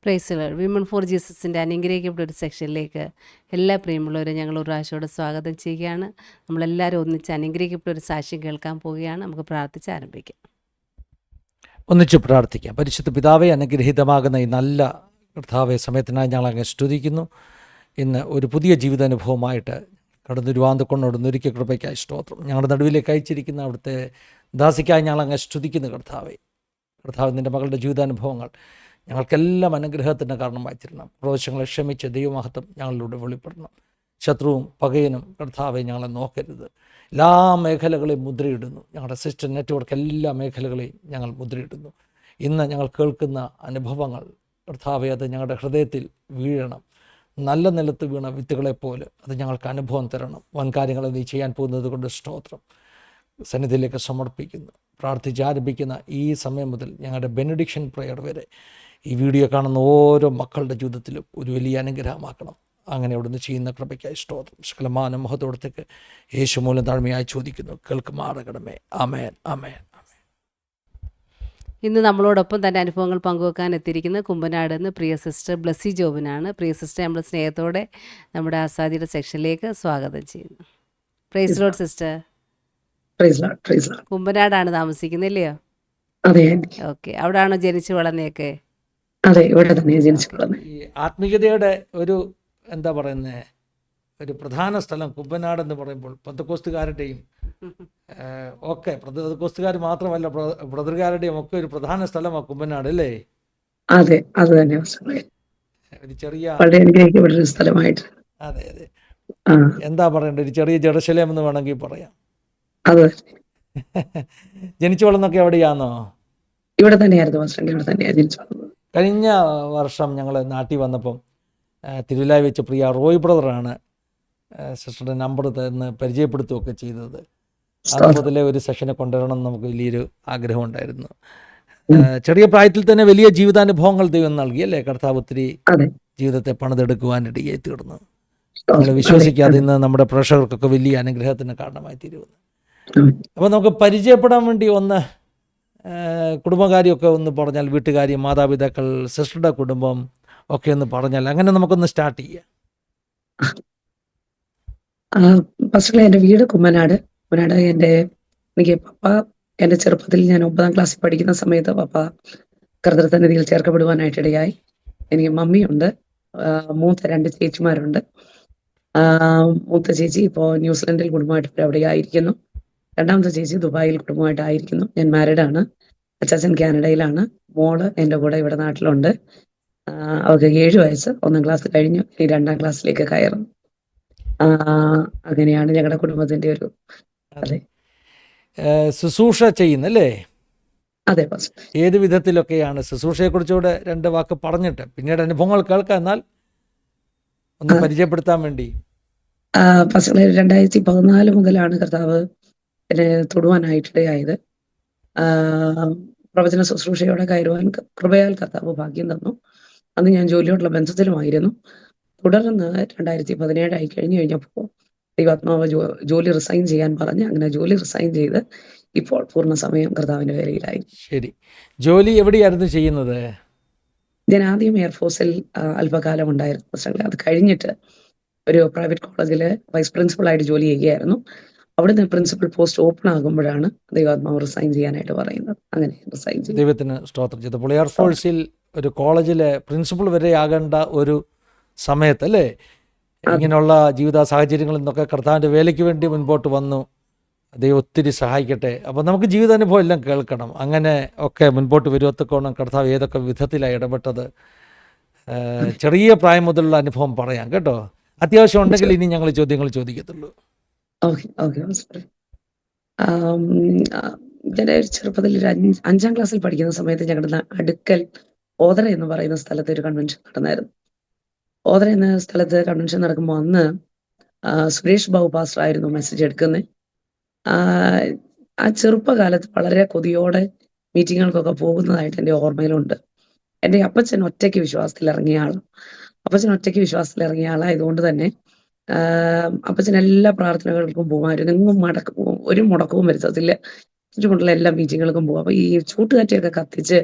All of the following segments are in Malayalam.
Price lord. വിമൺ ഫോർ ജീസസിൻ്റെ അനുഗ്രഹിക്കപ്പെട്ട ഒരു സെക്ഷനിലേക്ക് എല്ലാ പ്രിയമുള്ളവരും ഞങ്ങൾ ഒരു പ്രാവശ്യത്തോടെ സ്വാഗതം ചെയ്യുകയാണ്. നമ്മളെല്ലാവരും ഒന്നിച്ച് അനുഗ്രഹിക്കപ്പെട്ട ഒരു സാക്ഷ്യം കേൾക്കാൻ പോവുകയാണ്. നമുക്ക് പ്രാർത്ഥിച്ച് ആരംഭിക്കാം. ഒന്നിച്ച് പ്രാർത്ഥിക്കാം. പരിശുദ്ധ പിതാവേ, അനുഗ്രഹീതമാകുന്ന ഈ നല്ല കർത്താവെ സമയത്തിനായി ഞങ്ങൾ അങ്ങ് സ്തുതിക്കുന്നു. ഇന്ന് ഒരു പുതിയ ജീവിതാനുഭവമായിട്ട് കടന്നു രൂപാന്തക്കൊണ്ടോട് നൊരുക്കിയ കൃപയ്ക്കായി സ്തോത്രം. ഞങ്ങളുടെ നടുവിലേക്ക് അയച്ചിരിക്കുന്ന അവിടുത്തെ ദാസിക്കായി ഞങ്ങൾ അങ്ങ് സ്തുതിക്കുന്നു. കർത്താവെ, നിൻ്റെ മകളുടെ ജീവിതാനുഭവങ്ങൾ ഞങ്ങൾക്കെല്ലാം അനുഗ്രഹത്തിൻ്റെ കാരണമായി തീരണം. ക്രോശങ്ങളെ ക്ഷമിച്ച് ദൈവമഹത്വം ഞങ്ങളിലൂടെ വെളിപ്പെടണം. ശത്രുവും പകയനും കർത്താവെ ഞങ്ങളെ നോക്കരുത്. എല്ലാ മേഖലകളെയും മുദ്രയിടുന്നു. ഞങ്ങളുടെ സിസ്റ്റർ നെറ്റ്വർക്ക് എല്ലാ മേഖലകളെയും ഞങ്ങൾ മുദ്രയിടുന്നു. ഇന്ന് ഞങ്ങൾ കേൾക്കുന്ന അനുഭവങ്ങൾ കർത്താവെ, അത് ഞങ്ങളുടെ ഹൃദയത്തിൽ വീഴണം. നല്ല നിലത്ത് വീണ വിത്തുകളെപ്പോലെ അത് ഞങ്ങൾക്ക് അനുഭവം തരണം. വൻകാര്യങ്ങൾ നീ ചെയ്യാൻ പോകുന്നത് കൊണ്ട് സ്തോത്രം. സന്നിധിയിലേക്ക് സമർപ്പിക്കുന്നു. പ്രാർത്ഥിച്ച് ആരംഭിക്കുന്ന ഈ സമയം മുതൽ ഞങ്ങളുടെ ബെനഡിക്ഷൻ പ്രയർ വരെ ഈ വീഡിയോ കാണുന്ന ഓരോ മക്കളുടെ ജീവിതത്തിലും ഒരു വലിയ അനുഗ്രഹമാക്കണം. അങ്ങനെ അവിടുന്ന് ചെയ്യുന്ന കൃപയ്ക്കായി സ്തോത്രം. സകലമാന മഹത്വത്തേക്ക് യേശു മൂലം താഴ്മയായി ചോദിക്കുന്നു. കേൾക്കുമാറകണമേ. ആമേൻ, ആമേൻ. ഇന്ന് നമ്മളോടൊപ്പം തൻ്റെ അനുഭവങ്ങൾ പങ്കുവെക്കാൻ എത്തിയിരിക്കുന്ന കുമ്പനാട് നിന്ന് പ്രിയ സിസ്റ്റർ ബ്ലസ്സി ജോബിനാണ്. പ്രിയ സിസ്റ്റർ നമ്മൾ സ്നേഹത്തോടെ നമ്മുടെ ആസാദിയുടെ സെക്ഷനിലേക്ക് സ്വാഗതം ചെയ്യുന്നു. Praise Lord sister. കുമ്പനാടാണ് താമസിക്കുന്നത്, ഇല്ലയോ? അതെ. ഓക്കെ. അവിടാണോ ജനിച്ചു വളർന്നേക്കെ? അതെ, ഇവിടെ തന്നെ ജനിച്ചു വളർന്നത്. ഈ ആത്മീയതയുടെ ഒരു എന്താ പറയുന്നത്, ഒരു പ്രധാന സ്ഥലം കുമ്പനാട് എന്ന് പറയുമ്പോൾ പെന്തക്കോസ്തുകാരുടെയും ഒക്കെ, പെന്തക്കോസ്തുകാർ മാത്രമല്ല ബ്രദറുകാരുടെയും ഒക്കെ ഒരു പ്രധാന സ്ഥലമാണ് കുമ്പനാട്, അല്ലേ? അതെ, അത് തന്നെ. ഒരു ചെറിയ വളരെ അനുഗ്രഹിക്കപ്പെട്ട ഒരു സ്ഥലമായിട്ട്. അതെ അതെ. എന്താ പറയണ്ടത്, ഒരു ചെറിയ ജെറുസലേം എന്ന് വേണമെങ്കിൽ പറയാം. അതെ. ജനിച്ചു വളർന്നൊക്കെ എവിടെയാണോ? ഇവിടെ തന്നെയായിരുന്നു. ഇവിടെ തന്നെയാണ് ജനിച്ചു വളർന്നത്. കഴിഞ്ഞ വർഷം ഞങ്ങൾ നാട്ടിൽ വന്നപ്പം തിരുവല്ലായി വെച്ച് പ്രിയ റോയ് ബ്രദറാണ് സിസ്റ്ററുടെ നമ്പർ തന്ന് പരിചയപ്പെടുത്തുകയൊക്കെ ചെയ്തത്. അത് മുതലേ ഒരു സെഷനെ കൊണ്ടുവരണം എന്ന് നമുക്ക് വലിയൊരു ആഗ്രഹം ഉണ്ടായിരുന്നു. ചെറിയ പ്രായത്തിൽ തന്നെ വലിയ ജീവിതാനുഭവങ്ങൾ ദൈവം നൽകി, അല്ലേ? കർത്താവ് ഒത്തിരി ജീവിതത്തെ പണിതെടുക്കുവാനിടയായി തീർന്നു. നമ്മൾ വിശ്വസിക്കാതെ ഇന്ന് നമ്മുടെ പ്രേക്ഷകർക്കൊക്കെ വലിയ അനുഗ്രഹത്തിന് കാരണമായി തീരുന്നു. അപ്പോൾ നമുക്ക് പരിചയപ്പെടാൻ വേണ്ടി ഒന്ന് കുടുംബകാര്യമൊക്കെ ഒന്ന് പറഞ്ഞാൽ, വീട്ടുകാര്യം, മാതാപിതാക്കൾ, സിസ്റ്ററുടെ കുടുംബം ഒക്കെ ഒന്ന് പറഞ്ഞാൽ അങ്ങനെ നമുക്കൊന്ന് സ്റ്റാർട്ട് ചെയ്യാം. ഫസ്റ്റിലെ എൻ്റെ വീട് കുമ്മനാട്. എനിക്ക് പപ്പ എൻ്റെ ചെറുപ്പത്തിൽ ഞാൻ 9ാം ക്ലാസ്സിൽ പഠിക്കുന്ന സമയത്ത് പപ്പ കർത്തൃസന്നിധിയിൽ ചേർക്കപ്പെടുവാനായിട്ടിടയായി. എനിക്ക് മമ്മിയുണ്ട്, മൂത്ത 2 ചേച്ചിമാരുണ്ട്. മൂത്ത ചേച്ചി ഇപ്പോൾ ന്യൂസിലൻഡിൽ കുടുംബമായിട്ട് അവിടെ ആയിരിക്കുന്നു. രണ്ടാമത്തെ ചേച്ചി ദുബായിൽ കുടുംബമായിട്ടായിരിക്കുന്നു. ഞാൻ മാരീഡാണ്. അച്ചാച്ചൻ കാനഡയിലാണ്. മോള് എൻ്റെ കൂടെ ഇവിടെ നാട്ടിലുണ്ട്. അവർക്ക് 7 വയസ്സ്. 1ാം ക്ലാസ് കഴിഞ്ഞു, ഇനി 2ാം ക്ലാസ്സിലേക്ക് കയറും. അങ്ങനെയാണ് ഞങ്ങളുടെ കുടുംബത്തിന്റെ ഒരു. അതെ, ശുശ്രൂഷ ചെയ്യുന്നല്ലേ? അതെ. ഏത് വിധത്തിലൊക്കെയാണ് ശുശ്രൂഷയെ കുറിച്ചുകൂടെ 2 വാക്ക് പറഞ്ഞിട്ട് പിന്നീട് അനുഭവങ്ങൾ കേൾക്കാം. എന്നാൽ ഒന്ന് പരിചയപ്പെടുത്താൻ വേണ്ടി. 2014 മുതലാണ് കർത്താവ് എന്നെ തൊടുവാനായിട്ടിടയായത്. പ്രവചന ശുശ്രൂഷയോടെ കയറുവാൻ കൃപയാൽ കർത്താവ് ഭാഗ്യം തന്നു. അന്ന് ഞാൻ ജോലിയോടുള്ള ബന്ധത്തിലുമായിരുന്നു. തുടർന്ന് 2017 ആയി കഴിഞ്ഞപ്പോൾ ദൈവാത്മാവ് ജോലി റിസൈൻ ചെയ്യാൻ പറഞ്ഞ് അങ്ങനെ ജോലി റിസൈൻ ചെയ്ത് ഇപ്പോൾ പൂർണ്ണസമയം കർത്താവിന്റെ വേലയിലായി. ശരി. ജോലി എവിടെയായിരുന്നു ചെയ്യുന്നത്? ഞാൻ ആദ്യം എയർഫോഴ്സിൽ അല്പകാലം ഉണ്ടായിരുന്നു. അത് കഴിഞ്ഞിട്ട് ഒരു പ്രൈവറ്റ് കോളേജിൽ വൈസ് പ്രിൻസിപ്പളായിട്ട് ജോലി ചെയ്യുകയായിരുന്നു. അവിടുന്ന് പ്രിൻസിപ്പൽ പോസ്റ്റ് ഓപ്പൺ ആകുമ്പോഴാണ് ദൈവാത്മാവ് റിസൈൻ ചെയ്യാനായിട്ട് പറയുന്നത്. അങ്ങനെ റിസൈൻ ചെയ്തു. ദൈവത്തിന് സ്തോത്രം ചെയ്തപ്പോൾ എയർഫോഴ്സിൽ ഒരു കോളേജിലെ പ്രിൻസിപ്പൾ വരെ ആകേണ്ട ഒരു സമയത്തല്ലേ ഇങ്ങനെയുള്ള ജീവിത സാഹചര്യങ്ങളിൽ നിന്നൊക്കെ കർത്താവിൻ്റെ വേലയ്ക്ക് വേണ്ടി മുൻപോട്ട് വന്നു. ദൈവം ഒത്തിരി സഹായിക്കട്ടെ. അപ്പോൾ നമുക്ക് ജീവിതാനുഭവം എല്ലാം കേൾക്കണം. അങ്ങനെ ഒക്കെ മുൻപോട്ട് വരുവത്തക്കോണം കർത്താവ് ഏതൊക്കെ വിധത്തിലാണ് ഇടപെട്ടത്, ചെറിയ പ്രായം മുതലുള്ള അനുഭവം പറയാം കേട്ടോ. അത്യാവശ്യം ഉണ്ടെങ്കിൽ ഇനി ഞങ്ങൾ ചോദ്യങ്ങൾ ചോദിക്കത്തുള്ളൂ. ഞാൻ ചെറുപ്പത്തിൽ 5ാം ക്ലാസ്സിൽ പഠിക്കുന്ന സമയത്ത് ഞങ്ങളുടെ അടുക്കൽ ഓതറ എന്ന് പറയുന്ന സ്ഥലത്ത് ഒരു കൺവെൻഷൻ നടന്നായിരുന്നു. ഓതറ എന്ന സ്ഥലത്ത് കൺവെൻഷൻ നടക്കുമ്പോൾ അന്ന് സുരേഷ് ബാബു പാസ്റ്റർ ആയിരുന്നു മെസ്സേജ് എടുക്കുന്നത്. ആ ചെറുപ്പകാലത്ത് വളരെ കൊതിയോടെ മീറ്റിങ്ങുകൾക്കൊക്കെ പോകുന്നതായിട്ട് എൻ്റെ ഓർമ്മയിലുണ്ട്. എൻ്റെ അപ്പച്ചൻ ഒറ്റയ്ക്ക് വിശ്വാസത്തിൽ ഇറങ്ങിയ ആളായതുകൊണ്ട് തന്നെ അപ്പച്ചൻ എല്ലാ പ്രാർത്ഥനകൾക്കും പോകുമായിരുന്നു. എങ്ങും ഒരു മുടക്കവും വരുത്തത്തില്ല. ചുറ്റുമുള്ള എല്ലാ മീറ്റിങ്ങുകൾക്കും പോകും. അപ്പൊ ഈ ചൂട്ടുകാറ്റയൊക്കെ കത്തിച്ച്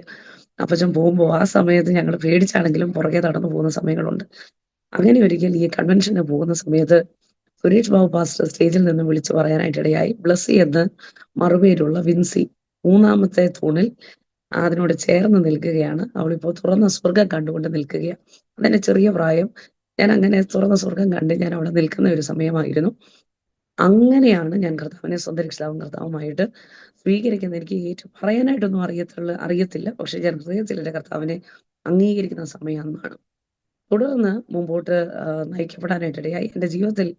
അപ്പച്ചൻ പോകുമ്പോൾ ആ സമയത്ത് ഞങ്ങൾ പേടിച്ചാണെങ്കിലും പുറകെ നടന്നു പോകുന്ന സമയങ്ങളുണ്ട്. അങ്ങനെ ഒരിക്കൽ ഈ കൺവെൻഷന് പോകുന്ന സമയത്ത് സുരേഷ് ബാബു പാസ്റ്റർ സ്റ്റേജിൽ നിന്ന് വിളിച്ചു പറയാനായിട്ട് ഇടയായി. ബ്ലസ്സി എന്ന് മറുപേരുള്ള വിൻസി 3-ാമത്തെ തൂണിൽ അതിനോട് ചേർന്ന് നിൽക്കുകയാണ്. അവളിപ്പോൾ തുറന്ന സ്വർഗം കണ്ടുകൊണ്ട് നിൽക്കുകയാണ്. അതെന്റെ ചെറിയ പ്രായം. ഞാൻ അങ്ങനെ തുറന്ന സ്വർഗം കണ്ട് ഞാൻ അവിടെ നിൽക്കുന്ന ഒരു സമയമായിരുന്നു. അങ്ങനെയാണ് ഞാൻ കർത്താവിനെ സ്വന്തം രക്ഷിതാവും കർത്താവുമായിട്ട് സ്വീകരിക്കുന്നത്. എനിക്ക് പറയാനായിട്ടൊന്നും അറിയത്തില്ല. പക്ഷെ ഞാൻ ഹൃദയത്തിൽ എൻ്റെ കർത്താവിനെ അംഗീകരിക്കുന്ന സമയം അന്നാണ്. തുടർന്ന് മുമ്പോട്ട് നയിക്കപ്പെടാനായിട്ട് ഇടയായി. എൻ്റെ ജീവിതത്തിൽ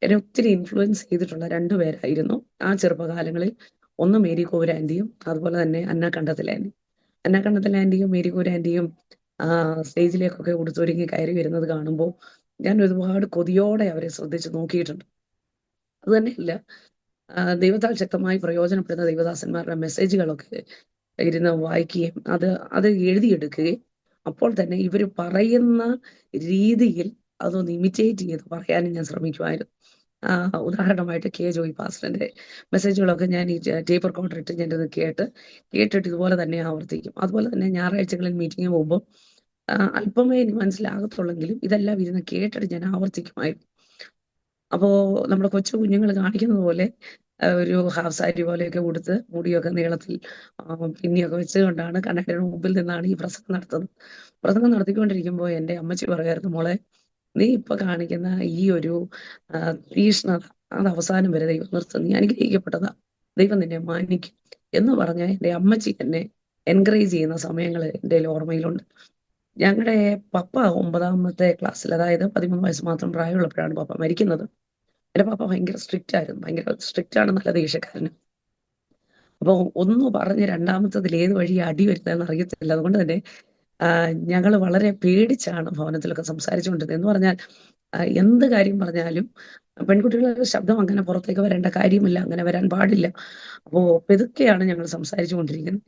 എന്നെ ഒത്തിരി ഇൻഫ്ലുവൻസ് ചെയ്തിട്ടുള്ള 2 പേരായിരുന്നു ആ ചെറുപ്പകാലങ്ങളിൽ. ഒന്ന് മേരി കോവൂർ ആന്റിയും അതുപോലെ തന്നെ അന്ന കണ്ടത്തിൽ ആന്റി. അന്ന കണ്ടത്തിൽ ആന്റിയും മേരി കോവൂർ ആന്റിയും സ്റ്റേജിലേക്കൊക്കെ ഉടുത്തൊരുങ്ങി കയറി വരുന്നത് കാണുമ്പോൾ ഞാൻ ഒരുപാട് കൊതിയോടെ അവരെ ശ്രദ്ധിച്ച് നോക്കിയിട്ടുണ്ട്. അത് തന്നെയല്ല, ദൈവത്താൽ ശക്തമായി പ്രയോജനപ്പെടുന്ന ദൈവദാസന്മാരുടെ മെസ്സേജുകളൊക്കെ ഇരുന്ന് വായിക്കുകയും അത് എഴുതിയെടുക്കുകയും അപ്പോൾ തന്നെ ഇവർ പറയുന്ന രീതിയിൽ അതൊന്ന് ഇമിറ്റേറ്റ് ചെയ്ത് പറയാനും ഞാൻ ശ്രമിക്കുമായിരുന്നു. ഉദാഹരണമായിട്ട് കെ ജോയി പാസ്റ്ററിന്റെ മെസ്സേജുകളൊക്കെ ഞാൻ ഈ ടേപ്പ് റെക്കോർഡർ ഇട്ട് ഞാനത് കേട്ടിട്ട് ഇതുപോലെ തന്നെ ആവർത്തിക്കും. അതുപോലെ തന്നെ ഞായറാഴ്ചകളിൽ മീറ്റിംഗ് പോകുമ്പോൾ അല്പമേ എനിക്ക് മനസ്സിലാകത്തുള്ളെങ്കിലും ഇതെല്ലാം ഇരുന്ന് കേട്ടിട്ട് ഞാൻ ആവർത്തിക്കുമായിരുന്നു. അപ്പോ നമ്മുടെ കൊച്ചു കുഞ്ഞുങ്ങൾ കാണിക്കുന്നത് പോലെ ഒരു ഹാഫ് സാരി പോലെയൊക്കെ ഉടുത്ത് മുടിയൊക്കെ നീളത്തിൽ പിന്നിയൊക്കെ വെച്ചുകൊണ്ടാണ് കണ്ണാടിയുടെ മുമ്പിൽ നിന്നാണ് ഈ പ്രസംഗം നടത്തുന്നത്. പ്രസംഗം നടത്തിക്കൊണ്ടിരിക്കുമ്പോൾ എൻ്റെ അമ്മച്ചി പറയായിരുന്നു, മോളെ നീ ഇപ്പൊ കാണിക്കുന്ന ഈ ഒരു തീഷ്ണത അത് അവസാനം വരെ ദൈവം നിർത്തും, നീ അനുഗ്രഹിക്കപ്പെട്ടതാ, ദൈവം നിന്നെ മാനിക്കും എന്ന് പറഞ്ഞ എൻ്റെ അമ്മച്ചി എന്നെ എൻകറേജ് ചെയ്യുന്ന സമയങ്ങൾ എൻ്റെ ഓർമ്മയിലുണ്ട്. ഞങ്ങളുടെ പപ്പ 9-ാമത്തെ ക്ലാസ്സിൽ, അതായത് 13 വയസ്സ് മാത്രം പ്രായമുള്ളപ്പോഴാണ് പപ്പ മരിക്കുന്നത്. എൻ്റെ പപ്പ ഭയങ്കര സ്ട്രിക്റ്റ് ആയിരുന്നു. ഭയങ്കര സ്ട്രിക്റ്റ് ആണ്, നല്ല ദേഷ്യക്കാരന്. അപ്പൊ ഒന്ന് പറഞ്ഞ് 2-ാമത്തതിൽ ഏത് വഴി അടി വരുന്നതെന്ന് അറിയത്തില്ല. അതുകൊണ്ട് തന്നെ ഞങ്ങൾ വളരെ പേടിച്ചാണ് ഭവനത്തിലൊക്കെ സംസാരിച്ചുകൊണ്ടിരുന്നത്. എന്ന് പറഞ്ഞാൽ എന്ത് കാര്യം പറഞ്ഞാലും പെൺകുട്ടികളുടെ ശബ്ദം അങ്ങനെ പുറത്തേക്ക് വരേണ്ട കാര്യമില്ല, അങ്ങനെ വരാൻ പാടില്ല. അപ്പോ പെതുക്കെയാണ് ഞങ്ങൾ സംസാരിച്ചു കൊണ്ടിരിക്കുന്നത്.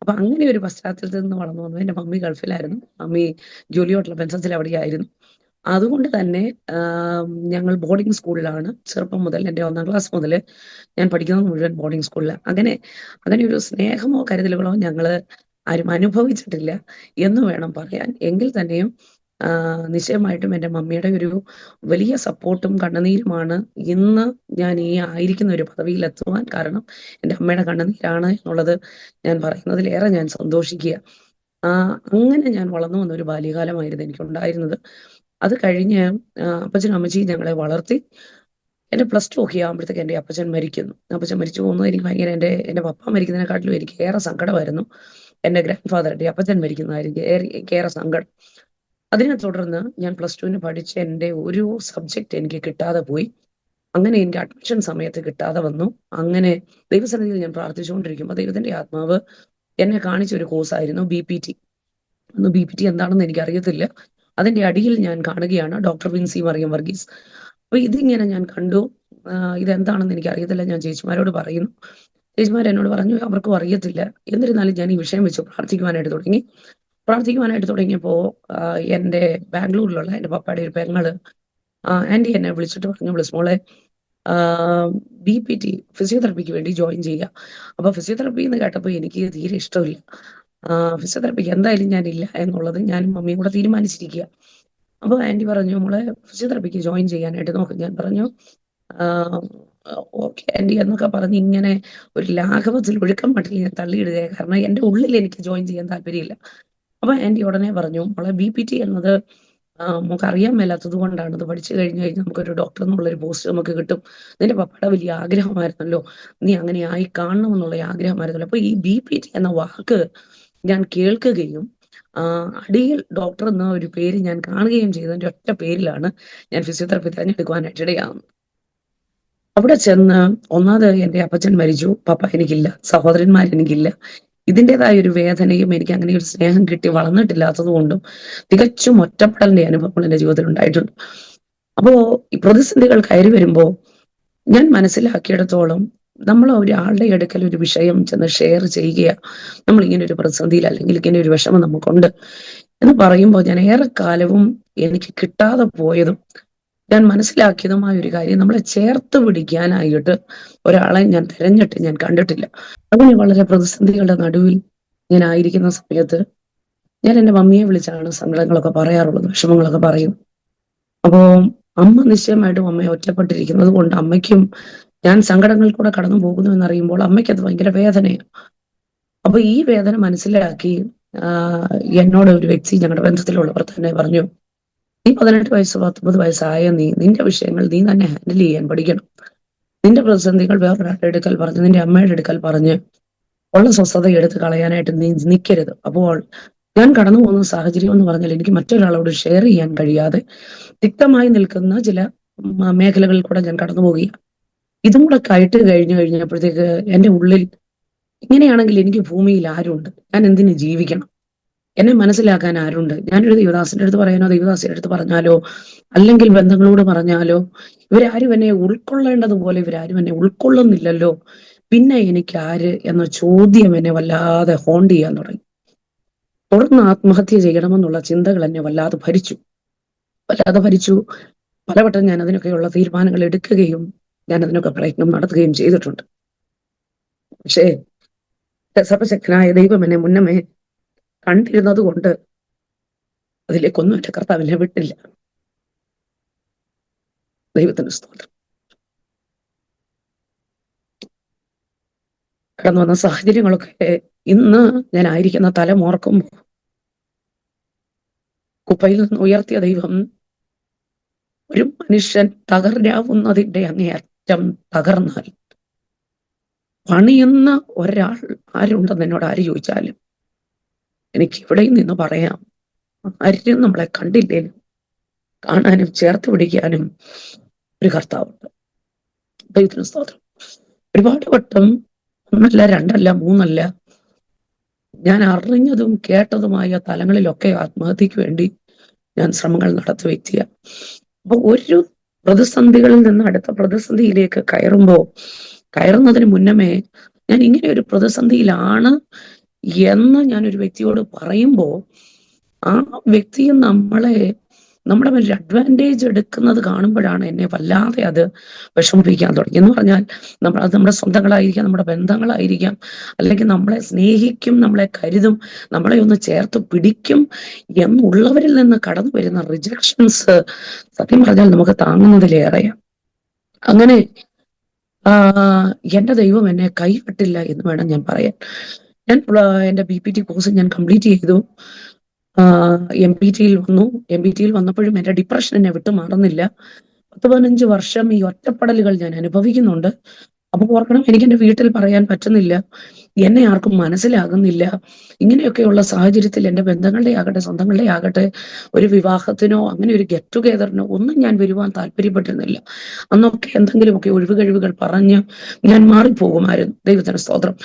അപ്പൊ അങ്ങനെ ഒരു പശ്ചാത്തലത്തിൽ നിന്ന് വളർന്നു വന്നു. എൻ്റെ മമ്മി ഗൾഫിലായിരുന്നു. മമ്മി ജോലിയോട്ടുള്ള ബെൻസസിൽ അവിടെയായിരുന്നു. അതുകൊണ്ട് തന്നെ ഞങ്ങൾ ബോർഡിംഗ് സ്കൂളിലാണ് ചെറുപ്പം മുതൽ. എൻ്റെ 1-ാം ക്ലാസ് മുതൽ ഞാൻ പഠിക്കുന്നത് മുഴുവൻ ബോർഡിംഗ് സ്കൂളിലാണ്. അങ്ങനെ ഒരു സ്നേഹമോ കരുതലുകളോ ഞങ്ങൾ ആരും അനുഭവിച്ചിട്ടില്ല എന്ന് വേണം പറയാൻ. എങ്കിൽ തന്നെയും നിശ്ചയമായിട്ടും എൻ്റെ മമ്മിയുടെ ഒരു വലിയ സപ്പോർട്ടും കണ്ണുനീരുമാണ് ഇന്ന് ഞാൻ ഈ ആയിരിക്കുന്ന ഒരു പദവിയിലെത്തുവാൻ കാരണം. എൻ്റെ അമ്മയുടെ കണ്ണുനീരാണ് എന്നുള്ളത് ഞാൻ പറയുന്നതിലേറെ ഞാൻ സന്തോഷിക്കുക. അങ്ങനെ ഞാൻ വളർന്നു വന്ന ഒരു ബാല്യകാലമായിരുന്നു എനിക്കുണ്ടായിരുന്നത്. അത് കഴിഞ്ഞ് അപ്പച്ചനും അമ്മച്ചിയും ഞങ്ങളെ വളർത്തി. എൻ്റെ +2 ഒക്കെ ആകുമ്പോഴത്തേക്ക് എൻ്റെ അപ്പച്ചൻ മരിക്കുന്നു. അപ്പച്ചൻ മരിച്ചു പോകുന്നത് എനിക്ക് ഭയങ്കര എൻ്റെ പപ്പ മരിക്കുന്നതിനെക്കാട്ടിലും എനിക്ക് ഏറെ സങ്കടമായിരുന്നു. എൻ്റെ ഗ്രാൻഡ് ഫാദറിന്റെ അപ്പച്ചൻ മരിക്കുന്നതായിരുന്നു ഏറെ സങ്കടം. അതിനെ തുടർന്ന് ഞാൻ +2 പഠിച്ച എൻ്റെ ഒരു സബ്ജക്റ്റ് എനിക്ക് കിട്ടാതെ പോയി. അങ്ങനെ എനിക്ക് അഡ്മിഷൻ സമയത്ത് കിട്ടാതെ വന്നു. അങ്ങനെ ദൈവസന്നിധിയിൽ ഞാൻ പ്രാർത്ഥിച്ചുകൊണ്ടിരിക്കുമ്പോൾ ദൈവത്തിന്റെ ആത്മാവ് എന്നെ കാണിച്ചൊരു കോഴ്സായിരുന്നു BPT. അന്ന് BPT എന്താണെന്ന് എനിക്കറിയത്തില്ല. അതിന്റെ അടിയിൽ ഞാൻ കാണുകയാണ് ഡോക്ടർ വിൻസി മറിയം വർഗീസ്. അപ്പൊ ഇതിങ്ങനെ ഞാൻ കണ്ടു. ഇതെന്താണെന്ന് എനിക്കറിയത്തില്ല. ഞാൻ ചേച്ചിമാരോട് പറയുന്നു. ചേച്ചിമാർ എന്നോട് പറഞ്ഞു അവർക്കും അറിയത്തില്ല. എന്നിരുന്നാലും ഞാൻ ഈ വിഷയം വെച്ച് പ്രാർത്ഥിക്കുവാനായിട്ട് തുടങ്ങിയപ്പോൾ എൻ്റെ ബാംഗ്ലൂരിലുള്ള എൻ്റെ പപ്പയുടെ ഒരു പെങ്ങള് ആന്റി എന്നെ വിളിച്ചിട്ട് പറഞ്ഞു, മോളെ BPT ഫിസിയോതെറപ്പിക്ക് വേണ്ടി ജോയിൻ ചെയ്യുക. അപ്പൊ ഫിസിയോതെറപ്പി എന്ന് കേട്ടപ്പോൾ എനിക്ക് തീരെ ഇഷ്ടമില്ല. ഫിസിയോതെറപ്പിക്ക് എന്തായാലും ഞാനില്ല എന്നുള്ളത് ഞാനും മമ്മിയും കൂടെ തീരുമാനിച്ചിരിക്കുക. അപ്പൊ ആന്റി പറഞ്ഞു, മോളെ ഫിസിയോതെറപ്പിക്ക് ജോയിൻ ചെയ്യാനായിട്ട് നോക്കും. ഞാൻ പറഞ്ഞു ഓക്കെ ആന്റി എന്നൊക്കെ പറഞ്ഞ് ഇങ്ങനെ ഒരു ലാഘവത്തിൽ ഒഴുക്കം മട്ടിൽ ഞാൻ തള്ളിയിടുക. കാരണം എൻ്റെ ഉള്ളിൽ എനിക്ക് ജോയിൻ ചെയ്യാൻ താല്പര്യമില്ല. അപ്പൊ ആന്റി ഉടനെ പറഞ്ഞു, മോളെ BPT എന്നത് നമുക്ക് അറിയാൻ മേലാത്തത് കൊണ്ടാണ്. ഇത് പഠിച്ചു കഴിഞ്ഞാൽ നമുക്കൊരു ഡോക്ടർ എന്നുള്ളൊരു പോസ്റ്റ് നമുക്ക് കിട്ടും. നിന്റെ പപ്പയുടെ വലിയ ആഗ്രഹമായിരുന്നല്ലോ, നീ അങ്ങനെ ആയി കാണണം എന്നുള്ള ആഗ്രഹമായിരുന്നല്ലോ. അപ്പൊ ഈ BPT എന്ന വാക്ക് ഞാൻ കേൾക്കുകയും അടിയിൽ ഡോക്ടർ എന്ന ഒരു പേര് ഞാൻ കാണുകയും ചെയ്തതിന്റെ ഒറ്റ പേരിലാണ് ഞാൻ ഫിസിയോതെറപ്പി തിരഞ്ഞെടുക്കുവാനായിട്ട് ഇടയാകുന്നത്. അവിടെ ചെന്ന് ഒന്നാമത് എൻ്റെ അപ്പച്ചൻ മരിച്ചു, പപ്പ എനിക്കില്ല, സഹോദരന്മാരെനിക്കില്ല. ഇതിൻ്റെതായ ഒരു വേദനയും എനിക്ക് അങ്ങനെ ഒരു സ്നേഹം കിട്ടി വളർന്നിട്ടില്ലാത്തത് കൊണ്ടും തികച്ചും ഒറ്റപ്പെടലിന്റെ അനുഭവങ്ങൾ എൻ്റെ ജീവിതത്തിൽ ഉണ്ടായിട്ടുണ്ട്. അപ്പോ ഈ പ്രതിസന്ധികൾ കയറി വരുമ്പോൾ ഞാൻ മനസ്സിലാക്കിയിടത്തോളം നമ്മൾ ഒരാളുടെ അടുക്കൽ ഒരു വിഷയം ചെന്ന് ഷെയർ ചെയ്യുക, നമ്മൾ ഇങ്ങനെ ഒരു പ്രതിസന്ധിയിൽ അല്ലെങ്കിൽ ഇങ്ങനെ ഒരു വിഷമം നമുക്കുണ്ട് എന്ന് പറയുമ്പോൾ ഞാൻ ഏറെക്കാലവും എനിക്ക് കിട്ടാതെ പോയതും ഞാൻ മനസ്സിലാക്കിയതുമായ ഒരു കാര്യം, നമ്മളെ ചേർത്ത് പിടിക്കാനായിട്ട് ഒരാളെ ഞാൻ തിരഞ്ഞിട്ട് ഞാൻ കണ്ടിട്ടില്ല. അങ്ങനെ വളരെ പ്രതിസന്ധികളുടെ നടുവിൽ ഞാൻ ആയിരിക്കുന്ന സമയത്ത് ഞാൻ എൻ്റെ മമ്മിയെ വിളിച്ചാണ് സങ്കടങ്ങളൊക്കെ പറയാറുള്ളത്, വിഷമങ്ങളൊക്കെ പറയും. അപ്പോ അമ്മ നിശ്ചയമായിട്ടും അമ്മയെ ഒറ്റപ്പെട്ടിരിക്കുന്നത് കൊണ്ട് അമ്മയ്ക്കും ഞാൻ സങ്കടങ്ങളിൽ കൂടെ കടന്നു പോകുന്നു എന്നറിയുമ്പോൾ അമ്മയ്ക്കത് ഭയങ്കര വേദനയാണ്. അപ്പൊ ഈ വേദന മനസ്സിലാക്കി എന്നോട് ഒരു വ്യക്തി ഞങ്ങളുടെ ബന്ധത്തിലുള്ളവർ തന്നെ പറഞ്ഞു, നീ 18 വയസ്സ് 19 വയസ്സായ നിന്റെ വിഷയങ്ങൾ നീ തന്നെ ഹാൻഡിൽ ചെയ്യാൻ പഠിക്കണം. നിന്റെ പ്രതിസന്ധികൾ വേറൊരാളുടെ അടുക്കൽ പറഞ്ഞ്, നിന്റെ അമ്മയുടെ അടുക്കൽ പറഞ്ഞ് ഉള്ള സ്വസ്ഥത എടുത്ത് കളയാനായിട്ട് നീ നിൽക്കരുത്. അപ്പോൾ ഞാൻ കടന്നു പോകുന്ന സാഹചര്യം എന്ന് പറഞ്ഞാൽ എനിക്ക് മറ്റൊരാളോട് ഷെയർ ചെയ്യാൻ കഴിയാതെ തിക്തമായി നിൽക്കുന്ന ചില മേഖലകളിൽ കൂടെ ഞാൻ കടന്നു പോവുകയാണ്. ഇതും കൂടെ കഴിഞ്ഞപ്പോഴത്തേക്ക് എൻ്റെ ഉള്ളിൽ, ഇങ്ങനെയാണെങ്കിൽ എനിക്ക് ഭൂമിയിൽ ആരുണ്ട്? ഞാൻ എന്തിനു ജീവിക്കണം? എന്നെ മനസ്സിലാക്കാൻ ആരുണ്ട്? ഞാനൊരു ദൈവദാസന്റെ അടുത്ത് പറയാനോ ദൈവദാസിയുടെ അടുത്ത് പറഞ്ഞാലോ അല്ലെങ്കിൽ ബന്ധങ്ങളോട് പറഞ്ഞാലോ ഇവരാരും എന്നെ ഉൾക്കൊള്ളേണ്ടതുപോലെ ഇവരാരും എന്നെ ഉൾക്കൊള്ളുന്നില്ലല്ലോ, പിന്നെ എനിക്ക് ആര് എന്ന ചോദ്യം എന്നെ വല്ലാതെ ഹോണ്ട് ചെയ്യാൻ തുടങ്ങി. തുടർന്ന് ആത്മഹത്യ ചെയ്യണമെന്നുള്ള ചിന്തകൾ എന്നെ വല്ലാതെ ഭരിച്ചു. പലവട്ടം ഞാൻ അതിനൊക്കെയുള്ള തീരുമാനങ്ങൾ എടുക്കുകയും ഞാൻ അതിനൊക്കെ പ്രയത്നം നടത്തുകയും ചെയ്തിട്ടുണ്ട്. പക്ഷേ സർവശക്തനായ ദൈവം എന്നെ മുന്നമേ കണ്ടിരുന്നത് കൊണ്ട് അതിലേക്കൊന്നും എന്റെ കർത്താവിനെ വിട്ടില്ല. ദൈവത്തിന് സ്തോത്രം. കടന്നു വന്ന സാഹചര്യങ്ങളൊക്കെ ഇന്ന് ഞാൻ ആയിരിക്കുന്ന തലം ഓർക്കുമ്പോൾ, കുപ്പയിൽ നിന്ന് ഉയർത്തിയ ദൈവം ഒരു മനുഷ്യൻ തകരാവുന്നതിന്റെ അങ്ങേയറ്റം തകർന്നാൽ പണിയുന്ന ഒരാൾ ആരുണ്ടെന്ന് എന്നോട് ആര് ചോദിച്ചാലും എനിക്ക് ഇവിടെ നിന്ന് പറയാം, ആരും നമ്മളെ കണ്ടില്ലേലും കാണാനും ചേർത്ത് പിടിക്കാനും ഒരു കർത്താവുണ്ട്. ദൈവത്തിന് സ്തോത്രം. ഒരുപാട് വട്ടം, ഒന്നല്ല രണ്ടല്ല മൂന്നല്ല, ഞാൻ അറിഞ്ഞതും കേട്ടതുമായ തലങ്ങളിലൊക്കെ ആത്മഹത്യക്ക് വേണ്ടി ഞാൻ ശ്രമങ്ങൾ നടത്തിയ വ്യക്തിയാണ്. അപ്പൊ ഒരു പ്രതിസന്ധികളിൽ നിന്ന് അടുത്ത പ്രതിസന്ധിയിലേക്ക് കയറുന്നതിന് മുന്നമേ ഞാൻ ഇങ്ങനെ ഒരു പ്രതിസന്ധിയിലാണ് എന്ന് ഞാൻ ഒരു വ്യക്തിയോട് പറയുമ്പോൾ ആ വ്യക്തിയും നമ്മുടെ ഒരു അഡ്വാൻറ്റേജ് എടുക്കുന്നത് കാണുമ്പോഴാണ് എന്നെ വല്ലാതെ അത് വിഷമിപ്പിക്കാൻ തുടങ്ങി. എന്ന് പറഞ്ഞാൽ അത് നമ്മുടെ സ്വന്തങ്ങളായിരിക്കാം, നമ്മുടെ ബന്ധങ്ങളായിരിക്കാം, അല്ലെങ്കിൽ നമ്മളെ സ്നേഹിക്കും, നമ്മളെ കരുതും, നമ്മളെ ഒന്ന് ചേർത്ത് പിടിക്കും എന്നുള്ളവരിൽ നിന്ന് കടന്നു വരുന്ന റിജക്ഷൻസ് സത്യം പറഞ്ഞാൽ നമുക്ക് താങ്ങുന്നതിലേറെയാണ്. അങ്ങനെ എന്റെ ദൈവം എന്നെ കൈവിട്ടില്ല എന്ന് വേണം ഞാൻ പറയാൻ. ഞാൻ എൻ്റെ BPT കോഴ്സ് ഞാൻ കംപ്ലീറ്റ് ചെയ്തു. MPTയിൽ വന്നു. MPTയിൽ വന്നപ്പോഴും എൻ്റെ ഡിപ്രഷൻ എന്നെ വിട്ടു മാറുന്നില്ല. 10-15 വർഷം ഈ ഒറ്റപ്പെടലുകൾ ഞാൻ അനുഭവിക്കുന്നുണ്ട്. അപ്പൊ ഓർക്കണം, എനിക്ക് എൻ്റെ വീട്ടിൽ പറയാൻ പറ്റുന്നില്ല, എന്നെ ആർക്കും മനസ്സിലാകുന്നില്ല. ഇങ്ങനെയൊക്കെയുള്ള സാഹചര്യത്തിൽ എൻ്റെ ബന്ധങ്ങളുടെ ആകട്ടെ സ്വന്തങ്ങളുടെ ആകട്ടെ ഒരു വിവാഹത്തിനോ അങ്ങനെ ഒരു ഗെറ്റ് ടുഗെദറിനോ ഒന്നും ഞാൻ വരുവാൻ താല്പര്യപ്പെട്ടിരുന്നില്ല. അന്നൊക്കെ എന്തെങ്കിലുമൊക്കെ ഒഴിവുകഴിവുകൾ പറഞ്ഞ് ഞാൻ മാറിപ്പോകുമായിരുന്നു. ദൈവത്തിന് സ്തോത്രം.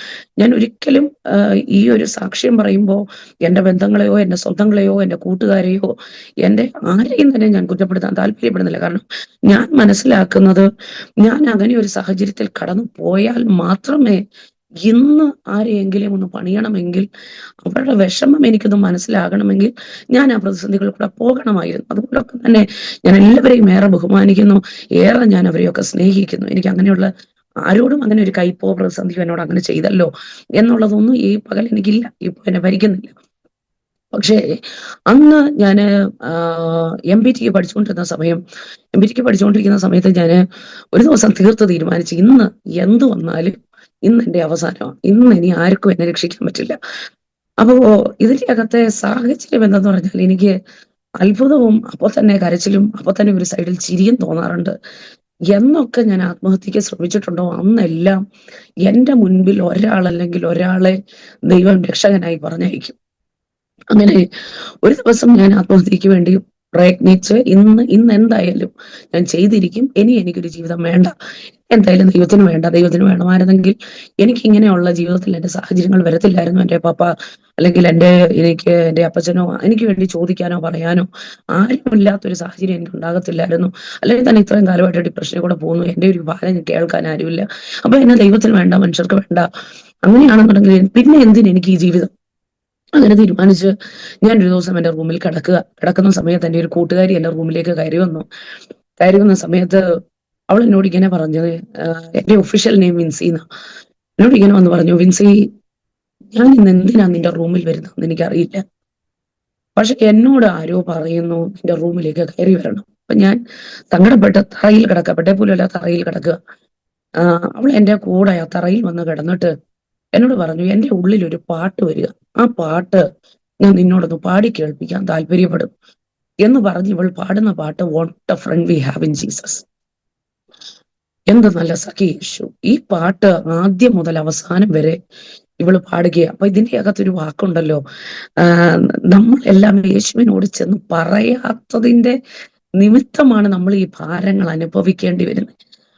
ഞാൻ ഒരിക്കലും ഈ ഒരു സാക്ഷ്യം പറയുമ്പോൾ എൻ്റെ ബന്ധങ്ങളെയോ എൻ്റെ സ്വന്തങ്ങളെയോ എൻ്റെ കൂട്ടുകാരെയോ എൻ്റെ ആരെയും തന്നെ ഞാൻ കുറ്റപ്പെടുത്താൻ താല്പര്യപ്പെടുന്നില്ല. കാരണം ഞാൻ മനസ്സിലാക്കുന്നത്, ഞാൻ അങ്ങനെ ഒരു സാഹചര്യത്തിൽ കടന്നു പോയാൽ മാത്രമേ ഇന്ന് ആരെയെങ്കിലും ഒന്ന് പണിയണമെങ്കിൽ, അവരുടെ വിഷമം എനിക്കൊന്ന് മനസ്സിലാകണമെങ്കിൽ ഞാൻ ആ പ്രതിസന്ധികളിൽ കൂടെ പോകണമായിരുന്നു. അതുകൊണ്ടൊക്കെ തന്നെ ഞാൻ എല്ലാവരെയും ഏറെ ബഹുമാനിക്കുന്നു, ഏറെ ഞാൻ അവരെയൊക്കെ സ്നേഹിക്കുന്നു. എനിക്ക് അങ്ങനെയുള്ള ആരോടും അങ്ങനെ ഒരു കയ്പോ പ്രതിസന്ധിയോ എന്നോട് അങ്ങനെ ചെയ്തല്ലോ എന്നുള്ളതൊന്നും ഈ പകൽ എനിക്കില്ല, ഇപ്പൊ എന്നെ ഭരിക്കുന്നില്ല. പക്ഷേ അന്ന് ഞാൻ MPTക്ക് പഠിച്ചുകൊണ്ടിരിക്കുന്ന സമയത്ത് ഞാൻ ഒരു ദിവസം തീരുമാനിച്ചു, ഇന്ന് എന്ത് വന്നാലും ഇന്ന് എൻ്റെ അവസാനമാണ്, ഇന്ന് ഇനി ആർക്കും എന്നെ രക്ഷിക്കാൻ പറ്റില്ല. അപ്പോ ഇതിന്റെ അകത്തെ സാഹചര്യം എന്തെന്ന് പറഞ്ഞാൽ എനിക്ക് അത്ഭുതവും അപ്പോൾ തന്നെ കരച്ചിലും അപ്പോൾ തന്നെ ഒരു സൈഡിൽ ചിരിയും തോന്നാറുണ്ട്. എന്നൊക്കെ ഞാൻ ആത്മഹത്യക്ക് ശ്രമിച്ചിട്ടുണ്ടോ അന്നെല്ലാം എൻ്റെ മുൻപിൽ ഒരാളല്ലെങ്കിൽ ഒരാളെ ദൈവം രക്ഷകനായി പറഞ്ഞയക്കും. അങ്ങനെ ഒരു ദിവസം ഞാൻ ആത്മഹത്യക്ക് വേണ്ടി പ്രയത്നിച്ച് ഇന്ന് എന്തായാലും ഞാൻ ചെയ്തിരിക്കും. എനിക്കൊരു ജീവിതം വേണ്ട, എന്തായാലും ദൈവത്തിന് വേണമായിരുന്നെങ്കിൽ എനിക്ക് ഇങ്ങനെയുള്ള ജീവിതത്തിൽ എൻ്റെ സാഹചര്യങ്ങൾ വരത്തില്ലായിരുന്നു. എൻ്റെ പപ്പ അല്ലെങ്കിൽ എൻ്റെ അപ്പച്ചനോ എനിക്ക് വേണ്ടി ചോദിക്കാനോ പറയാനോ ആരുമില്ലാത്തൊരു സാഹചര്യം എനിക്ക് ഉണ്ടാകത്തില്ലായിരുന്നു. അല്ലെങ്കിൽ തന്നെ ഇത്രയും കാലമായിട്ട് ഡിപ്രഷനിൽ കൂടെ പോകുന്നു, എൻ്റെ ഒരു ഭാരം കേൾക്കാൻ ആരുമില്ല. അപ്പൊ എന്നെ ദൈവത്തിന് വേണ്ട, മനുഷ്യർക്ക് വേണ്ട. അങ്ങനെയാണെന്നുണ്ടെങ്കിൽ പിന്നെ എന്തിന് എനിക്ക് ഈ ജീവിതം? അങ്ങനെ തീരുമാനിച്ച് ഞാനൊരു ദിവസം എൻ്റെ റൂമിൽ കിടക്കുന്ന സമയത്ത് എൻ്റെ ഒരു കൂട്ടുകാരി എൻ്റെ റൂമിലേക്ക് കയറി വന്നു. കയറി വന്ന സമയത്ത് അവൾ എന്നോട് ഇങ്ങനെ പറഞ്ഞത്, എന്റെ ഒഫീഷ്യൽ നെയിം വിൻസി എന്നാ. എന്നോട് ഇങ്ങനെ വന്ന് പറഞ്ഞു, വിൻസി, ഞാൻ ഇന്ന് എന്തിനാ നിന്റെ റൂമിൽ വരുന്നതെന്ന് എനിക്കറിയില്ല. പക്ഷെ എന്നോട് ആരോ പറയുന്നു നിന്റെ റൂമിലേക്ക് കയറി വരണം. അപ്പൊ ഞാൻ സങ്കടപ്പെട്ട് തറയിൽ കിടക്കുക, പെട്ടെ പോലും അല്ല, തറയിൽ കിടക്കുക. അവൾ എന്റെ കൂടെ ആ തറയിൽ വന്ന് കിടന്നിട്ട് എന്നോട് പറഞ്ഞു, എന്റെ ഉള്ളിൽ ഒരു പാട്ട് വരിക, ആ പാട്ട് ഞാൻ നിന്നോടൊന്ന് പാടി കേൾപ്പിക്കാൻ താല്പര്യപ്പെടും എന്ന് പറഞ്ഞ് ഇവൾ പാടുന്ന പാട്ട് what a friend we have in Jesus. എന്ത് നല്ല സഖി യേശു. ഈ പാട്ട് ആദ്യം മുതൽ അവസാനം വരെ ഇവള് പാടുകയാണ്. അപ്പൊ ഇതിന്റെ അകത്തൊരു വാക്കുണ്ടല്ലോ, നമ്മളെല്ലാം യേശുവിനോട് ചെന്ന് പറയാത്തതിന്റെ നിമിത്തമാണ് നമ്മൾ ഈ ഭാരങ്ങൾ അനുഭവിക്കേണ്ടി വരുന്നത്.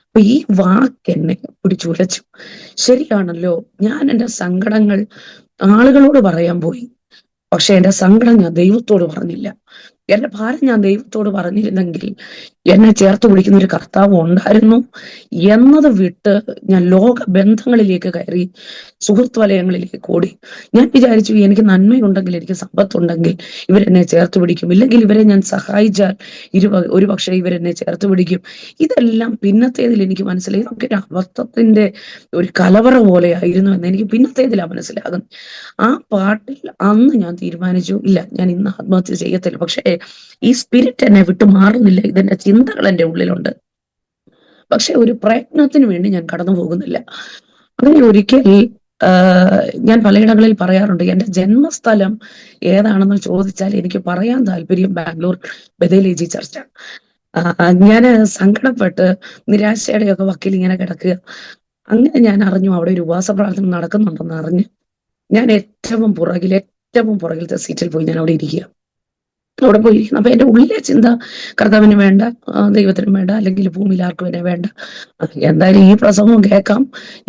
അപ്പൊ ഈ വാക്ക് എന്നെ പിടിച്ചുലച്ചു. ശരിയാണല്ലോ, ഞാൻ എൻ്റെ സങ്കടങ്ങൾ ആളുകളോട് പറയാൻ പോയി, പക്ഷെ എൻ്റെ സങ്കടം ഞാൻ ദൈവത്തോട് പറഞ്ഞില്ല. എന്റെ ഭാരം ഞാൻ ദൈവത്തോട് പറഞ്ഞിരുന്നെങ്കിൽ എന്നെ ചേർത്ത് പിടിക്കുന്ന ഒരു കർത്താവ് ഉണ്ടായിരുന്നു എന്നത് വിട്ട് ഞാൻ ലോക ബന്ധങ്ങളിലേക്ക് കയറി, സുഹൃത്ത് വലയങ്ങളിലേക്ക് ഓടി. ഞാൻ വിചാരിച്ചു, എനിക്ക് നന്മയുണ്ടെങ്കിൽ, എനിക്ക് സമ്പത്തുണ്ടെങ്കിൽ ഇവരെന്നെ ചേർത്ത് പിടിക്കും, ഇല്ലെങ്കിൽ ഇവരെ ഞാൻ സഹായിച്ചാൽ ഒരു പക്ഷേ ഇവരെന്നെ ചേർത്ത് പിടിക്കും. ഇതെല്ലാം പിന്നത്തേതിൽ എനിക്ക് മനസ്സിലായി, ഇതൊക്കെ ഒരു അബദ്ധത്തിന്റെ ഒരു കലവറ പോലെ ആയിരുന്നു എന്ന് എനിക്ക് പിന്നത്തേതിലാണ് മനസ്സിലാകുന്നത്. ആ പാട്ടിൽ അന്ന് ഞാൻ തീരുമാനിച്ചു, ഇല്ല, ഞാൻ ഇന്ന് ആത്മഹത്യ ചെയ്യത്തില്ല. പക്ഷേ ഈ സ്പിരിറ്റ് എന്നെ വിട്ടു മാറുന്നില്ല, ഇതിന്റെ ചിന്തകൾ എൻ്റെ ഉള്ളിലുണ്ട്. പക്ഷെ ഒരു പ്രയത്നത്തിന് വേണ്ടി ഞാൻ കടന്നു പോകുന്നില്ല. അങ്ങനെ ഒരിക്കൽ ഞാൻ പലയിടങ്ങളിൽ പറയാറുണ്ട്, എന്റെ ജന്മസ്ഥലം ഏതാണെന്ന് ചോദിച്ചാൽ എനിക്ക് പറയാൻ താല്പര്യം ബാംഗ്ലൂർ ബഥേലേജി ചർച്ച. ഞാൻ സങ്കടപ്പെട്ട് നിരാശയുടെയൊക്കെ വക്കിൽ ഇങ്ങനെ കിടക്കുക. അങ്ങനെ ഞാൻ അറിഞ്ഞു അവിടെ ഒരു ഉപവാസ പ്രാർത്ഥന നടക്കുന്നുണ്ടെന്ന് അറിഞ്ഞ് ഞാൻ ഏറ്റവും പുറകിലത്തെ സീറ്റിൽ പോയി ഞാൻ അവിടെ ഇരിക്കുക. അവിടെ പോയിരിക്കുന്നു. അപ്പൊ എന്റെ ഉള്ളിലെ ചിന്ത, കർത്താവിന് വേണ്ട, ദൈവത്തിനും വേണ്ട, അല്ലെങ്കിൽ ഭൂമിയിൽ ആർക്കും എന്നെ വേണ്ട, എന്തായാലും ഈ പ്രസംഗം കേൾക്കാം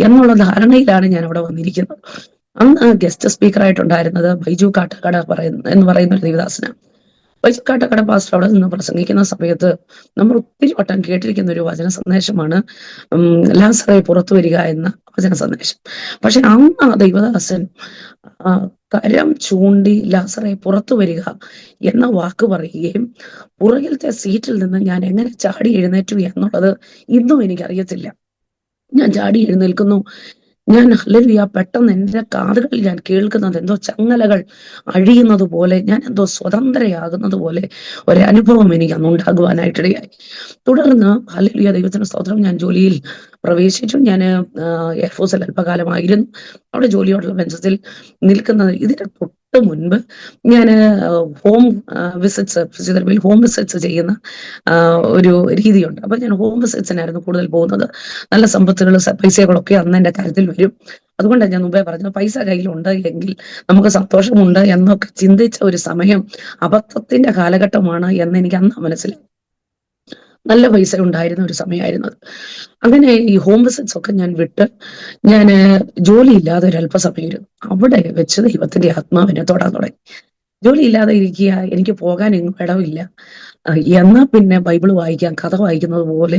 എന്നുള്ള ധാരണയിലാണ് ഞാൻ അവിടെ വന്നിരിക്കുന്നത്. അന്ന് ഗസ്റ്റ് സ്പീക്കർ ആയിട്ടുണ്ടായിരുന്നത് ബൈജു കാട്ടക്കട എന്ന് പറയുന്ന ഒരു ദേവദാസനാണ്. ബൈജു കാട്ടക്കട പാസ്റ്റർ അവിടെ നിന്ന് പ്രസംഗിക്കുന്ന സമയത്ത് നമ്മൾ ഒത്തിരി വട്ടം കേട്ടിരിക്കുന്ന ഒരു വചന സന്ദേശമാണ് ലാസറേ പുറത്തു വരിക എന്ന വചന സന്ദേശം. പക്ഷെ അന്ന് ആ ദൈവദാസൻ കരം ചൂണ്ടി ലാസറേ പുറത്തു വരിക എന്ന വാക്ക് പറയുകയും പുറകിലത്തെ സീറ്റിൽ നിന്ന് ഞാൻ എങ്ങനെ ചാടി എഴുന്നേറ്റു എന്നുള്ളത് ഇന്നും എനിക്കറിയത്തില്ല. ഞാൻ ചാടി എഴുന്നേൽക്കുന്നു. ഞാൻ ഹല്ലേലൂയ, പെട്ടെന്ന് എൻ്റെ കാതുകളിൽ ഞാൻ കേൾക്കുന്നത് എന്തോ ചങ്ങലകൾ അഴിയുന്നത് പോലെ, ഞാൻ എന്തോ സ്വതന്ത്രയാകുന്നത് പോലെ ഒരനുഭവം എനിക്ക് അന്ന് ഉണ്ടാകുവാനായിട്ടിടയായി. തുടർന്ന് ഹല്ലേലൂയ, ദൈവത്തിന് സ്തോത്രം, ഞാൻ ജോലിയിൽ പ്രവേശിച്ചു. ഞാൻ എയർഫോഴ്സിൽ അല്പകാലമായിരുന്നു. അവിടെ ജോലിയോടുള്ള ബന്ധത്തിൽ നിൽക്കുന്നത്. ഇതിന് തൊട്ട് മുൻപ് ഞാൻ ഹോം വിസിറ്റ്സ് ഹോം വിസിറ്റ്സ് ചെയ്യുന്ന ഒരു രീതിയുണ്ട്. അപ്പൊ ഞാൻ ഹോം വിസിറ്റ്സിനായിരുന്നു കൂടുതൽ പോകുന്നത്. നല്ല സമ്പത്തുകൾ, പൈസകളൊക്കെ അന്ന് എൻ്റെ കാര്യത്തിൽ വരും. അതുകൊണ്ടാണ് ഞാൻ മുമ്പേ പറഞ്ഞത്, പൈസ കയ്യിലുണ്ട് എങ്കിൽ നമുക്ക് സന്തോഷമുണ്ട് എന്നൊക്കെ ചിന്തിച്ച ഒരു സമയം അബദ്ധത്തിന്റെ കാലഘട്ടമാണ് എന്ന് എനിക്ക് അന്ന് മനസ്സിലായി. നല്ല പൈസ ഉണ്ടായിരുന്ന ഒരു സമയമായിരുന്നത്. അങ്ങനെ ഈ ഹോം വിസിറ്റ്സ് ഒക്കെ ഞാൻ വിട്ട് ഞാൻ ജോലിയില്ലാതെ ഒരല്പസമയം ഇരുന്നു. അവിടെ വെച്ച് ദൈവത്തിന്റെ ആത്മാവിനെ തൊടാൻ തുടങ്ങി. ജോലിയില്ലാതെ ഇരിക്കുക, എനിക്ക് പോകാൻ എങ്ങും ഇടമില്ല. എന്നാ പിന്നെ ബൈബിൾ വായിക്കാൻ, കഥ വായിക്കുന്നത് പോലെ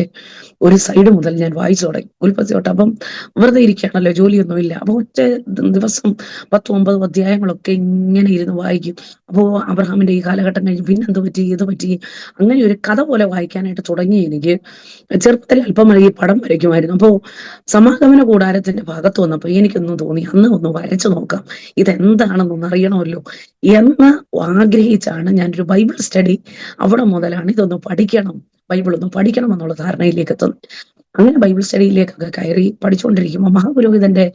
ഒരു സൈഡ് മുതൽ ഞാൻ വായിച്ചു തുടങ്ങി, ഉൽപ്പത്തി തൊട്ട്. അപ്പം വെറുതെ ഇരിക്കുകയാണല്ലോ, ജോലിയൊന്നുമില്ല. അപ്പൊ ഒറ്റ ദിവസം 10-9 അധ്യായങ്ങളൊക്കെ ഇങ്ങനെ ഇരുന്ന് വായിക്കും. അപ്പോൾ അബ്രഹാമിന്റെ ഈ കാലഘട്ടം കഴിഞ്ഞ് പിന്നെ എന്ത് പറ്റി, ഇത് പറ്റി, അങ്ങനെ ഒരു കഥ പോലെ വായിക്കാനായിട്ട് തുടങ്ങി. എനിക്ക് ചെറുപ്പത്തിൽ അല്പം ഈ പടം വരയ്ക്കുമായിരുന്നു. അപ്പോൾ സമാഗമന കൂടാരത്തിന്റെ ഭാഗത്ത് വന്നപ്പോൾ എനിക്കൊന്നും തോന്നി, അന്ന് ഒന്ന് വരച്ചു നോക്കാം, ഇതെന്താണെന്നൊന്ന് അറിയണമല്ലോ എന്ന് ആഗ്രഹിച്ചാണ് ഞാനൊരു ബൈബിൾ സ്റ്റഡി, അവിടെ മുതലാണ് ഇതൊന്ന് പഠിക്കണം, ബൈബിൾ ഒന്ന് പഠിക്കണം എന്നുള്ള ധാരണയിലേക്ക് എത്തുന്നത്. അങ്ങനെ ബൈബിൾ സ്റ്റഡിയിലേക്കൊക്കെ കയറി പഠിച്ചുകൊണ്ടിരിക്കുമ്പോൾ മഹാപുരോഹിതന്റെ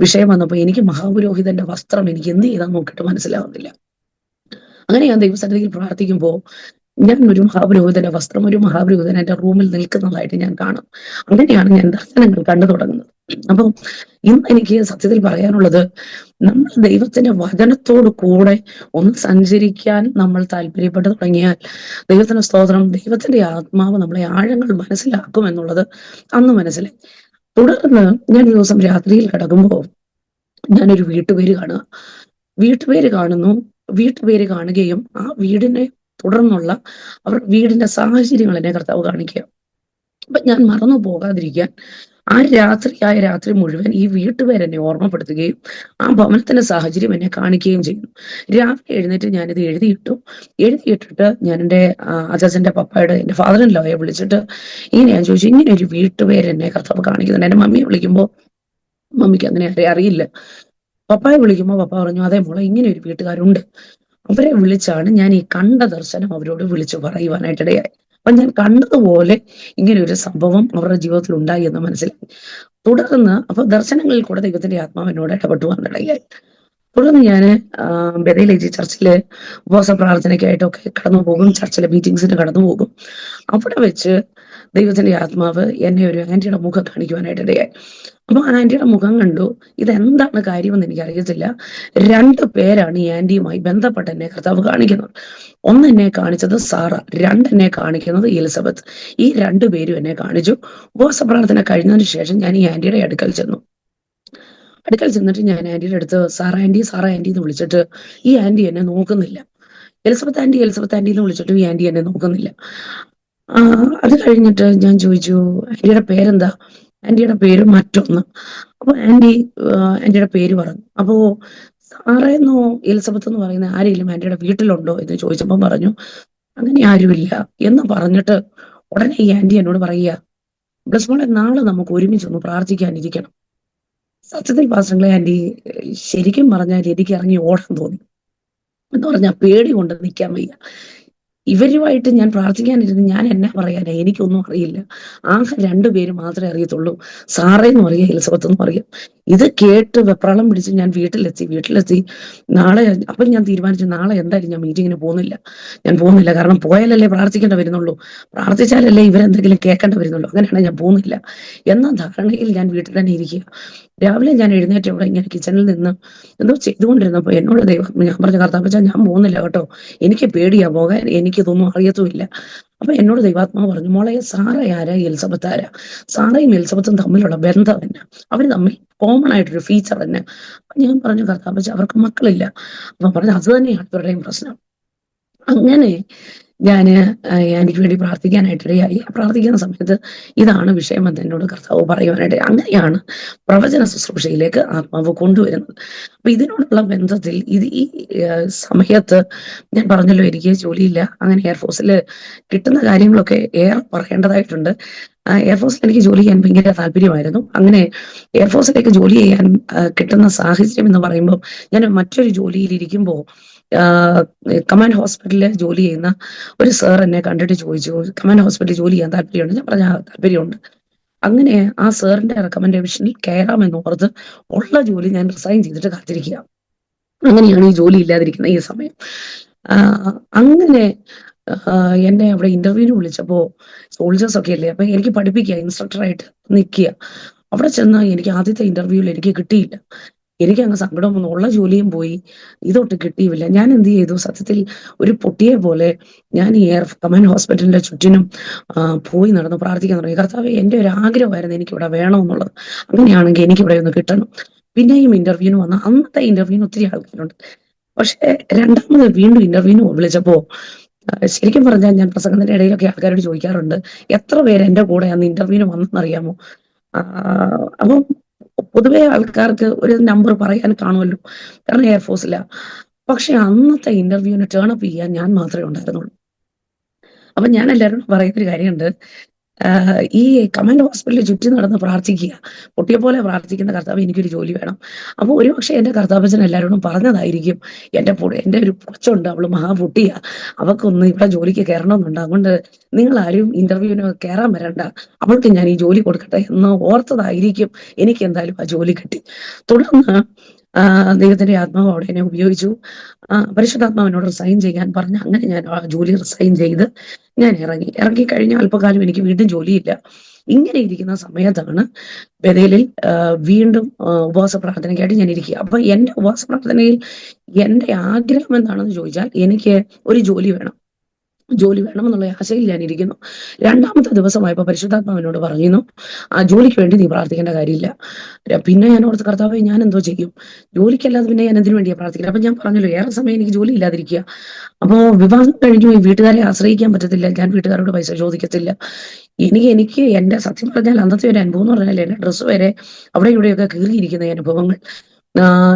വിഷയം വന്നപ്പോൾ എനിക്ക് മഹാപുരോഹിതന്റെ വസ്ത്രം എനിക്ക് എന്ത് ചെയ്താൽ നോക്കിയിട്ട് മനസ്സിലാവുന്നില്ല. അങ്ങനെ ഞാൻ ദൈവസന്നിധിയിൽ പ്രാർത്ഥിക്കുമ്പോൾ ഞാൻ ഒരു മഹാപുരോഹിതന്റെ വസ്ത്രം, ഒരു മഹാപുരോഹിതൻ എന്റെ റൂമിൽ നിൽക്കുന്നതായിട്ട് ഞാൻ കാണും. അങ്ങനെയാണ് ഞാൻ ദർശനങ്ങൾ കണ്ടു തുടങ്ങുന്നത്. അപ്പം ഇന്ന് എനിക്ക് സത്യത്തിൽ പറയാനുള്ളത്, നമ്മൾ ദൈവത്തിന്റെ വചനത്തോട് കൂടെ ഒന്ന് സഞ്ചരിക്കാൻ നമ്മൾ താല്പര്യപ്പെട്ടു തുടങ്ങിയാൽ, ദൈവത്തിന്റെ സ്തോത്രം, ദൈവത്തിന്റെ ആത്മാവ് നമ്മളെ ആഴങ്ങൾ മനസ്സിലാക്കും എന്നുള്ളത് അന്ന് മനസ്സിലായി. തുടർന്ന് ഞാൻ ഒരു ദിവസം രാത്രിയിൽ കിടക്കുമ്പോൾ ഞാനൊരു വീട്ടുപേര് കാണുന്നു. വീട്ടുപേര് കാണുകയും ആ വീടിനെ തുടർന്നുള്ള അവർ വീടിന്റെ സാഹചര്യങ്ങൾ എന്നെ കർത്താവ് കാണിക്കുക. അപ്പൊ ഞാൻ മറന്നു പോകാതിരിക്കാൻ ആ രാത്രി മുഴുവൻ ഈ വീട്ടുപേരെന്നെ ഓർമ്മപ്പെടുത്തുകയും ആ ഭവനത്തിന്റെ സാഹചര്യം എന്നെ കാണിക്കുകയും ചെയ്യുന്നു. രാവിലെ എഴുന്നേറ്റ് ഞാനിത് എഴുതിയിട്ടിട്ട് ഞാൻ എൻ്റെ അച്ചാച്ചൻ്റെ പപ്പായുടെ എൻ്റെ ഫാദർ ഇൻ ലോയെ വിളിച്ചിട്ട് ഇങ്ങനെ ഞാൻ ചോദിച്ചു, ഇങ്ങനെ ഒരു വീട്ടുപേരെന്നെ കർത്താവ് കാണിക്കുന്നുണ്ട്. എൻ്റെ മമ്മിയെ വിളിക്കുമ്പോൾ മമ്മിക്ക് അങ്ങനെ അറിയില്ല. പപ്പായെ വിളിക്കുമ്പോൾ പപ്പ പറഞ്ഞു, അതെ മോളെ, ഇങ്ങനെ ഒരു വീട്ടുകാരുണ്ട്. അവരെ വിളിച്ചാണ് ഞാൻ ഈ കണ്ട ദർശനം അവരോട് വിളിച്ചു പറയുവാനായിട്ടിടയായി. അപ്പൊ ഞാൻ കണ്ടതുപോലെ ഇങ്ങനെ ഒരു സംഭവം അവരുടെ ജീവിതത്തിൽ ഉണ്ടായി എന്ന് മനസ്സിലായി. തുടർന്ന് അപ്പൊ ദർശനങ്ങളിൽ കൂടെ ദൈവത്തിന്റെ ആത്മാവ് എന്നോട് ഇടപെട്ടുവാനിടയായി. തുടർന്ന് ഞാന് ബെതേൽ ചർച്ചില് ഉപവാസ പ്രാർത്ഥനയ്ക്കായിട്ടൊക്കെ കടന്നു പോകും, ചർച്ചിലെ മീറ്റിംഗ്സിന് കടന്നു പോകും. അവിടെ വെച്ച് ദൈവത്തിന്റെ ആത്മാവ് എന്നെ ഒരു ആന്റിയുടെ മുഖം കാണിക്കുവാനായിട്ടിടയായി. അപ്പൊ ആന്റിയുടെ മുഖം കണ്ടു. ഇതെന്താണ് കാര്യമെന്ന് എനിക്ക് അറിയത്തില്ല. 2 പേരാണ് ഈ ആന്റിയുമായി ബന്ധപ്പെട്ട് എന്നെ കർത്താവ് കാണിക്കുന്നത്. ഒന്ന് എന്നെ കാണിച്ചത് സാറ, 2 എന്നെ കാണിക്കുന്നത് എലിസബത്ത്. ഈ 2 പേരും എന്നെ കാണിച്ചു. ഉപവാസ പ്രാർത്ഥന കഴിഞ്ഞതിന് ശേഷം ഞാൻ ഈ ആന്റിയുടെ അടുക്കൽ ചെന്നിട്ട് ഞാൻ ആന്റിയുടെ അടുത്ത് സാറ ആന്റി എന്ന് വിളിച്ചിട്ട് ഈ ആന്റി എന്നെ നോക്കുന്നില്ല. എലിസബത്ത് ആന്റി എന്ന് വിളിച്ചിട്ടും ഈ ആന്റി എന്നെ നോക്കുന്നില്ല. അത് കഴിഞ്ഞിട്ട് ഞാൻ ചോദിച്ചു, ആന്റിയുടെ പേരെന്താ? ആന്റിയുടെ പേര് മറ്റൊന്ന്. അപ്പൊ ആന്റിയുടെ പേര് പറഞ്ഞു. അപ്പോ സാറേന്നോ എലിസബത്ത് എന്ന് പറയുന്ന ആരെങ്കിലും ആന്റിയുടെ വീട്ടിലുണ്ടോ എന്ന് ചോദിച്ചപ്പോൾ പറഞ്ഞു, അങ്ങനെ ആരുമില്ല എന്ന് പറഞ്ഞിട്ട് ഉടനെ ഈ ആന്റി എന്നോട് പറയുക, ബ്ലസ് മോളെ, നാളെ നമുക്ക് ഒരുമിച്ചൊന്ന് പ്രാർത്ഥിക്കാനിരിക്കണം. സത്യത്തിൽ പാസ്റ്റങ്ങളെ ആന്റി, ശരിക്കും പറഞ്ഞാൽ എനിക്ക് ഇറങ്ങി ഓടാൻ തോന്നി. എന്ന് പറഞ്ഞാൽ പേടി കൊണ്ട് നിൽക്കാൻ വയ്യ. ഇവരുമായിട്ട് ഞാൻ പ്രാർത്ഥിക്കാനിരുന്ന് ഞാൻ എന്നാ പറയാനാ, എനിക്കൊന്നും അറിയില്ല. ആകെ 2 പേര് മാത്രമേ അറിയത്തുള്ളൂ, സാറേന്നും അറിയാം, എലിസബത്തെന്നും അറിയാം. ഇത് കേട്ട് വെപ്രാളം പിടിച്ച് ഞാൻ വീട്ടിലെത്തി. നാളെ അപ്പം ഞാൻ തീരുമാനിച്ചു, നാളെ എന്തായാലും ഞാൻ മീറ്റിങ്ങിന് പോകുന്നില്ല. കാരണം പോയാലല്ലേ പ്രാർത്ഥിക്കേണ്ട വരുന്നുള്ളൂ, പ്രാർത്ഥിച്ചാലല്ലേ ഇവരെന്തെങ്കിലും കേൾക്കേണ്ട വരുന്നുള്ളൂ. അങ്ങനെയാണ് ഞാൻ പോകുന്നില്ല എന്ന ധാരണയിൽ ഞാൻ വീട്ടിൽ തന്നെ ഇരിക്കുക. രാവിലെ ഞാൻ എഴുന്നേറ്റ് ഇവിടെ ഇങ്ങനെ കിച്ചണിൽ നിന്ന് എന്തോ ചെയ്തുകൊണ്ടിരുന്നപ്പോൾ എന്നോട് ഞാൻ പറഞ്ഞു, കർത്താവേ, ഞാൻ പോകുന്നില്ല കേട്ടോ, എനിക്ക് പേടിയാ പോകാൻ, എനിക്കിതൊന്നും അറിയത്തുമില്ല. അപ്പൊ എന്നോട് ദൈവാത്മാവ് പറഞ്ഞു, മോളെ, സാറ ആരാ, എലിസബത്ത് ആരാ? സാറയും എലിസബത്തും തമ്മിലുള്ള ബന്ധം തന്നെ, അവര് തമ്മിൽ കോമൺ ആയിട്ടൊരു ഫീച്ചർ തന്നെ. അപ്പൊ ഞാൻ പറഞ്ഞു, കർത്താവേ, അവർക്ക് മക്കളില്ല. അപ്പൊ പറഞ്ഞു, അത് തന്നെയാണ് ഇവരുടെയും പ്രശ്നം. അങ്ങനെ ഞാന് എനിക്ക് വേണ്ടി പ്രാർത്ഥിക്കാനായിട്ടിടയായി. പ്രാർത്ഥിക്കുന്ന സമയത്ത് ഇതാണ് വിഷയമെന്ന് എന്നോട് കർത്താവ് പറയുവാനായിട്ട്, അങ്ങനെയാണ് പ്രവചന ശുശ്രൂഷയിലേക്ക് ആത്മാവ് കൊണ്ടുവരുന്നത്. അപ്പൊ ഇതിനോടുള്ള ബന്ധത്തിൽ ഈ സമയത്ത് ഞാൻ പറഞ്ഞല്ലോ, എനിക്ക് ജോലിയില്ല. അങ്ങനെ എയർഫോഴ്സിൽ കിട്ടുന്ന കാര്യങ്ങളൊക്കെ ഏറെ പറയേണ്ടതായിട്ടുണ്ട്. എയർഫോഴ്സിൽ എനിക്ക് ജോലി ചെയ്യാൻ ഭയങ്കര താല്പര്യമായിരുന്നു. അങ്ങനെ എയർഫോഴ്സിലേക്ക് ജോലി ചെയ്യാൻ കിട്ടുന്ന സാഹചര്യം എന്ന് പറയുമ്പോൾ, ഞാൻ മറ്റൊരു ജോലിയിൽ ഇരിക്കുമ്പോൾ കമാൻഡ് ഹോസ്പിറ്റലിൽ ജോലി ചെയ്യുന്ന ഒരു സാർ എന്നെ കണ്ടിട്ട് ചോദിച്ചു, കമാൻഡ് ഹോസ്പിറ്റലിൽ ജോലി ചെയ്യാൻ താല്പര്യമുണ്ട്? ഞാൻ പറഞ്ഞ താല്പര്യമുണ്ട്. അങ്ങനെ ആ സാറിന്റെ റെക്കമെൻഡേഷനിൽ കയറാമെന്ന് ഓർത്ത് ഉള്ള ജോലി ഞാൻ റിസൈൻ ചെയ്തിട്ട് കാത്തിരിക്കുക. അങ്ങനെയാണ് ഈ ജോലി ഇല്ലാതിരിക്കുന്ന ഈ സമയം. അങ്ങനെ എന്നെ അവിടെ ഇന്റർവ്യൂവിന് വിളിച്ചപ്പോ സോൾജേഴ്സ് ഒക്കെ അല്ലേ, അപ്പൊ എനിക്ക് പഠിപ്പിക്കുക, ഇൻസ്ട്രക്ടറായിട്ട് നിൽക്കുക. അവിടെ ചെന്ന് എനിക്ക് ആദ്യത്തെ ഇന്റർവ്യൂവിൽ എനിക്ക് കിട്ടിയില്ല. എനിക്ക് അങ്ങ് സങ്കടം വന്നു, ഉള്ള ജോലിയും പോയി, ഇതൊട്ട് കിട്ടിയില്ല. ഞാൻ എന്ത് ചെയ്തു, സത്യത്തിൽ ഒരു പൊട്ടിയെ പോലെ ഞാൻ ഈ കമാൻഡ് ഹോസ്പിറ്റലിന്റെ ചുറ്റിനും പോയി നടന്ന് പ്രാർത്ഥിക്കാൻ തുടങ്ങി. കർത്താവേ, എൻ്റെ ഒരു ആഗ്രഹമായിരുന്നു എനിക്കിവിടെ വേണമെന്നുള്ളത്. അങ്ങനെയാണെങ്കിൽ എനിക്കിവിടെ ഒന്ന് കിട്ടണം. പിന്നെയും ഇന്റർവ്യൂവിന് വന്ന അന്നത്തെ ഇന്റർവ്യൂവിന് ഒത്തിരി ആൾക്കാരുണ്ട്. പക്ഷെ രണ്ടാമത് വീണ്ടും ഇന്റർവ്യൂവിന് വിളിച്ചപ്പോ ശരിക്കും പറഞ്ഞാൽ ഞാൻ പ്രസംഗത്തിന്റെ ഇടയിലൊക്കെ ആൾക്കാരോട് ചോദിക്കാറുണ്ട്, എത്ര പേര് എന്റെ കൂടെ അന്ന് ഇന്റർവ്യൂവിന് വന്നെന്നറിയാമോ? അപ്പം പൊതുവെ ആൾക്കാർക്ക് ഒരു നമ്പർ പറയാൻ കാണുമല്ലോ, കാരണം എയർഫോഴ്സിലാ. പക്ഷെ അന്നത്തെ ഇന്റർവ്യൂവിന് ടേൺ അപ്പ് ചെയ്യാൻ ഞാൻ മാത്രമേ ഉണ്ടായിരുന്നുള്ളൂ. അപ്പൊ ഞാൻ എല്ലാവരോടും പറയുന്നൊരു കാര്യമുണ്ട്, ഈ കമാൻഡ് ഹോസ്പിറ്റലിൽ ചുറ്റി നടന്ന് പ്രാർത്ഥിക്കുക, പൊട്ടിയെ പോലെ പ്രാർത്ഥിക്കുന്ന കർത്താവ്, എനിക്കൊരു ജോലി വേണം. അപ്പോൾ ഒരുപക്ഷെ എൻ്റെ കർത്താവച്ചൻ എല്ലാവരോടും പറഞ്ഞതായിരിക്കും, എൻ്റെ ഒരു കൊച്ചുണ്ട്, അവള് മഹാപൊട്ടിയാ, അവൾക്കൊന്ന് ഇവിടെ ജോലിക്ക് കയറണമെന്നുണ്ട്, അതുകൊണ്ട് നിങ്ങൾ ആരും ഇന്റർവ്യൂവിന് കയറാൻ വരണ്ട, അവൾക്ക് ഞാൻ ഈ ജോലി കൊടുക്കട്ടെ എന്ന് ഓർത്തതായിരിക്കും. എനിക്ക് എന്തായാലും ആ ജോലി കിട്ടി. തുടർന്ന് ദൈവത്തിന്റെ ആത്മാവ് അവിടെ എന്നെ ഉപയോഗിച്ചു. പരിശുദ്ധാത്മാവിനോട് റിസൈൻ ചെയ്യാൻ പറഞ്ഞ് അങ്ങനെ ഞാൻ ആ ജോലി റിസൈൻ ചെയ്ത് ഞാൻ ഇറങ്ങി കഴിഞ്ഞ അല്പകാലം എനിക്ക് വീണ്ടും ജോലിയില്ല. ഇങ്ങനെ ഇരിക്കുന്ന സമയത്താണ് ബഥേലിൽ വീണ്ടും ഉപവാസ പ്രാർത്ഥനയ്ക്കായിട്ട് ഞാൻ ഇരിക്കുക. അപ്പൊ എന്റെ ഉപവാസ പ്രാർത്ഥനയിൽ എന്റെ ആഗ്രഹം എന്താണെന്ന് ചോദിച്ചാൽ, എനിക്ക് ഒരു ജോലി വേണമെന്നുള്ള ആശയിൽ ഞാൻ ഇരിക്കുന്നു. 2ാമത്തെ ദിവസമായപ്പോ പരിശുദ്ധാത്മാവിനോട് പറയുന്നു, ആ ജോലിക്ക് വേണ്ടി നീ പ്രാർത്ഥിക്കേണ്ട കാര്യമില്ല. പിന്നെ ഞാൻ ഓർത്ത്, കർത്താവേ, ഞാൻ എന്തോ ചെയ്യും, ജോലിക്കല്ലാതെ പിന്നെ ഞാൻ എന്തിനു വേണ്ടിയാ പ്രാർത്ഥിക്കുന്നത്? അപ്പൊ ഞാൻ പറഞ്ഞല്ലോ, ഏറെ സമയം എനിക്ക് ജോലി ഇല്ലാതിരിക്കുക. അപ്പോ വിവാഹം കഴിഞ്ഞു, ഈ വീട്ടുകാരെ ആശ്രയിക്കാൻ പറ്റത്തില്ല, ഞാൻ വീട്ടുകാരോട് പൈസ ചോദിക്കത്തില്ല. എനിക്ക് എൻ്റെ സത്യം പറഞ്ഞാൽ അന്നത്തെ ഒരു അനുഭവം എന്ന് പറഞ്ഞാൽ എൻ്റെ ഡ്രസ്സ് വരെ അവിടെ ഇവിടെയൊക്കെ കീറിയിരിക്കുന്ന അനുഭവങ്ങൾ.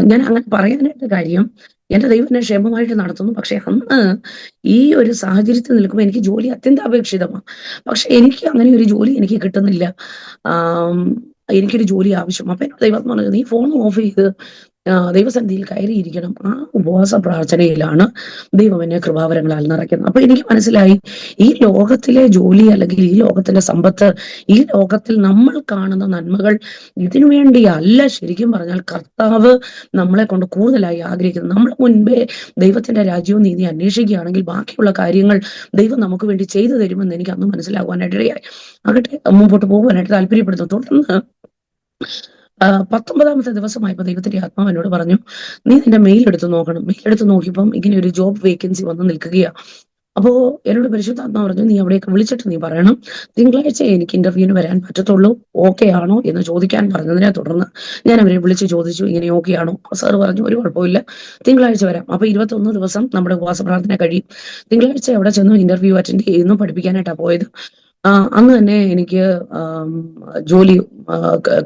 ഞാൻ അങ്ങനെ പറയാനായിട്ട് കാര്യം, എൻ്റെ ദൈവം എന്നെ ക്ഷേമമായിട്ട് നടത്തുന്നു. പക്ഷെ അന്ന് ഈ ഒരു സാഹചര്യത്തിൽ നിൽക്കുമ്പോൾ എനിക്ക് ജോലി അത്യന്താപേക്ഷിതമാണ്. പക്ഷെ എനിക്ക് അങ്ങനെ ഒരു ജോലി എനിക്ക് കിട്ടുന്നില്ല. ആം, എനിക്കൊരു ജോലി ആവശ്യം. അപ്പൊ എന്നോട് ദൈവം പറഞ്ഞത്, നീ ഫോൺ ഓഫ് ചെയ്ത് ദൈവസന്നിധിയിൽ കയറിയിരിക്കണം. ആ ഉപവാസ പ്രാർത്ഥനയിലാണ് ദൈവം എന്നെ കൃപാവരങ്ങളാൽ നിറയ്ക്കുന്നത്. അപ്പൊ എനിക്ക് മനസ്സിലായി, ഈ ലോകത്തിലെ ജോലി അല്ലെങ്കിൽ ഈ ലോകത്തിലെ സമ്പത്ത്, ഈ ലോകത്തിൽ നമ്മൾ കാണുന്ന നന്മകൾ ഇതിനു വേണ്ടിയല്ല. ശരിക്കും പറഞ്ഞാൽ കർത്താവ് നമ്മളെ കൊണ്ട് കൂടുതലായി ആഗ്രഹിക്കുന്നത്, നമ്മൾ മുൻപേ ദൈവത്തിന്റെ രാജ്യവും നീതി അന്വേഷിക്കുകയാണെങ്കിൽ ബാക്കിയുള്ള കാര്യങ്ങൾ ദൈവം നമുക്ക് വേണ്ടി ചെയ്തു തരുമെന്ന് എനിക്ക് അന്ന് മനസ്സിലാകുവാനായിട്ട് ഇടയായി. ആകട്ടെ, മുമ്പോട്ട് പോകുവാനായിട്ട് താല്പര്യപ്പെടുന്നു. തുടർന്ന് 19ാമത്തെ ദിവസമായപ്പോൾ ദൈവത്തിന്റെ ആത്മാവ് എന്നോട് പറഞ്ഞു, നീ നിന്റെ മെയിൽ എടുത്ത് നോക്കണം. മെയിൽ എടുത്ത് നോക്കിയപ്പം ഇങ്ങനെ ഒരു ജോബ് വേക്കൻസി വന്ന് നിൽക്കുകയാ. അപ്പോ എന്നോട് പരിശുദ്ധാത്മാവ് പറഞ്ഞു, നീ അവിടേക്ക് വിളിച്ചിട്ട് നീ പറയണം, തിങ്കളാഴ്ച എനിക്ക് ഇന്റർവ്യൂവിന് വരാൻ പറ്റത്തുള്ളൂ, ഓക്കെ ആണോ എന്ന് ചോദിക്കാൻ പറഞ്ഞതിനെ തുടർന്ന് ഞാൻ അവരെ വിളിച്ച് ചോദിച്ചു, ഇങ്ങനെ ഓക്കെ ആണോ? സാർ പറഞ്ഞു, ഒരു കുഴപ്പമില്ല, തിങ്കളാഴ്ച വരാം. അപ്പൊ 21 ദിവസം നമ്മുടെ ഉപവാസ പ്രാർത്ഥന കഴിയും. തിങ്കളാഴ്ച അവിടെ ചെന്ന് ഇന്റർവ്യൂ അറ്റൻഡ് ചെയ്യുന്നു. പഠിപ്പിക്കാനായിട്ടാണ് പോയത്. അന്ന് തന്നെ എനിക്ക് ജോലി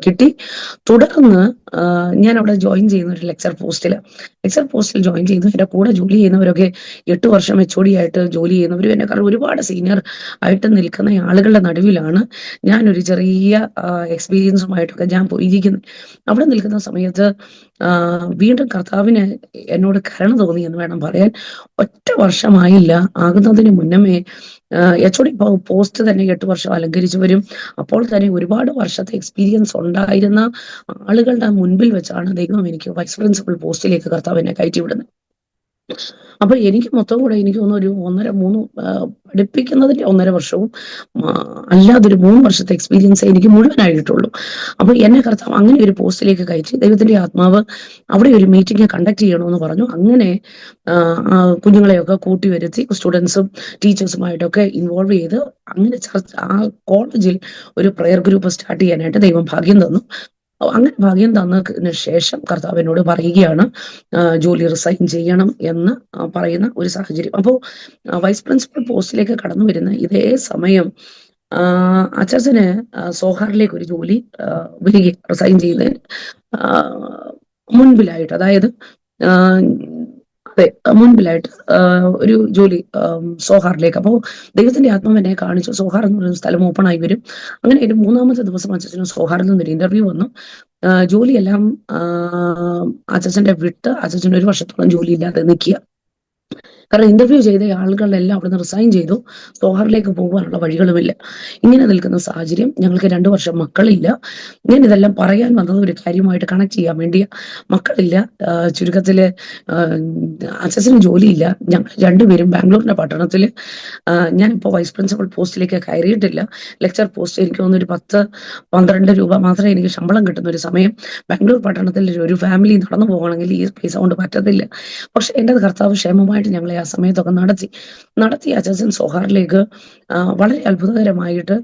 കിട്ടി. തുടർന്ന് ഞാൻ അവിടെ ജോയിൻ ചെയ്യുന്ന ഒരു ലെക്ചർ പോസ്റ്റിൽ ജോയിൻ ചെയ്തു. എൻ്റെ കൂടെ ജോലി ചെയ്യുന്നവരൊക്കെ 8 വർഷം HOD ആയിട്ട് ജോലി ചെയ്യുന്നവരും എന്നെക്കാൾ ഒരുപാട് സീനിയർ ആയിട്ട് നിൽക്കുന്ന ആളുകളുടെ നടുവിലാണ് ഞാനൊരു ചെറിയ എക്സ്പീരിയൻസുമായിട്ടൊക്കെ ഞാൻ പോയിരിക്കുന്നത്. അവിടെ നിൽക്കുന്ന സമയത്ത് വീണ്ടും കർത്താവിന് എന്നോട് കരുണ തോന്നി എന്ന് വേണം പറയാൻ. ഒറ്റ വർഷമായില്ല ആകുന്നതിന് മുന്നമേ HOD പോസ്റ്റ് തന്നെ 8 വർഷം അലങ്കരിച്ചു വരും. അപ്പോൾ തന്നെ ഒരുപാട് വർഷത്തെ എക്സ്പീരിയൻസ് ഉണ്ടായിരുന്ന ആളുകളുടെ മുൻപിൽ വെച്ചാണ് ദൈവം എനിക്ക് വൈസ് പ്രിൻസിപ്പൽ പോസ്റ്റിലേക്ക് കർത്താവ് എന്നെ കയറ്റി വിടുന്നത്. അപ്പൊ എനിക്ക് മൊത്തം കൂടെ എനിക്ക് തോന്നുന്നു ഒരു 1.5-3 പഠിപ്പിക്കുന്നതിന്റെ 1.5 വർഷവും അല്ലാതെ ഒരു 3 വർഷത്തെ എക്സ്പീരിയൻസ് എനിക്ക് മുഴുവനായിട്ടുള്ളൂ. അപ്പൊ എന്നെ കർത്താവ് അങ്ങനെ ഒരു പോസ്റ്റിലേക്ക് കയറ്റി. ദൈവത്തിന്റെ ആത്മാവ് അവിടെ ഒരു മീറ്റിംഗ് കണ്ടക്ട് ചെയ്യണമെന്ന് പറഞ്ഞു. അങ്ങനെ കുഞ്ഞുങ്ങളെയൊക്കെ കൂട്ടി വരുത്തി സ്റ്റുഡൻസും ടീച്ചേഴ്സുമായിട്ടൊക്കെ ഇൻവോൾവ് ചെയ്ത് അങ്ങനെ ആ കോളേജിൽ ഒരു പ്രെയർ ഗ്രൂപ്പ് സ്റ്റാർട്ട് ചെയ്യാനായിട്ട് ദൈവം ഭാഗ്യം തന്നു. അങ്ങനെ ഭാഗ്യം തന്നതിന് ശേഷം കർത്താവ് എന്നോട് പറയുകയാണ്, ജോലി റിസൈൻ ചെയ്യണം എന്ന് പറയുന്ന ഒരു സാഹചര്യം. അപ്പോൾ വൈസ് പ്രിൻസിപ്പൽ പോസ്റ്റിലേക്ക് കടന്നു വരുന്ന ഇതേ സമയം അച്ഛന് സോഹാറിലേക്ക് ഒരു ജോലി വരിക, റിസൈൻ ചെയ്യുന്നതിന് മുൻപിലായിട്ട്, അതായത് അതെ മുൻപിലായിട്ട് ഒരു ജോലി സോഹാറിലേക്ക്. അപ്പോൾ ദൈവത്തിന്റെ ആത്മാവ് എന്നെ കാണിച്ചു, സോഹാർ എന്ന് പറയുന്ന സ്ഥലം ഓപ്പൺ ആയി വരും. അങ്ങനെ ഒരു 3ാമത്തെ ദിവസം അച്ഛന് സോഹാറിൽ നിന്നൊരു ഇന്റർവ്യൂ വന്നു. ജോലിയെല്ലാം അച്ഛൻ്റെ വിട്ട് അച്ഛൻ 1 വർഷത്തോളം ജോലിയില്ലാതെ നിൽക്കുക. കാരണം ഇന്റർവ്യൂ ചെയ്ത ആളുകളെല്ലാം അവിടുന്ന് റിസൈൻ ചെയ്തു. സോഹാറിലേക്ക് പോകാനുള്ള വഴികളുമില്ല. ഇങ്ങനെ നിൽക്കുന്ന സാഹചര്യം. ഞങ്ങൾക്ക് 2 വർഷം മക്കളില്ല. ഞാൻ ഇതെല്ലാം പറയാൻ വന്നത് ഒരു കാര്യമായിട്ട് കണക്ട് ചെയ്യാൻ വേണ്ടിയ. മക്കളില്ല, ചുരുക്കത്തില് അച്ഛന് ജോലിയില്ല. ഞങ്ങൾ 2 പേരും ബാംഗ്ലൂരിന്റെ പട്ടണത്തിൽ. ഞാനിപ്പോൾ വൈസ് പ്രിൻസിപ്പൽ പോസ്റ്റിലേക്ക് കയറിയിട്ടില്ല. ലെക്ചർ പോസ്റ്റ് എനിക്ക് തോന്നുന്നു ഒരു 10-12 രൂപ മാത്രമേ എനിക്ക് ശമ്പളം കിട്ടുന്ന ഒരു സമയം. ബാംഗ്ലൂർ പട്ടണത്തിൽ ഒരു ഫാമിലി നടന്നു പോകണമെങ്കിൽ ഈ പൈസ കൊണ്ട് പറ്റത്തില്ല. പക്ഷെ എൻ്റെ കർത്താവ് ക്ഷേമമായിട്ട് ഞങ്ങളെ ആ സമയത്തൊക്കെ നടത്തി അച്ഛൻ സോഹാറിലേക്ക് വളരെ അത്ഭുതകരമായിട്ട്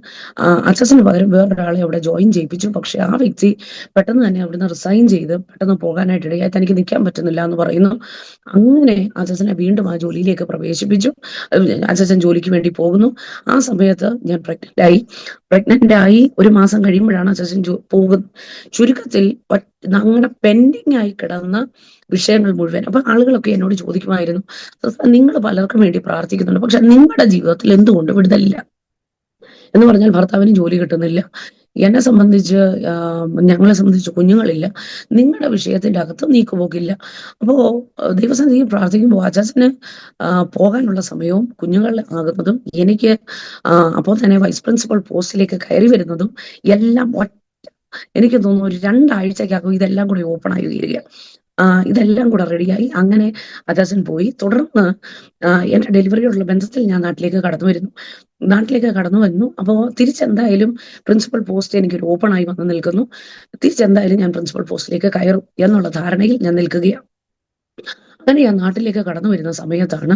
അച്ഛന് പകരം വേറൊരാളെ അവിടെ ജോയിൻ ചെയ്യിപ്പിച്ചു. പക്ഷെ ആ വ്യക്തി പെട്ടെന്ന് തന്നെ അവിടുന്ന് റിസൈൻ ചെയ്ത് പെട്ടെന്ന് പോകാനായിട്ട് ഇടയായി. തനിക്ക് നിൽക്കാൻ പറ്റുന്നില്ല എന്ന് പറയുന്നു. അങ്ങനെ അച്ഛനെ വീണ്ടും ആ ജോലിയിലേക്ക് പ്രവേശിപ്പിച്ചു. അച്ഛൻ ജോലിക്ക് വേണ്ടി പോകുന്നു. ആ സമയത്ത് ഞാൻ പ്രഗ്നന്റ് ആയി 1 മാസം കഴിയുമ്പോഴാണ് അച്ഛൻ പോകുന്നത്. ചുരുക്കത്തിൽ ഞങ്ങളുടെ പെൻഡിങ് ആയി കിടന്ന വിഷയങ്ങൾ മുഴുവൻ. അപ്പൊ ആളുകളൊക്കെ എന്നോട് ചോദിക്കുമായിരുന്നു, നിങ്ങൾ പലർക്കും വേണ്ടി പ്രാർത്ഥിക്കുന്നുണ്ട്, പക്ഷെ നിങ്ങളുടെ ജീവിതത്തിൽ എന്തുകൊണ്ട് വിടുതലില്ല എന്ന് പറഞ്ഞാൽ ഭർത്താവിന് ജോലി കിട്ടുന്നില്ല, എന്നെ സംബന്ധിച്ച് ഞങ്ങളെ സംബന്ധിച്ച് കുഞ്ഞുങ്ങളില്ല, നിങ്ങളുടെ വിഷയത്തിന്റെ അകത്ത് നീക്കുപോക്കില്ല. അപ്പോ ദൈവസന്നിധിയിൽ പ്രാർത്ഥിക്കുമ്പോൾ അച്ഛന് പോകാനുള്ള സമയവും കുഞ്ഞുങ്ങൾ ആകുന്നതും എനിക്ക് അപ്പോൾ തന്നെ വൈസ് പ്രിൻസിപ്പൽ പോസ്റ്റിലേക്ക് കയറി വരുന്നതും എല്ലാം എനിക്ക് തോന്നുന്നു ഒരു 2 ആഴ്ചക്കകം ഇതെല്ലാം കൂടി ഓപ്പൺ ആയി തീരുക. ഇതെല്ലാം കൂടെ റെഡിയായി. അങ്ങനെ അച്ഛൻ പോയി. തുടർന്ന് എൻ്റെ ഡെലിവറിയോടുള്ള ബന്ധത്തിൽ ഞാൻ നാട്ടിലേക്ക് കടന്നു വന്നു. അപ്പോൾ തിരിച്ചെന്തായാലും പ്രിൻസിപ്പൽ പോസ്റ്റ് എനിക്കൊരു ഓപ്പൺ ആയി വന്ന് നിൽക്കുന്നു. തിരിച്ചെന്തായാലും ഞാൻ പ്രിൻസിപ്പൽ പോസ്റ്റിലേക്ക് കയറും എന്നുള്ള ധാരണയിൽ ഞാൻ നിൽക്കുകയാണ്. അങ്ങനെ ഞാൻ നാട്ടിലേക്ക് കടന്നു വരുന്ന സമയത്താണ്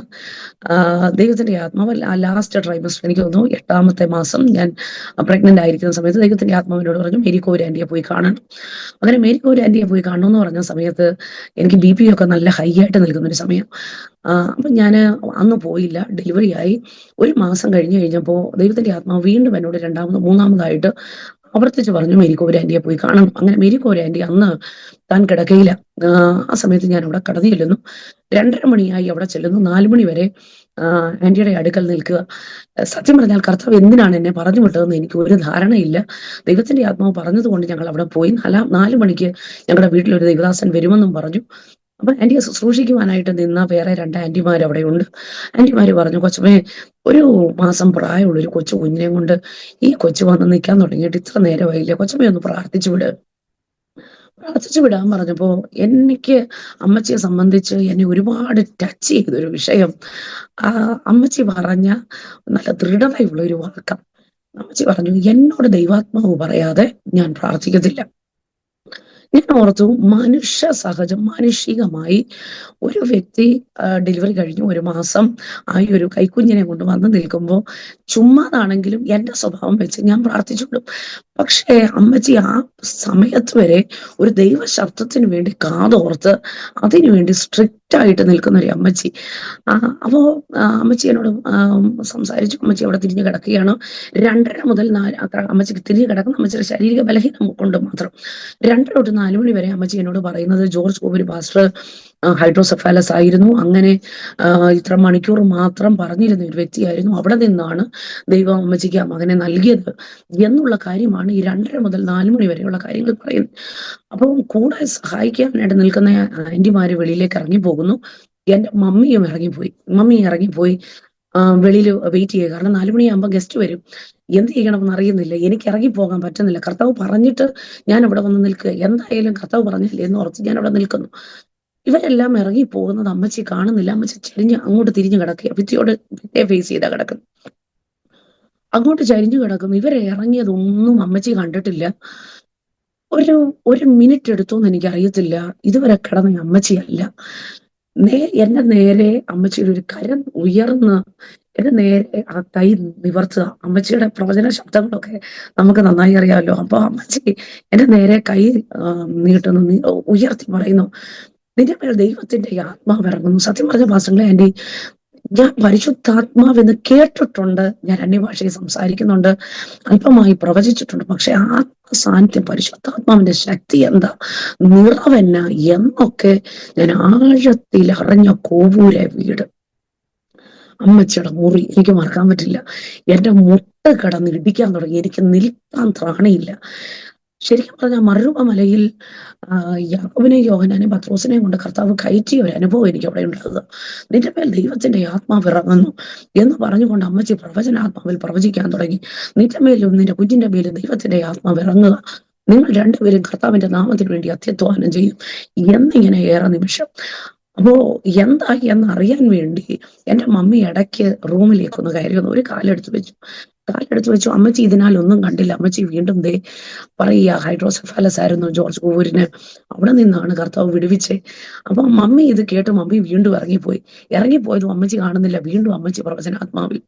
ദൈവത്തിന്റെ ആത്മാവ് ലാസ്റ്റ് ട്രൈമസ്റ്റർ, എനിക്ക് തോന്നുന്നു 8ാമത്തെ മാസം ഞാൻ പ്രഗ്നന്റ് ആയിരിക്കുന്ന സമയത്ത് ദൈവത്തിന്റെ ആത്മാവിനോട് പറഞ്ഞു മേരിക്കോ ഒരു ആന്റിയെ പോയി കാണണം. അങ്ങനെ മേരിക്കോ ഒരു ആന്റിയെ പോയി കാണണം എന്ന് പറഞ്ഞ സമയത്ത് എനിക്ക് ബി പി ഒക്കെ നല്ല ഹൈ ആയിട്ട് നിൽക്കുന്ന ഒരു സമയം. അപ്പം ഞാൻ അന്ന് പോയില്ല. ഡെലിവറി ആയി 1 മാസം കഴിഞ്ഞപ്പോൾ ദൈവത്തിന്റെ ആത്മാവ് വീണ്ടും എന്നോട് മൂന്നാമതായിട്ട് ആവർത്തിച്ച് പറഞ്ഞു മേരിക്കോ ഒരു ആന്റിയെ പോയി കാണണം. അങ്ങനെ മേരിക്കോ ഒരു ആന്റി അന്ന് താൻ കിടക്കയില്ല. ആ സമയത്ത് ഞാൻ അവിടെ കടന്നു ചെല്ലുന്നു. 2:30 മണിയായി അവിടെ ചെല്ലുന്നു. 4 മണി വരെ ആന്റിയുടെ അടുക്കൽ നിൽക്കുക. സത്യം പറഞ്ഞാൽ കർത്താവ് എന്തിനാണ് എന്നെ പറഞ്ഞു വിട്ടതെന്ന് എനിക്ക് ഒരു ധാരണയില്ല. ദൈവത്തിന്റെ ആത്മാവ് പറഞ്ഞതുകൊണ്ട് ഞങ്ങൾ അവിടെ പോയി. 4 മണിക്ക് ഞങ്ങളുടെ വീട്ടിലൊരു ദൈവദാസൻ വരുമെന്നും പറഞ്ഞു. അപ്പൊ ആന്റിയെ ശുശ്രൂഷിക്കുവാനായിട്ട് നിന്ന വേറെ 2 ആന്റിമാർ അവിടെ ഉണ്ട്. ആന്റിമാര് പറഞ്ഞു, കൊച്ചമ്മേ, 1 മാസം പ്രായമുള്ള ഒരു കൊച്ചു കുഞ്ഞിനെ കൊണ്ട് ഈ കൊച്ചു വന്ന് നിൽക്കാൻ തുടങ്ങിയിട്ട് ഇത്ര നേരമായില്ലേ, കൊച്ചമ്മയെ ഒന്ന് പ്രാർത്ഥിച്ചു വിടാൻ പറഞ്ഞപ്പോ എനിക്ക് അമ്മച്ചിയെ സംബന്ധിച്ച് എന്നെ ഒരുപാട് ടച്ച് ചെയ്തൊരു വിഷയം അമ്മച്ചി പറഞ്ഞ നല്ല ദൃഢതയുള്ള ഒരു വാക്കം. അമ്മച്ചി പറഞ്ഞു, എന്നോട് ദൈവാത്മാവ് പറയാതെ ഞാൻ പ്രാർത്ഥിക്കത്തില്ല. ഞാൻ ഓർത്തു, മനുഷ്യ സഹജം മാനുഷികമായി ഒരു വ്യക്തി ഡെലിവറി കഴിഞ്ഞു 1 മാസം ആയി ഒരു കൈക്കുഞ്ഞിനെ കൊണ്ട് വന്ന് നിൽക്കുമ്പോൾ ചുമ്മാതാണെങ്കിലും എൻ്റെ സ്വഭാവം വെച്ച് ഞാൻ പ്രാർത്ഥിച്ചുള്ളൂ. പക്ഷേ അമ്മച്ചി ആ സമയത്ത് വരെ ഒരു ദൈവ ശബ്ദത്തിന് വേണ്ടി കാതോർത്ത് അതിനു വേണ്ടി സ്ട്രിക്റ്റ് ആയിട്ട് നിൽക്കുന്ന ഒരു അമ്മച്ചി. അപ്പോ അമ്മച്ചി എന്നോട് സംസാരിച്ചു. അമ്മച്ചി അവിടെ തിരിഞ്ഞു കിടക്കുകയാണ്. 2:30 മുതൽ 4 അത്ര അമ്മച്ചിക്ക് തിരിഞ്ഞു കിടക്കുന്ന അമ്മച്ചിയുടെ ശാരീരിക ബലഹീനം കൊണ്ട് മാത്രം 2 തൊട്ട് 4 മണി വരെ അമ്മച്ചി എന്നോട് പറയുന്നത് ജോർജ് കോവൂര് പാസ്റ്റർ ഹൈഡ്രോസെഫാലസ് ആയിരുന്നു, അങ്ങനെ ഇത്ര മണിക്കൂർ മാത്രം പറഞ്ഞിരുന്ന ഒരു വ്യക്തിയായിരുന്നു, അവിടെ നിന്നാണ് ദൈവം അമ്മച്ചിക്ക് ആ മകനെ നൽകിയത് എന്നുള്ള കാര്യമാണ് ഈ 2:30 മുതൽ 4 മണി വരെയുള്ള കാര്യങ്ങൾ പറയുന്നത്. അപ്പം കൂടെ സഹായിക്കാനായിട്ട് നിൽക്കുന്ന ആന്റിമാര് വെളിയിലേക്ക് ഇറങ്ങിപ്പോകുന്നു. എന്റെ മമ്മിയും ഇറങ്ങിപ്പോയി വെളിയിൽ വെയിറ്റ് ചെയ്യുക. കാരണം 4 മണിയാകുമ്പോൾ ഗസ്റ്റ് വരും. എന്ത് ചെയ്യണമെന്ന് അറിയുന്നില്ല. എനിക്ക് ഇറങ്ങിപ്പോകാൻ പറ്റുന്നില്ല. കർത്താവ് പറഞ്ഞിട്ട് ഞാൻ ഇവിടെ വന്ന് നിൽക്കുക. എന്തായാലും കർത്താവ് പറഞ്ഞില്ലേ എന്ന് ഓർത്ത് ഞാൻ അവിടെ നിൽക്കുന്നു. ഇവരെല്ലാം ഇറങ്ങി പോകുന്നത് അമ്മച്ചി കാണുന്നില്ല. അമ്മച്ചി അങ്ങോട്ട് തിരിഞ്ഞു കിടക്കുക. ഭിത്തിയോട് ഫേസ് ചെയ്താ കിടക്കുന്നു. അങ്ങോട്ട് ചരിഞ്ഞു കിടക്കുന്നു. ഇവരെ ഇറങ്ങിയതൊന്നും അമ്മച്ചി കണ്ടിട്ടില്ല. ഒരു മിനിറ്റ് എടുത്തോന്ന് എനിക്ക് അറിയത്തില്ല. ഇതുവരെ കിടന്ന അമ്മച്ചിയല്ല. എന്റെ നേരെ അമ്മച്ചിയുടെ ഒരു കരം ഉയർന്ന് എന്റെ നേരെ ആ കൈ നിവർത്തുക. അമ്മച്ചിയുടെ പ്രവചന ശബ്ദങ്ങളൊക്കെ നമുക്ക് നന്നായി അറിയാമല്ലോ. അപ്പൊ അമ്മച്ചി എന്റെ നേരെ കൈ നീട്ടുന്നു, ഉയർത്തി പറയുന്നു, നിന്റെ മേൽ ദൈവത്തിന്റെ ആത്മാവ് ഇറങ്ങുന്നു. സത്യം പറഞ്ഞ പാസ്റ്റങ്ങളെ, ആന്റി, ഞാൻ പരിശുദ്ധാത്മാവെന്ന് കേട്ടിട്ടുണ്ട്, ഞാൻ അന്യഭാഷയിൽ സംസാരിക്കുന്നുണ്ട്, അല്പമായി പ്രവചിച്ചിട്ടുണ്ട്. പക്ഷെ ആ സാന്നിധ്യം, പരിശുദ്ധാത്മാവിന്റെ ശക്തി എന്താ, നിറവെന്ന എന്നൊക്കെ ഞാൻ ആഴത്തിൽ അറിഞ്ഞ കോവൂരെ വീട്, അമ്മച്ചിയുടെ മുറി എനിക്ക് മറക്കാൻ പറ്റില്ല. എന്റെ മുട്ട് കിടന്ന് ഇടിക്കാൻ തുടങ്ങി. എനിക്ക് നിൽക്കാൻ ത്രാണിയില്ല. ശരിക്കും പറഞ്ഞാൽ മറുമലയിൽ യാക്കോബിനെയും യോഹന്നാനെയും പത്രോസിനെയും കൊണ്ട് കർത്താവ് കയറ്റിയ ഒരു അനുഭവം എനിക്ക് അവിടെ ഉണ്ടാകുക. നിന്റെ മേൽ ദൈവത്തിന്റെ ആത്മാവ് ഇറങ്ങുന്നു എന്ന് പറഞ്ഞുകൊണ്ട് അമ്മച്ചി പ്രവചനാത്മാവിൽ പ്രവചിക്കാൻ തുടങ്ങി. നിന്റെ മേലും നിന്റെ കുഞ്ഞിന്റെ മേലും ദൈവത്തിന്റെ ആത്മാവ് ഇറങ്ങുക, നിങ്ങൾ രണ്ടുപേരും കർത്താവിന്റെ നാമത്തിന് വേണ്ടി അത്യധ്വാനം ചെയ്യും എന്നിങ്ങനെ ഏറെ നിമിഷം. അപ്പോ എന്തായി എന്ന് അറിയാൻ വേണ്ടി എന്റെ മമ്മി ഇടയ്ക്ക് റൂമിലേക്ക് ഒന്ന് കയറി വന്നു. ഒരു കാലെടുത്ത് വെച്ചു. അമ്മച്ചി ഇതിനാൽ ഒന്നും കണ്ടില്ല. അമ്മച്ചി വീണ്ടും പറയുക, ഹൈഡ്രോസെഫാലസ് ആയിരുന്നു ജോർജ് കോവൂരിന്, അവിടെ നിന്നാണ് കർത്താവ് വിടുവിച്ചേ. അപ്പൊ മമ്മി ഇത് കേട്ട് മമ്മി വീണ്ടും ഇറങ്ങിപ്പോയതും അമ്മച്ചി കാണുന്നില്ല. വീണ്ടും അമ്മച്ചി പ്രവചനാത്മാവിൽ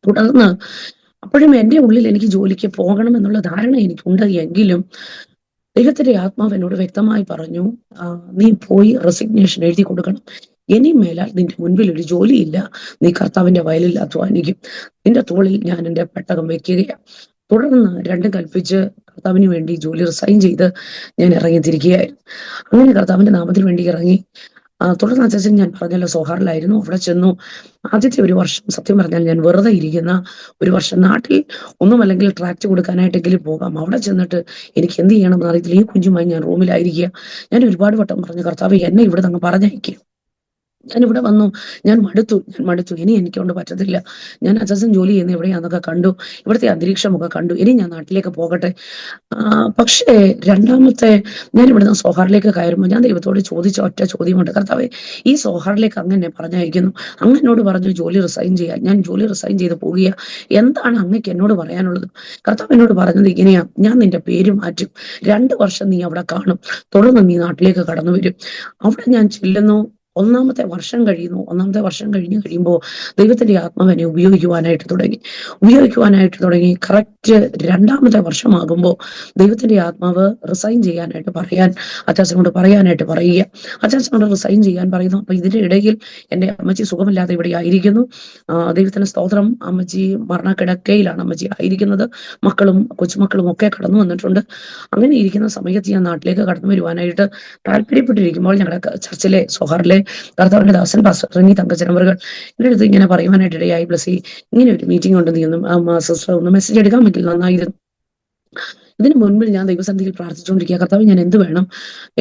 തുടർന്ന്. അപ്പോഴും എന്റെ ഉള്ളിൽ എനിക്ക് ജോലിക്ക് പോകണം എന്നുള്ള ധാരണ എനിക്കുണ്ട്. എങ്കിലും ദൈവത്തിന്റെ ആത്മാവ് എന്നോട് വ്യക്തമായി പറഞ്ഞു, നീ പോയി റെസിഗ്നേഷൻ എഴുതി കൊടുക്കണം. ഇനി മേലാൽ നിന്റെ മുൻപിൽ ഒരു ജോലിയില്ല, നീ കർത്താവിന്റെ വയലിൽ അധ്വാനിക്കും, നിന്റെ തോളിൽ ഞാൻ എന്റെ പെട്ടകം വെക്കുകയാണ്. തുടർന്ന് രണ്ടും കൽപ്പിച്ച് കർത്താവിന് വേണ്ടി ജോലി റിസൈൻ ചെയ്ത് ഞാൻ ഇറങ്ങിത്തിരിക്കുകയായിരുന്നു. അങ്ങനെ കർത്താവിന്റെ നാമത്തിന് വേണ്ടി ഇറങ്ങി. തുടർന്ന് അച്ഛൻ, ഞാൻ പറഞ്ഞല്ലോ, സോഹാറിലായിരുന്നു. അവിടെ ചെന്നു. ആദ്യത്തെ 1 വർഷം സത്യം പറഞ്ഞാൽ ഞാൻ വെറുതെ ഇരിക്കുന്ന 1 വർഷം. നാട്ടിൽ ഒന്നുമല്ലെങ്കിൽ ട്രാക്ട് കൊടുക്കാനായിട്ടെങ്കിലും പോകാം. അവിടെ ചെന്നിട്ട് എനിക്ക് എന്ത് ചെയ്യണമെന്ന് അറിയത്തില്ല. ഈ കുഞ്ഞുമായി ഞാൻ റൂമിലായിരിക്കുക. ഞാൻ ഒരുപാട് വട്ടം പറഞ്ഞു, കർത്താവ് എന്നെ ഇവിടെ നിന്ന് പറഞ്ഞയക്കുക. ഞാനിവിടെ വന്നു, ഞാൻ മടുത്തു. ഇനി എനിക്കൊണ്ട് പറ്റത്തില്ല. ഞാൻ അച്ഛൻ ജോലി ചെയ്യുന്ന എവിടെയാന്നൊക്കെ കണ്ടു, ഇവിടുത്തെ അന്തരീക്ഷമൊക്കെ കണ്ടു. ഇനി ഞാൻ നാട്ടിലേക്ക് പോകട്ടെ. പക്ഷേ രണ്ടാമത്തെ ഞാൻ ഇവിടുന്ന് സോഹാറിലേക്ക് കയറുമ്പോൾ ഞാൻ ദൈവത്തോട് ചോദിച്ച ഒറ്റ ചോദ്യമുണ്ട്, കർത്താവേ, ഈ സോഹാറിലേക്ക് അങ്ങനെ പറഞ്ഞയക്കുന്നു, അങ്ങനോട് പറഞ്ഞു ജോലി റിസൈൻ ചെയ്യാൻ. ഞാൻ ജോലി റിസൈൻ ചെയ്ത് പോകുക. എന്താണ് അങ്ങക്ക് എന്നോട് പറയാനുള്ളത്? കർത്താവ് എന്നോട് പറഞ്ഞത് ഇങ്ങനെയാ, ഞാൻ നിന്റെ പേര് മാറ്റും. 2 വർഷം നീ അവിടെ കാണും. തുടർന്ന് നീ നാട്ടിലേക്ക് കടന്നു വരും. അവിടെ ഞാൻ ചെല്ലുന്നു. ഒന്നാമത്തെ വർഷം കഴിയുന്നു. ഒന്നാമത്തെ വർഷം കഴിയുമ്പോൾ ദൈവത്തിന്റെ ആത്മാവ് എന്നെ ഉപയോഗിക്കുവാനായിട്ട് തുടങ്ങി. കറക്റ്റ് രണ്ടാമത്തെ വർഷമാകുമ്പോൾ ദൈവത്തിന്റെ ആത്മാവ് റിസൈൻ ചെയ്യാനായിട്ട് അച്ചാച്ചനോട് പറയാനായിട്ട് പറയുക. അച്ചാച്ചനോട് റിസൈൻ ചെയ്യാൻ പറയുന്നു. അപ്പൊ ഇതിന്റെ ഇടയിൽ എൻ്റെ അമ്മച്ചി സുഖമില്ലാതെ ഇവിടെ ആയിരിക്കുന്നു. ദൈവത്തിന് സ്തോത്രം. അമ്മച്ചി മരണക്കിടക്കയിലാണ് അമ്മച്ചി ആയിരിക്കുന്നത്. കൊച്ചുമക്കളും ഒക്കെ കടന്നു വന്നിട്ടുണ്ട്. അങ്ങനെ ഇരിക്കുന്ന സമയത്ത് ഞാൻ നാട്ടിലേക്ക് കടന്നു വരുവാനായിട്ട് താല്പര്യപ്പെട്ടിരിക്കുമ്പോൾ ഞങ്ങളുടെ ചർച്ചിലെ സോഹാറിലെ കർത്താവിന്റെ ദാസൻ പാസ്റ്റർ റെനി തങ്കച്ചൻ അവர்கள் എൻ്റെ അടുത്ത് ഇങ്ങനെ പറയുവാനായിട്ട് ഇടയായി, ബ്ലസ്സി ഇങ്ങനെ ഒരു മീറ്റിംഗ് ഉണ്ട്, നീ ഒന്ന് സിസ്റ്റർ ഒന്ന് മെസ്സേജ് എടുക്കാൻ പറ്റില്ല, നന്നായിരുന്നു. ഇതിന് മുൻപിൽ ഞാൻ ദൈവസന്നിധിയിൽ പ്രാർത്ഥിച്ചുകൊണ്ടിരിക്കുക, കർത്താവ് ഞാൻ എന്ത് വേണം?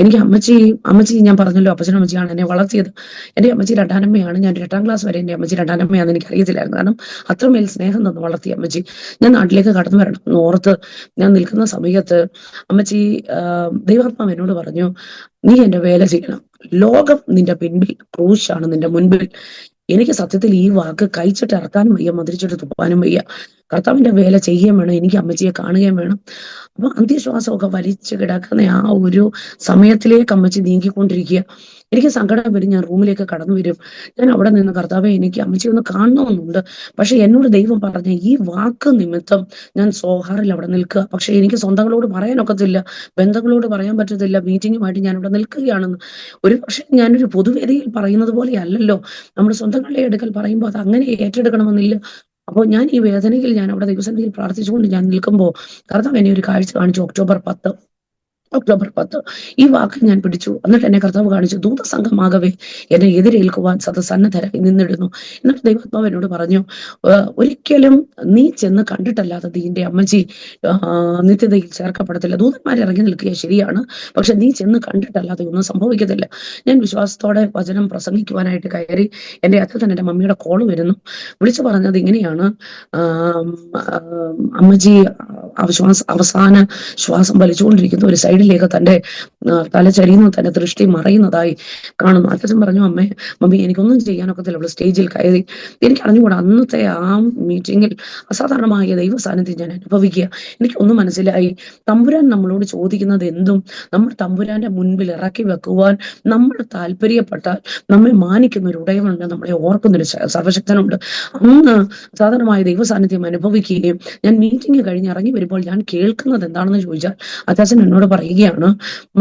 എനിക്ക് അമ്മച്ചി ഞാൻ പറഞ്ഞല്ലോ, അപ്പച്ചനും അമ്മച്ചിയാണ് എന്നെ വളർത്തിയത്. എൻ്റെ അമ്മച്ചി രണ്ടാനമ്മയാണ്. ഞാൻ 8ാം ക്ലാസ് വരെ എൻ്റെ അമ്മച്ചി രണ്ടാനമ്മയാണെന്ന് എനിക്ക് അറിയത്തില്ലായിരുന്നു. കാരണം അത്രമേൽ സ്നേഹം തന്നു വളർത്തിയ അമ്മച്ചി. ഞാൻ നാട്ടിലേക്ക് കടന്നു വരണം എന്ന് ഓർത്ത് ഞാൻ നിൽക്കുന്ന സമയത്ത് അമ്മച്ചി ദൈവാത്മാവ് എന്നോട് പറഞ്ഞു, നീ എന്റെ വേല ചെയ്യണം, ലോകം നിന്റെ പിൻപിൽ, ക്രൂശാണ് നിന്റെ മുൻപിൽ. എനിക്ക് സത്യത്തിൽ ഈ വാക്ക് കഴിച്ചിട്ട് ഇറക്കാനും വയ്യ, മതിരിച്ചിട്ട് തുപ്പാനും വയ്യ. കർത്താവിന്റെ വേല ചെയ്യുകയും വേണം, എനിക്ക് അമ്മച്ചിയെ കാണുകയും വേണം. അപ്പൊ അന്ത്യശ്വാസമൊക്കെ വലിച്ചു കിടക്കുന്ന ആ ഒരു സമയത്തിലേക്ക് അമ്മച്ചി നീങ്ങിക്കൊണ്ടിരിക്കുക. എനിക്ക് സങ്കടം വരും. ഞാൻ റൂമിലേക്ക് കടന്നു വരും. ഞാൻ അവിടെ നിന്ന്, കർത്താവെ എനിക്ക് അമ്മച്ചി ഒന്ന് കാണണമെന്നുണ്ട്. പക്ഷെ എന്നോട് ദൈവം പറഞ്ഞ ഈ വാക്ക് നിമിത്തം ഞാൻ സോഹാറിൽ അവിടെ നിൽക്കുക. പക്ഷെ എനിക്ക് സ്വന്തങ്ങളോട് പറയാനൊക്കത്തില്ല, ബന്ധങ്ങളോട് പറയാൻ പറ്റത്തില്ല. മീറ്റിങ്ങുമായിട്ട് ഞാൻ അവിടെ നിൽക്കുകയാണെന്ന്. ഒരു പക്ഷെ ഞാനൊരു പൊതുവേദിയിൽ പറയുന്നത് പോലെ അല്ലല്ലോ, നമ്മുടെ സ്വന്തങ്ങളുടെ അടുക്കൽ പറയുമ്പോൾ അത് അങ്ങനെ ഏറ്റെടുക്കണമെന്നില്ല. അപ്പോൾ ഞാൻ ഈ വേദനയിൽ ഞാൻ അവിടെ ദൈവസന്നിധിയിൽ പ്രാർത്ഥിച്ചുകൊണ്ട് ഞാൻ നിൽക്കുമ്പോൾ കർത്താവ് എന്നെ ഒരു കാഴ്ച കാണിച്ചു. ഒക്ടോബർ 10 ഈ വാക്ക് ഞാൻ പിടിച്ചു. എന്നിട്ട് എന്നെ കർത്താവ് കാണിച്ചു, ദൂതസംഘമാകവേ എന്നെ എതിരേൽക്കുവാൻ സന്നദ്ധരായി നിന്നിടുന്നു. എന്നിട്ട് ദൈവാത്മാവ് എന്നോട് പറഞ്ഞു, ഒരിക്കലും നീ ചെന്ന് കണ്ടിട്ടല്ലാതെ നിന്റെ അമ്മച്ചി നിത്യതയിൽ ചേർക്കപ്പെടത്തില്ല. ദൂതന്മാർ ഇറങ്ങി നിൽക്കുക ശരിയാണ്, പക്ഷെ നീ ചെന്ന് കണ്ടിട്ടല്ലാതെ ഒന്നും സംഭവിക്കത്തില്ല. ഞാൻ വിശ്വാസത്തോടെ വചനം പ്രസംഗിക്കുവാനായിട്ട് കയറി. എൻ്റെ അച്ഛൻ എൻ്റെ മമ്മിയുടെ കോള് വരുന്നു. വിളിച്ചു പറഞ്ഞത് ഇങ്ങനെയാണ്, അമ്മച്ചി അവസാന ശ്വാസം വലിച്ചുകൊണ്ടിരിക്കുന്ന ഒരു സൈഡിലേക്ക് തൻ്റെ തല ചരിയുന്നു, തൻ്റെ ദൃഷ്ടി മറയുന്നതായി കാണുന്നു. അച്ഛൻ പറഞ്ഞു, മമ്മി എനിക്കൊന്നും ചെയ്യാനൊക്കത്തില്ല. അവള് സ്റ്റേജിൽ കയറി. എനിക്ക് അറിഞ്ഞുകൂടാ, അന്നത്തെ ആ മീറ്റിങ്ങിൽ അസാധാരണമായ ദൈവ സാന്നിധ്യം ഞാൻ അനുഭവിക്കുക. എനിക്കൊന്നും മനസ്സിലായി. തമ്പുരാൻ നമ്മളോട് ചോദിക്കുന്നത് എന്തും നമ്മൾ തമ്പുരാന്റെ മുൻപിൽ ഇറക്കി വെക്കുവാൻ നമ്മൾ താല്പര്യപ്പെട്ടാൽ നമ്മെ മാനിക്കുന്ന ഒരു ഉടയവനുണ്ട്, നമ്മളെ ഓർക്കുന്നൊരു സർവശക്തനുണ്ട്. അന്ന് അസാധാരണമായ ദൈവ സാന്നിധ്യം അനുഭവിക്കുകയും ഞാൻ മീറ്റിംഗ് കഴിഞ്ഞ് ഇറങ്ങി വരുമ്പോൾ ഞാൻ കേൾക്കുന്നത് എന്താണെന്ന് ചോദിച്ചാൽ അച്ചാച്ചൻ എന്നോട് പറയുകയാണ്,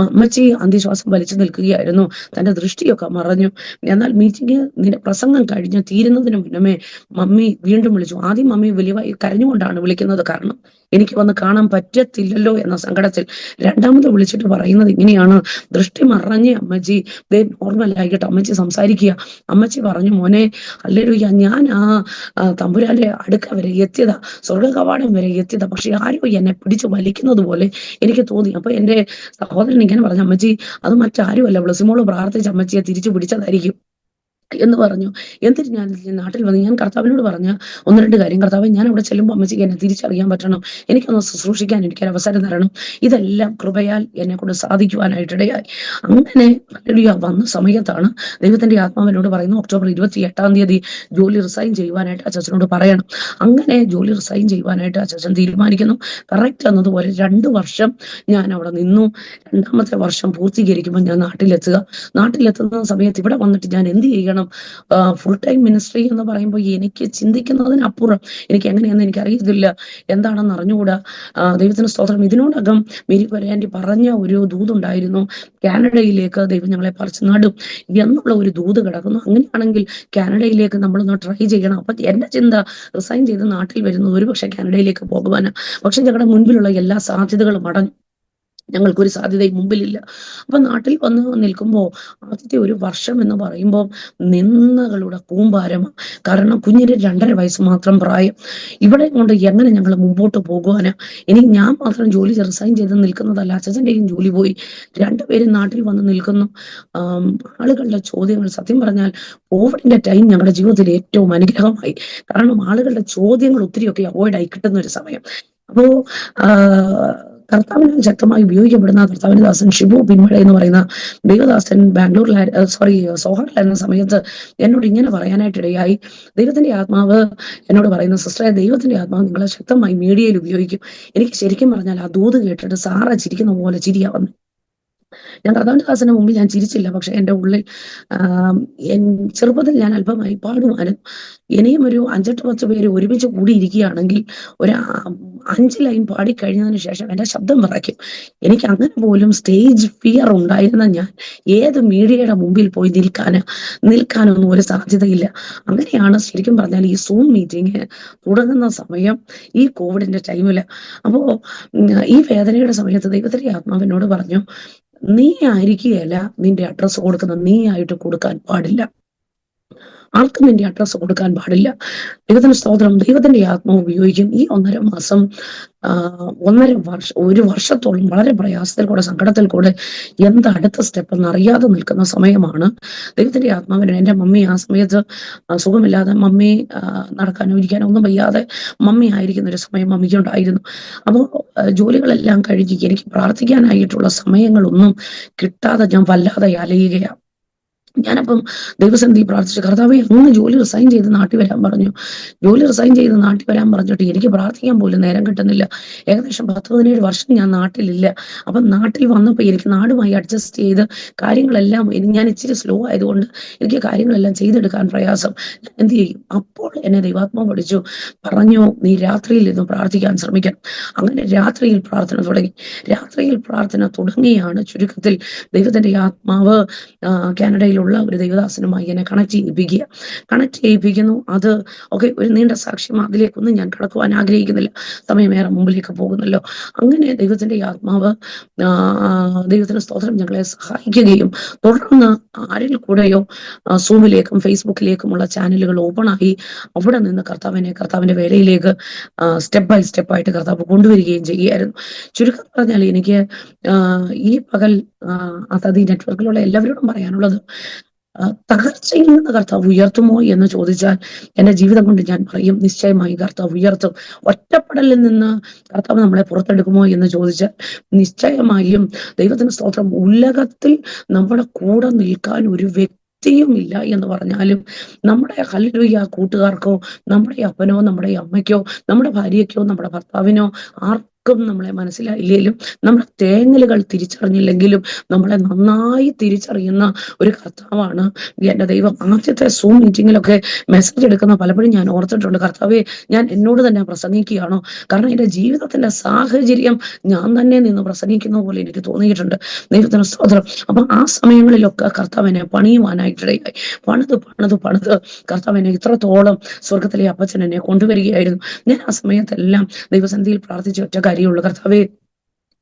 അമ്മച്ചി അന്ത്യശ്വാസം വലിച്ചു നിൽക്കുകയായിരുന്നു, തന്റെ ദൃഷ്ടിയൊക്കെ മറഞ്ഞു. എന്നാൽ നിന്റെ പ്രസംഗം കഴിഞ്ഞ് തീരുന്നതിന് മുന്നമേ മമ്മി വീണ്ടും വിളിച്ചു. ആദ്യം മമ്മി വലിയവായി കരഞ്ഞുകൊണ്ടാണ് വിളിക്കുന്നത്, കാരണം എനിക്ക് വന്ന് കാണാൻ പറ്റത്തില്ലല്ലോ എന്ന സങ്കടത്തിൽ. രണ്ടാമത് വിളിച്ചിട്ട് പറയുന്നത് ഇങ്ങനെയാണ്, ദൃഷ്ടി മറഞ്ഞ് അമ്മച്ചി നോർമലായിട്ട് അമ്മച്ചി സംസാരിക്കുക. അമ്മച്ചി പറഞ്ഞു, മോനെ ഹല്ലേലൂയ, ഞാൻ ആ തമ്പുരാന്റെ അടുക്ക വരെ എത്തിയതാ, സ്വർഗ കവാടം വരെ എത്തിയതാ, പക്ഷെ ആരോ എന്നെ പിടിച്ചു വലിക്കുന്നത് പോലെ എനിക്ക് തോന്നി. അപ്പൊ എൻ്റെ സഹോദരൻ ഇങ്ങനെ പറഞ്ഞു, അമ്മച്ചി അത് മറ്റാരുമല്ല, ബ്ലസ്സിമോള് പ്രാർത്ഥിച്ച് അമ്മച്ചിയെ തിരിച്ചു പിടിച്ചതായിരിക്കും എന്ന് പറഞ്ഞു. എന്നിട്ട് ഞാൻ നാട്ടിൽ വന്ന് ഞാൻ കർത്താവിനോട് പറഞ്ഞ 1-2 കാര്യം, കർത്താവ് ഞാൻ അവിടെ ചെല്ലുമ്പോൾ അമ്മച്ചിക്ക് എന്നെ തിരിച്ചറിയാൻ പറ്റണം, എനിക്കൊന്ന് ശുശ്രൂഷിക്കാൻ എനിക്കൊരു അവസരം തരണം. ഇതെല്ലാം കൃപയാൽ എന്നെ കൊണ്ട് സാധിക്കുവാനായിട്ടിടയായി. അങ്ങനെ വന്ന സമയത്താണ് ദൈവത്തിന്റെ ആത്മാവിനോട് പറയുന്നു, ഒക്ടോബർ 28-ാം തീയതി ജോലി റിസൈൻ ചെയ്യുവാനായിട്ട് അച്ഛനോട് പറയണം. അങ്ങനെ ജോലി റിസൈൻ ചെയ്യുവാനായിട്ട് അച്ഛൻ തീരുമാനിക്കുന്നു. കറക്റ്റ് എന്നതുപോലെ 2 വർഷം ഞാൻ അവിടെ നിന്നു. 2ാമത്തെ വർഷം പൂർത്തീകരിക്കുമ്പോൾ ഞാൻ നാട്ടിലെത്തുന്ന സമയത്ത് ഇവിടെ വന്നിട്ട് ഞാൻ എന്ത് ചെയ്യണം? ഫുൾ ടൈം മിനിസ്ട്രി എന്ന് പറയുമ്പോൾ എനിക്ക് ചിന്തിക്കുന്നതിനപ്പുറം എനിക്ക് എങ്ങനെയെന്ന് എനിക്കറിയത്തില്ല, എന്താണെന്ന് അറിഞ്ഞുകൂടാ. ദൈവത്തിന് സ്തോത്രം. ഇതിനോടകം മേരി പരാൻഡി പറഞ്ഞ ഒരു ദൂതുണ്ടായിരുന്നു, കാനഡയിലേക്ക് ദൈവം ഞങ്ങളെ പറിച്ചു നടും എന്നുള്ള ഒരു ദൂത് കിടക്കുന്നു. അങ്ങനെയാണെങ്കിൽ കാനഡയിലേക്ക് നമ്മളൊന്ന് ട്രൈ ചെയ്യണം. അപ്പൊ എന്റെ ചിന്ത, റിസൈൻ ചെയ്ത് നാട്ടിൽ വരുന്നത് ഒരുപക്ഷെ കാനഡയിലേക്ക് പോകുവാനാ. പക്ഷെ ഞങ്ങളുടെ മുൻപിലുള്ള എല്ലാ സാധ്യതകളും അടഞ്ഞു, ഞങ്ങൾക്കൊരു സാധ്യതയും മുമ്പിലില്ല. അപ്പൊ നാട്ടിൽ വന്ന് നിൽക്കുമ്പോൾ ആദ്യത്തെ ഒരു വർഷം എന്ന് പറയുമ്പോൾ നിന്ദകളുടെ കൂമ്പാരമാണ്. കാരണം കുഞ്ഞിന് 2.5 വയസ്സ് മാത്രം പ്രായം. ഇവിടെ കൊണ്ട് എങ്ങനെ ഞങ്ങൾ മുമ്പോട്ട് പോകുവാനാ? ഇനി ഞാൻ മാത്രം ജോലി റിസൈൻ ചെയ്ത് നിൽക്കുന്നതല്ല, അച്ഛൻ്റെയും ജോലി പോയി. 2 പേരും നാട്ടിൽ വന്ന് നിൽക്കുന്നു. ആളുകളുടെ ചോദ്യങ്ങൾ, സത്യം പറഞ്ഞാൽ കോവിഡിന്റെ ടൈം ഞങ്ങളുടെ ജീവിതത്തിൽ ഏറ്റവും അനുഗ്രഹമായി. കാരണം ആളുകളുടെ ചോദ്യങ്ങൾ ഒത്തിരിയൊക്കെ അവോയ്ഡ് ആയി കിട്ടുന്ന ഒരു സമയം. അപ്പോ കർത്താവിനാൽ ശക്തമായി ഉപയോഗിക്കപ്പെടുന്ന കർത്താവിന്റെ ദാസൻ ഷിബു പിന്മഴ എന്ന് പറയുന്ന ദൈവദാസൻ സോഹാറിലായിരുന്ന സമയത്ത് എന്നോട് ഇങ്ങനെ പറയാനായിട്ടിടയായി. ദൈവത്തിന്റെ ആത്മാവ് എന്നോട് പറയുന്ന, സിസ്റ്ററെ, ദൈവത്തിന്റെ ആത്മാവ് നിങ്ങളെ ശക്തമായി മീഡിയയിൽ ഉപയോഗിക്കും. എനിക്ക് ശരിക്കും പറഞ്ഞാൽ ആ ദൂത് കേട്ടിട്ട് സാറ ചിരിക്കുന്ന പോലെ ചിരിയാ വന്നു. ഞാൻ കർത്താവിന്റെ ദാസന്റെ മുമ്പിൽ ഞാൻ ചിരിച്ചില്ല. പക്ഷെ എൻ്റെ ഉള്ളിൽ ആം, ചെറുപ്പത്തിൽ ഞാൻ അല്പമായി പാടുവാനും ഇനിയും ഒരു 5-8-10 പേര് ഒരുമിച്ച് കൂടിയിരിക്കുകയാണെങ്കിൽ ഒരു 5 ലൈൻ പാടിക്കഴിഞ്ഞതിന് ശേഷം എൻ്റെ ശബ്ദം വിറയ്ക്കും. എനിക്ക് അങ്ങനെ പോലും സ്റ്റേജ് ഫിയർ ഉണ്ടായിരുന്ന ഞാൻ ഏത് മീഡിയയുടെ മുമ്പിൽ പോയി നിൽക്കാനൊന്നും ഒരു സാധ്യതയില്ല. അങ്ങനെയാണ് ശരിക്കും പറഞ്ഞാൽ ഈ സൂം മീറ്റിംഗ് തുടങ്ങുന്ന സമയം, ഈ കോവിഡിന്റെ ടൈമില്. അപ്പോ ഈ വേദനയുടെ സമയത്ത് ദൈവത്തിന്റെ ആത്മാവിനോട് പറഞ്ഞു, നീ ആയിരിക്കുകയല്ല നിന്റെ അഡ്രസ്സ് കൊടുക്കുന്ന, നീ ആയിട്ട് കൊടുക്കാൻ പാടില്ല. ആർക്കും നിന്റെ അഡ്രസ്സ് കൊടുക്കാൻ പാടില്ല. ദൈവത്തിന് സ്തോത്രം. ദൈവത്തിന്റെ ആത്മാവ് ഉപയോഗിക്കും. ഈ 1.5 മാസം 1.5 വർഷം, 1 വർഷത്തോളം വളരെ പ്രയാസത്തിൽ കൂടെ, സങ്കടത്തിൽ കൂടെ എന്താ അടുത്ത സ്റ്റെപ്പ് എന്നറിയാതെ നിൽക്കുന്ന സമയമാണ്. ദൈവത്തിന്റെ ആത്മാവിന്, എൻ്റെ മമ്മി ആ സമയത്ത് സുഖമില്ലാതെ, മമ്മി നടക്കാനോ ഇരിക്കാനോ ഒന്നും വയ്യാതെ മമ്മി ആയിരിക്കുന്ന ഒരു സമയം മമ്മിക്കുണ്ടായിരുന്നു. അപ്പോൾ ജോലികളെല്ലാം കഴിഞ്ഞ് എനിക്ക് പ്രാർത്ഥിക്കാനായിട്ടുള്ള സമയങ്ങളൊന്നും കിട്ടാതെ ഞാൻ വല്ലാതെ അലയുകയാണ്. ഞാനപ്പം ദൈവസന്നിധി പ്രാർത്ഥിച്ചു, കർത്താവേ അങ്ങ് ജോലി റിസൈൻ ചെയ്ത് നാട്ടിൽ വരാൻ പറഞ്ഞു. ജോലി റിസൈൻ ചെയ്ത് നാട്ടിൽ വരാൻ പറഞ്ഞിട്ട് എനിക്ക് പ്രാർത്ഥിക്കാൻ പോലും നേരം കിട്ടുന്നില്ല. ഏകദേശം 10-17 വർഷം ഞാൻ നാട്ടിലില്ല. അപ്പം നാട്ടിൽ വന്നപ്പോൾ എനിക്ക് നാടുമായി അഡ്ജസ്റ്റ് ചെയ്ത് കാര്യങ്ങളെല്ലാം, ഞാൻ ഇച്ചിരി സ്ലോ ആയതുകൊണ്ട് എനിക്ക് കാര്യങ്ങളെല്ലാം ചെയ്തെടുക്കാൻ പ്രയാസം. ഞാൻ എന്ത് ചെയ്യും? അപ്പോൾ എന്നെ ദൈവാത്മാവ് പഠിച്ചു, പറഞ്ഞു, നീ രാത്രിയിൽ ഇരുന്ന് പ്രാർത്ഥിക്കാൻ ശ്രമിക്കണം. അങ്ങനെ രാത്രിയിൽ പ്രാർത്ഥന തുടങ്ങി. രാത്രിയിൽ പ്രാർത്ഥന തുടങ്ങിയാണ് ചുരുക്കത്തിൽ ദൈവത്തിന്റെ ആത്മാവ് കാനഡയിലുള്ള ഒരു ദൈവദാസനുമായി എന്നെ കണക്ട് ചെയ്യിപ്പിക്കുന്നു. അത് ഒക്കെ ഒരു നീണ്ട സാക്ഷ്യം, അതിലേക്കൊന്നും ഞാൻ കടക്കുവാൻ ആഗ്രഹിക്കുന്നില്ല, സമയമേറെ മുമ്പിലേക്ക് പോകുന്നല്ലോ. അങ്ങനെ ദൈവത്തിന്റെ ആത്മാവ്, ദൈവത്തിന്റെ സ്തോത്രം, ഞങ്ങളെ സഹായിക്കുകയും തുടർന്ന് ആരിൽ കൂടെയോ സൂമിലേക്കും ഫേസ്ബുക്കിലേക്കുമുള്ള ചാനലുകൾ ഓപ്പണായി അവിടെ നിന്ന് കർത്താവിന്റെ വേലയിലേക്ക് സ്റ്റെപ്പ് ബൈ സ്റ്റെപ്പായിട്ട് കർത്താവ് കൊണ്ടുവരികയും ചെയ്യുകയായിരുന്നു. ചുരുക്കം പറഞ്ഞാൽ എനിക്ക് ഈ പകൽ അതായത് ഈ നെറ്റ്വർക്കിലുള്ള എല്ലാവരോടും പറയാനുള്ളത്, തകർച്ചയിൽ നിന്ന് കർത്താവ് ഉയർത്തുമോ എന്ന് ചോദിച്ചാൽ എൻ്റെ ജീവിതം കൊണ്ട് ഞാൻ പറയും, നിശ്ചയമായി കർത്താവ് ഉയർത്തും. ഒറ്റപ്പെടലിൽ നിന്ന് കർത്താവ് നമ്മളെ പുറത്തെടുക്കുമോ എന്ന് ചോദിച്ചാൽ നിശ്ചയമായും. ദൈവത്തിന് സ്തോത്രം. ഉലകത്തിൽ നമ്മുടെ കൂടെ നിൽക്കാൻ ഒരു വ്യക്തിയും ഇല്ല എന്ന് പറഞ്ഞാലും, നമ്മുടെ ഹല്ലേലൂയ കൂട്ടുകാർക്കോ, നമ്മുടെ അപ്പനോ, നമ്മുടെ അമ്മയ്ക്കോ, നമ്മുടെ ഭാര്യയ്ക്കോ, നമ്മുടെ ഭർത്താവിനോ, ആർക്കും നമ്മളെ മനസ്സിലായില്ലെങ്കിലും, നമ്മുടെ തേങ്ങലുകൾ തിരിച്ചറിഞ്ഞില്ലെങ്കിലും നമ്മളെ നന്നായി തിരിച്ചറിയുന്ന ഒരു കർത്താവാണ് എൻ്റെ ദൈവം. ആദ്യത്തെ സൂം മീറ്റിങ്ങിലൊക്കെ മെസ്സേജ് എടുക്കുന്ന പലപ്പോഴും ഞാൻ ഓർത്തിട്ടുണ്ട്, കർത്താവേ ഞാൻ എന്നോട് തന്നെ പ്രസംഗിക്കുകയാണോ? കാരണം എൻ്റെ ജീവിതത്തിന്റെ സാഹചര്യം ഞാൻ തന്നെ നിന്ന് പ്രസംഗിക്കുന്ന പോലെ എനിക്ക് തോന്നിയിട്ടുണ്ട്. ദൈവത്തിന് സ്തോത്രം. അപ്പം ആ സമയങ്ങളിലൊക്കെ കർത്താവിനെ പണിയുവാനായിട്ടിടയായി. പണിത് കർത്താവിനെ ഇത്രത്തോളം സ്വർഗത്തിലെ അപ്പച്ചൻ എന്നെ കൊണ്ടുവരികയായിരുന്നു. ഞാൻ ആ സമയത്തെല്ലാം ദൈവസന്നിധിയിൽ പ്രാർത്ഥിച്ച ഒറ്റ കാര്യമുള്ളൂ, കർത്താവേ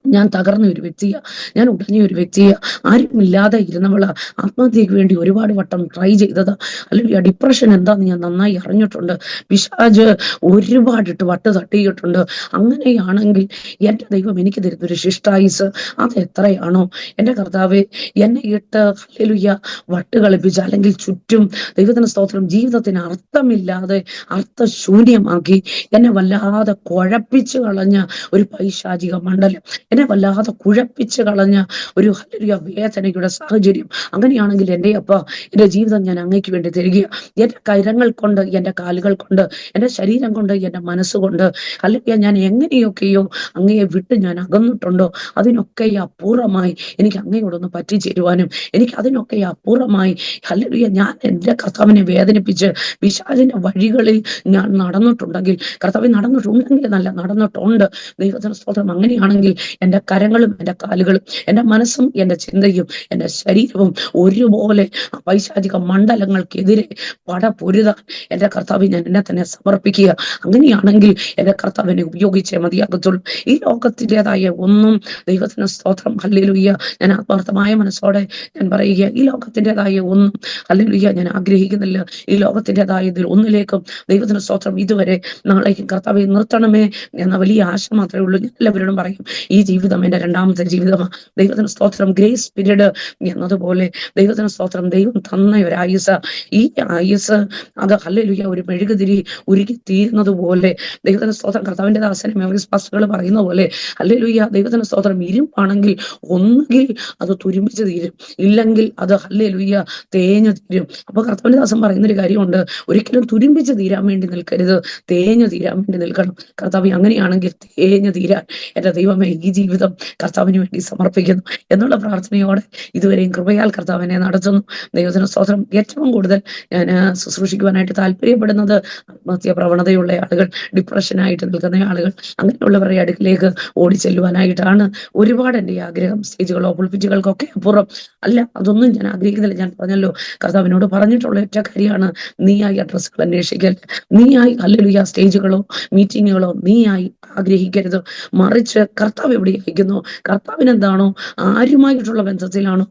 ഞാൻ തകർന്ന ഒരു വ്യക്തിയാ, ഞാൻ ഉടഞ്ഞ ഒരു വ്യക്തിയാ, ആരുമില്ലാതെ ഇരുന്നവള്, ആത്മഹത്യക്ക് വേണ്ടി ഒരുപാട് വട്ടം ട്രൈ ചെയ്തത്, അല്ലെങ്കിൽ ആ ഡിപ്രഷൻ എന്താന്ന് ഞാൻ നന്നായി അറിഞ്ഞിട്ടുണ്ട്. പിശാച് ഒരുപാടിട്ട് വട്ട് തട്ടിയിട്ടുണ്ട്. അങ്ങനെയാണെങ്കിൽ എൻ്റെ ദൈവം എനിക്ക് തരുന്നൊരു ശിഷ്ടായുസ് അത് എത്രയാണോ? എൻ്റെ കർത്താവേ, എന്നെ ഇട്ട് ഹല്ലേലൂയ വട്ട് കളിപ്പിച്ച്, അല്ലെങ്കിൽ ചുറ്റും ദൈവത്തിന് സ്തോത്രം ജീവിതത്തിന് അർത്ഥമില്ലാതെ അർത്ഥശൂന്യമാക്കി എന്നെ വല്ലാതെ കുഴപ്പിച്ചു കളഞ്ഞ ഒരു പൈശാചിക മണ്ഡലം, എന്നെ വല്ലാതെ കുഴപ്പിച്ച് കളഞ്ഞ ഒരു ഹല്ലേലൂയ വേദനയുടെ സാഹചര്യം. അങ്ങനെയാണെങ്കിൽ എൻ്റെ അപ്പ, എൻ്റെ ജീവിതം ഞാൻ അങ്ങേക്ക് വേണ്ടി തരികയാണ്. എൻ്റെ കരങ്ങൾ കൊണ്ട്, എൻ്റെ കാലുകൾ കൊണ്ട്, എൻ്റെ ശരീരം കൊണ്ട്, എൻ്റെ മനസ്സുകൊണ്ട് ഹല്ലേലൂയ ഞാൻ എങ്ങനെയൊക്കെയോ അങ്ങയെ വിട്ട് ഞാൻ അകന്നിട്ടുണ്ടോ, അതിനൊക്കെ അപൂർവമായി എനിക്ക് അങ്ങയോടൊന്ന് പറ്റിച്ചേരുവാനും, എനിക്ക് അതിനൊക്കെ അപൂർവമായി ഹല്ലേലൂയ ഞാൻ എൻ്റെ കർത്താവിനെ വേദനിപ്പിച്ച് പിശാചിന്റെ വഴികളിൽ ഞാൻ നടന്നിട്ടുണ്ടെങ്കിൽ, കർത്താവിൽ നടന്നിട്ടുണ്ടെങ്കിൽ എന്നല്ല, നടന്നിട്ടുണ്ട്. ദൈവത്തിന് സ്തോത്രം. അങ്ങനെയാണെങ്കിൽ എൻ്റെ കരങ്ങളും എൻ്റെ കാലുകളും എൻ്റെ മനസ്സും എൻ്റെ ചിന്തയും എൻ്റെ ശരീരവും ഒരുപോലെ പൈശാചിക മണ്ഡലങ്ങൾക്കെതിരെ പടപൊരുതാൻ എൻ്റെ കർത്താവ് ഞാൻ എന്നെ തന്നെ സമർപ്പിക്കുക. അങ്ങനെയാണെങ്കിൽ എൻ്റെ കർത്താവിനെ ഉപയോഗിച്ചേ മതിയാകത്തുള്ളൂ. ഈ ലോകത്തിൻ്റെതായ ഒന്നും, ദൈവത്തിന് സ്തോത്രം, ഹല്ലേലൂയ, ഞാൻ ആത്മാർത്ഥമായ മനസ്സോടെ ഞാൻ പറയുക, ഈ ലോകത്തിൻ്റെതായ ഒന്നും ഹല്ലേലൂയ ഞാൻ ആഗ്രഹിക്കുന്നില്ല. ഈ ലോകത്തിൻ്റെതായതിൽ ഒന്നിലേക്കും ദൈവത്തിന് സ്തോത്രം ഇതുവരെ നാളേക്കും കർത്താവെ നിർത്തണമേ എന്ന വലിയ ആശ മാത്രമേ ഉള്ളൂ. ഞാൻ എല്ലാവരോടും പറയും, ഈ ജീവിതം എൻ്റെ 2ാമത്തെ ജീവിതമാണ്. ദൈവത്തിന് സ്തോത്രം. ഗ്രേസ് പീരീഡ് എന്നതുപോലെ ദൈവത്തിന് സ്തോത്രം, ദൈവം തന്ന ഒരു ആയുസ്, ഈ ആയുസ് അത് ഹല്ലേലൂയ ഒരു മെഴുകുതിരി ഉരുകി തീരുന്നത് പോലെ, ദൈവത്തിന് സ്തോത്രം, കർത്താവിന്റെ ദാസനെ മെമ്മറീസ് പാസ്റ്ററുകൾ പറയുന്ന പോലെ ഹല്ലേലൂയ ദൈവത്തിന് സ്തോത്രം, ഇരുമ്പാണെങ്കിൽ ഒന്നുകിൽ അത് തുരുമ്പിച്ച് തീരും, ഇല്ലെങ്കിൽ അത് ഹല്ലേലൂയ തേഞ്ഞു തീരും. അപ്പൊ കർത്താവിന്റെ ദാസൻ പറയുന്നൊരു കാര്യമുണ്ട്, ഒരിക്കലും തുരുമ്പിച്ച് തീരാൻ വേണ്ടി നിൽക്കരുത്, തേഞ്ഞു തീരാൻ വേണ്ടി നിൽക്കണം. കർത്താവ് അങ്ങനെയാണെങ്കിൽ തേഞ്ഞു തീരാൻ എൻ്റെ ദൈവമേ ഈ ജീവിതം കർത്താവിന് വേണ്ടി സമർപ്പിക്കുന്നു എന്നുള്ള പ്രാർത്ഥനയോടെ ഇതുവരെയും കൃപയാൽ കർത്താവിനെ നടത്തുന്നു. ദൈവത്തിന് സ്തോത്രം. ഏറ്റവും കൂടുതൽ ഞാൻ ശുശ്രൂഷിക്കുവാനായിട്ട് താല്പര്യപ്പെടുന്നത് ആത്മഹത്യാ പ്രവണതയുള്ള ആളുകൾ, ഡിപ്രഷനായിട്ട് നിൽക്കുന്ന ആളുകൾ, അങ്ങനെയുള്ളവരുടെ അടുക്കിലേക്ക് ഓടിച്ചെല്ലുവാനായിട്ടാണ് ഒരുപാട് എൻ്റെ ആഗ്രഹം. സ്റ്റേജുകളോ പുൾപിറ്റുകൾക്കൊക്കെ അപ്പുറം അല്ല, അതൊന്നും ഞാൻ ആഗ്രഹിക്കുന്നില്ല. ഞാൻ പറഞ്ഞല്ലോ, കർത്താവിനോട് പറഞ്ഞിട്ടുള്ള ഒറ്റ കാര്യമാണ്, നീയായി അഡ്രസ്സുകൾ അന്വേഷിക്കൽ, നീയായി ഹല്ലേലൂയ സ്റ്റേജുകളോ മീറ്റിങ്ങുകളോ നീയായി ആഗ്രഹിക്കരുത്. മറിച്ച് കർത്താവ് എവിടെ അയക്കുന്നു, കർത്താവിന് എന്താണോ, ആരുമായിട്ടുള്ള ബന്ധത്തിലാണോ,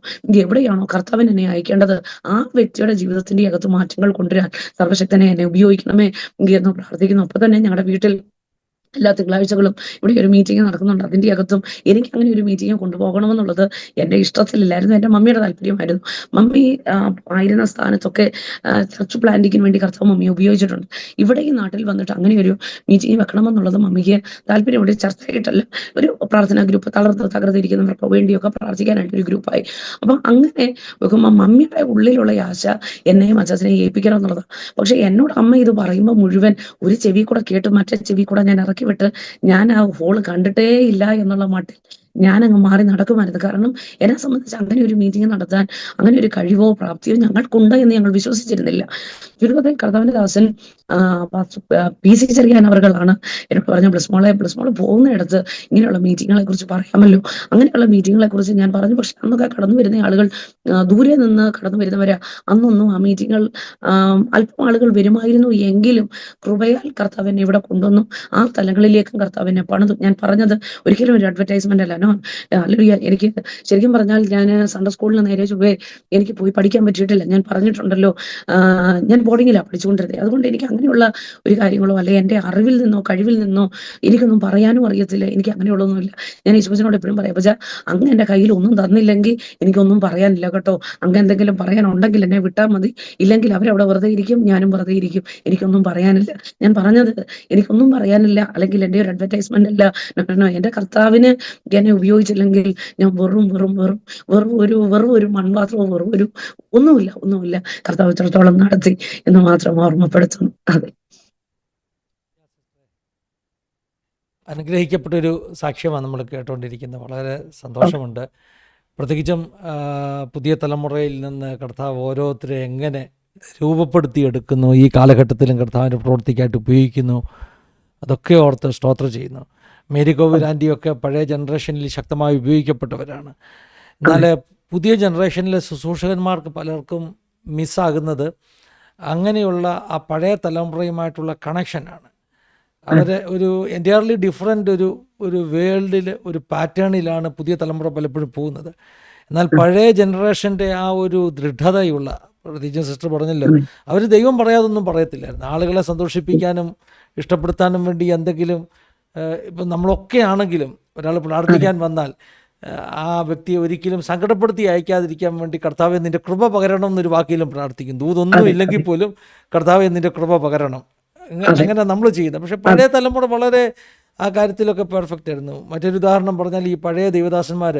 എവിടെയാണോ കർത്താവിന് എന്നെ അയക്കേണ്ടത്, ആ വ്യക്തിയുടെ ജീവിതത്തിന്റെ അകത്ത് മാറ്റങ്ങൾ കൊണ്ടുവരാൻ സർവശക്തനെ എന്നെ ഉപയോഗിക്കണമേ എന്ന് പ്രാർത്ഥിക്കുന്നു. അപ്പൊ തന്നെ ഞങ്ങളുടെ വീട്ടിൽ എല്ലാ തിങ്കളാഴ്ചകളും ഇവിടെ ഒരു മീറ്റിംഗ് നടക്കുന്നുണ്ട്. അതിൻ്റെ അകത്തും എനിക്ക് അങ്ങനെ ഒരു മീറ്റിംഗ് കൊണ്ടുപോകണമെന്നുള്ളത് എൻ്റെ ഇഷ്ടത്തിലില്ലായിരുന്നു, എൻ്റെ മമ്മിയുടെ താല്പര്യമായിരുന്നു. മമ്മി ആയിരുന്ന സ്ഥാനത്തൊക്കെ ചർച്ച് പ്ലാന്റിങ്ങിന് വേണ്ടി കർത്താവ് മമ്മിയെ ഉപയോഗിച്ചിട്ടുണ്ട്. ഇവിടെ ഈ നാട്ടിൽ വന്നിട്ട് അങ്ങനെ ഒരു മീറ്റിംഗ് വെക്കണമെന്നുള്ളത് മമ്മിക്ക് താല്പര്യമുണ്ട്. ചർച്ചയായിട്ടല്ല, ഒരു പ്രാർത്ഥനാ ഗ്രൂപ്പ്, തകർന്നിരിക്കുന്നവർക്ക് വേണ്ടിയൊക്കെ പ്രാർത്ഥിക്കാനായിട്ട് ഒരു ഗ്രൂപ്പായി. അപ്പം അങ്ങനെ വെക്കുമ്പോൾ മമ്മിയുടെ ഉള്ളിലുള്ള ആശ എന്നെയും അച്ഛനെയും ഏൽപ്പിക്കണം എന്നുള്ളതാണ്. പക്ഷെ എന്നോട് അമ്മ ഇത് പറയുമ്പോൾ മുഴുവൻ ഒരു ചെവി കൂടെ കേട്ട് മറ്റേ ചെവി കൂടെ ഞാൻ ഇറക്കി വിട്ട് ഞാൻ ആ ഹോള് കണ്ടിട്ടേ ഇല്ല എന്നുള്ള മട്ടിൽ ഞാനങ്ങ് മാറി നടക്കുമായിരുന്നു. കാരണം എന്നെ സംബന്ധിച്ച് അങ്ങനെ ഒരു മീറ്റിംഗ് നടത്താൻ അങ്ങനെ ഒരു കഴിവോ പ്രാപ്തിയോ ഞങ്ങൾക്കുണ്ട് എന്ന് ഞങ്ങൾ വിശ്വസിച്ചിരുന്നില്ല. ചുരുക്കത്തിൽ കർത്താവിന്റെ ദാസൻ PC ചെറിയാൻ അവർകളാണ് എന്നോട് പറഞ്ഞ, ബ്ലസ്മോളെ പോകുന്നിടത്ത് ഇങ്ങനെയുള്ള മീറ്റിങ്ങുകളെ കുറിച്ച് പറയാമല്ലോ. അങ്ങനെയുള്ള മീറ്റിങ്ങുകളെ കുറിച്ച് ഞാൻ പറഞ്ഞു. പക്ഷെ അന്നൊക്കെ കടന്നു വരുന്ന ആളുകൾ ദൂരെ നിന്ന് കടന്നു വരുന്നവരാ. അന്നൊന്നും ആ മീറ്റിങ്ങുകൾ അല്പം ആളുകൾ വരുമായിരുന്നു എങ്കിലും കൃപയാൽ കർത്താവിനെ ഇവിടെ കൊണ്ടുവന്നു. ആ തലങ്ങളിലേക്കും കർത്താവിനെ പണിതു. ഞാൻ പറഞ്ഞത് ഒരിക്കലും ഒരു അഡ്വർടൈസ്മെന്റ് അല്ല. ഹല്ലേലൂയ. എനിക്ക് ശരിക്കും പറഞ്ഞാൽ ഞാൻ സൺഡേ സ്കൂളിൽ നേരെ ചൊവ്വേ എനിക്ക് പോയി പഠിക്കാൻ പറ്റിയിട്ടില്ല. ഞാൻ പറഞ്ഞിട്ടുണ്ടല്ലോ, ഞാൻ ബോർഡിങ്ങിലാണ് പഠിച്ചുകൊണ്ടിരുന്നത്. അതുകൊണ്ട് എനിക്ക് അങ്ങനെയുള്ള ഒരു കാര്യങ്ങളോ അല്ലെ എൻ്റെ അറിവിൽ നിന്നോ കഴിവിൽ നിന്നോ എനിക്കൊന്നും പറയാനും അറിയത്തില്ല. എനിക്ക് അങ്ങനെയുള്ളതൊന്നുമില്ല. ഞാൻ യേശുവിനോട് എപ്പോഴും പറയാം, പക്ഷേ അങ്ങ് എൻ്റെ കയ്യിൽ ഒന്നും തന്നില്ലെങ്കിൽ എനിക്കൊന്നും പറയാനില്ല കേട്ടോ. അങ്ങ് എന്തെങ്കിലും പറയാനുണ്ടെങ്കിൽ എന്നെ വിട്ടാൽ മതി, ഇല്ലെങ്കിൽ അവരവിടെ വെറുതെ ഇരിക്കും, ഞാനും വെറുതെ ഇരിക്കും. എനിക്കൊന്നും പറയാനില്ല. ഞാൻ പറഞ്ഞത് എനിക്കൊന്നും പറയാനില്ല, അല്ലെങ്കിൽ എൻ്റെ ഒരു അഡ്വർടൈസ്മെന്റ് അല്ല. എൻ്റെ കർത്താവിന് എന്നെ ഉപയോഗിച്ചില്ലെങ്കിൽ ഞാൻ വെറും ഒരു മൺപാത്രവും ഒന്നുമില്ല. കർത്താവ് ഇത്രത്തോളം നടത്തി എന്ന് മാത്രം ഓർമ്മപ്പെടുത്തുന്നു. അതെ, അനുഗ്രഹിക്കപ്പെട്ടൊരു സാക്ഷ്യമാണ് നമ്മൾ കേട്ടുകൊണ്ടിരിക്കുന്നത്. വളരെ സന്തോഷമുണ്ട്. പ്രത്യേകിച്ചും പുതിയ തലമുറയിൽ നിന്ന് കർത്താവ് ഓരോരുത്തരെ എങ്ങനെ രൂപപ്പെടുത്തിയെടുക്കുന്നു, ഈ കാലഘട്ടത്തിലും കർത്താവിൻ്റെ പ്രവൃത്തിക്കായിട്ട് ഉപയോഗിക്കുന്നു, അതൊക്കെ ഓർത്ത് സ്തോത്രം ചെയ്യുന്നു. മേരി കോവിൽ ആൻറ്റിയൊക്കെ പഴയ ജനറേഷനിൽ ശക്തമായി ഉപയോഗിക്കപ്പെട്ടവരാണ്. എന്നാൽ പുതിയ ജനറേഷനിലെ ശുശ്രൂഷകന്മാർക്ക് പലർക്കും മിസ്സാകുന്നത് അങ്ങനെയുള്ള ആ പഴയ തലമുറയുമായിട്ടുള്ള കണക്ഷനാണ്. അവരെ ഒരു എൻറ്റയർലി ഡിഫറെൻ്റ് ഒരു വേൾഡിൽ, ഒരു പാറ്റേണിലാണ് പുതിയ തലമുറ പലപ്പോഴും പോകുന്നത്. എന്നാൽ പഴയ ജനറേഷൻ്റെ ആ ഒരു ദൃഢതയുള്ള, പ്രത്യേകിച്ച് സിസ്റ്റർ പറഞ്ഞല്ലോ, അവർ ദൈവം പറയാതൊന്നും പറയത്തില്ലായിരുന്നു. ആളുകളെ സന്തോഷിപ്പിക്കാനും ഇഷ്ടപ്പെടുത്താനും വേണ്ടി എന്തെങ്കിലും, ഇപ്പം നമ്മളൊക്കെ ആണെങ്കിലും ഒരാൾ പ്രാർത്ഥിക്കാൻ വന്നാൽ ആ വ്യക്തിയെ ഒരിക്കലും സങ്കടപ്പെടുത്തി അയക്കാതിരിക്കാൻ വേണ്ടി കർത്താവേ നിൻ്റെ കൃപ പകരണം എന്നൊരു വാക്കിലും പ്രാർത്ഥിക്കും. ദൂതൊന്നും ഇല്ലെങ്കിൽ പോലും കർത്താവേ നിൻ്റെ കൃപ പകരണം, അങ്ങനെ നമ്മൾ ചെയ്യുന്നത്. പക്ഷെ പഴയ തലമുറ വളരെ ആ കാര്യത്തിലൊക്കെ പെർഫെക്റ്റ് ആയിരുന്നു. മറ്റൊരു ഉദാഹരണം പറഞ്ഞാൽ, ഈ പഴയ ദൈവദാസന്മാർ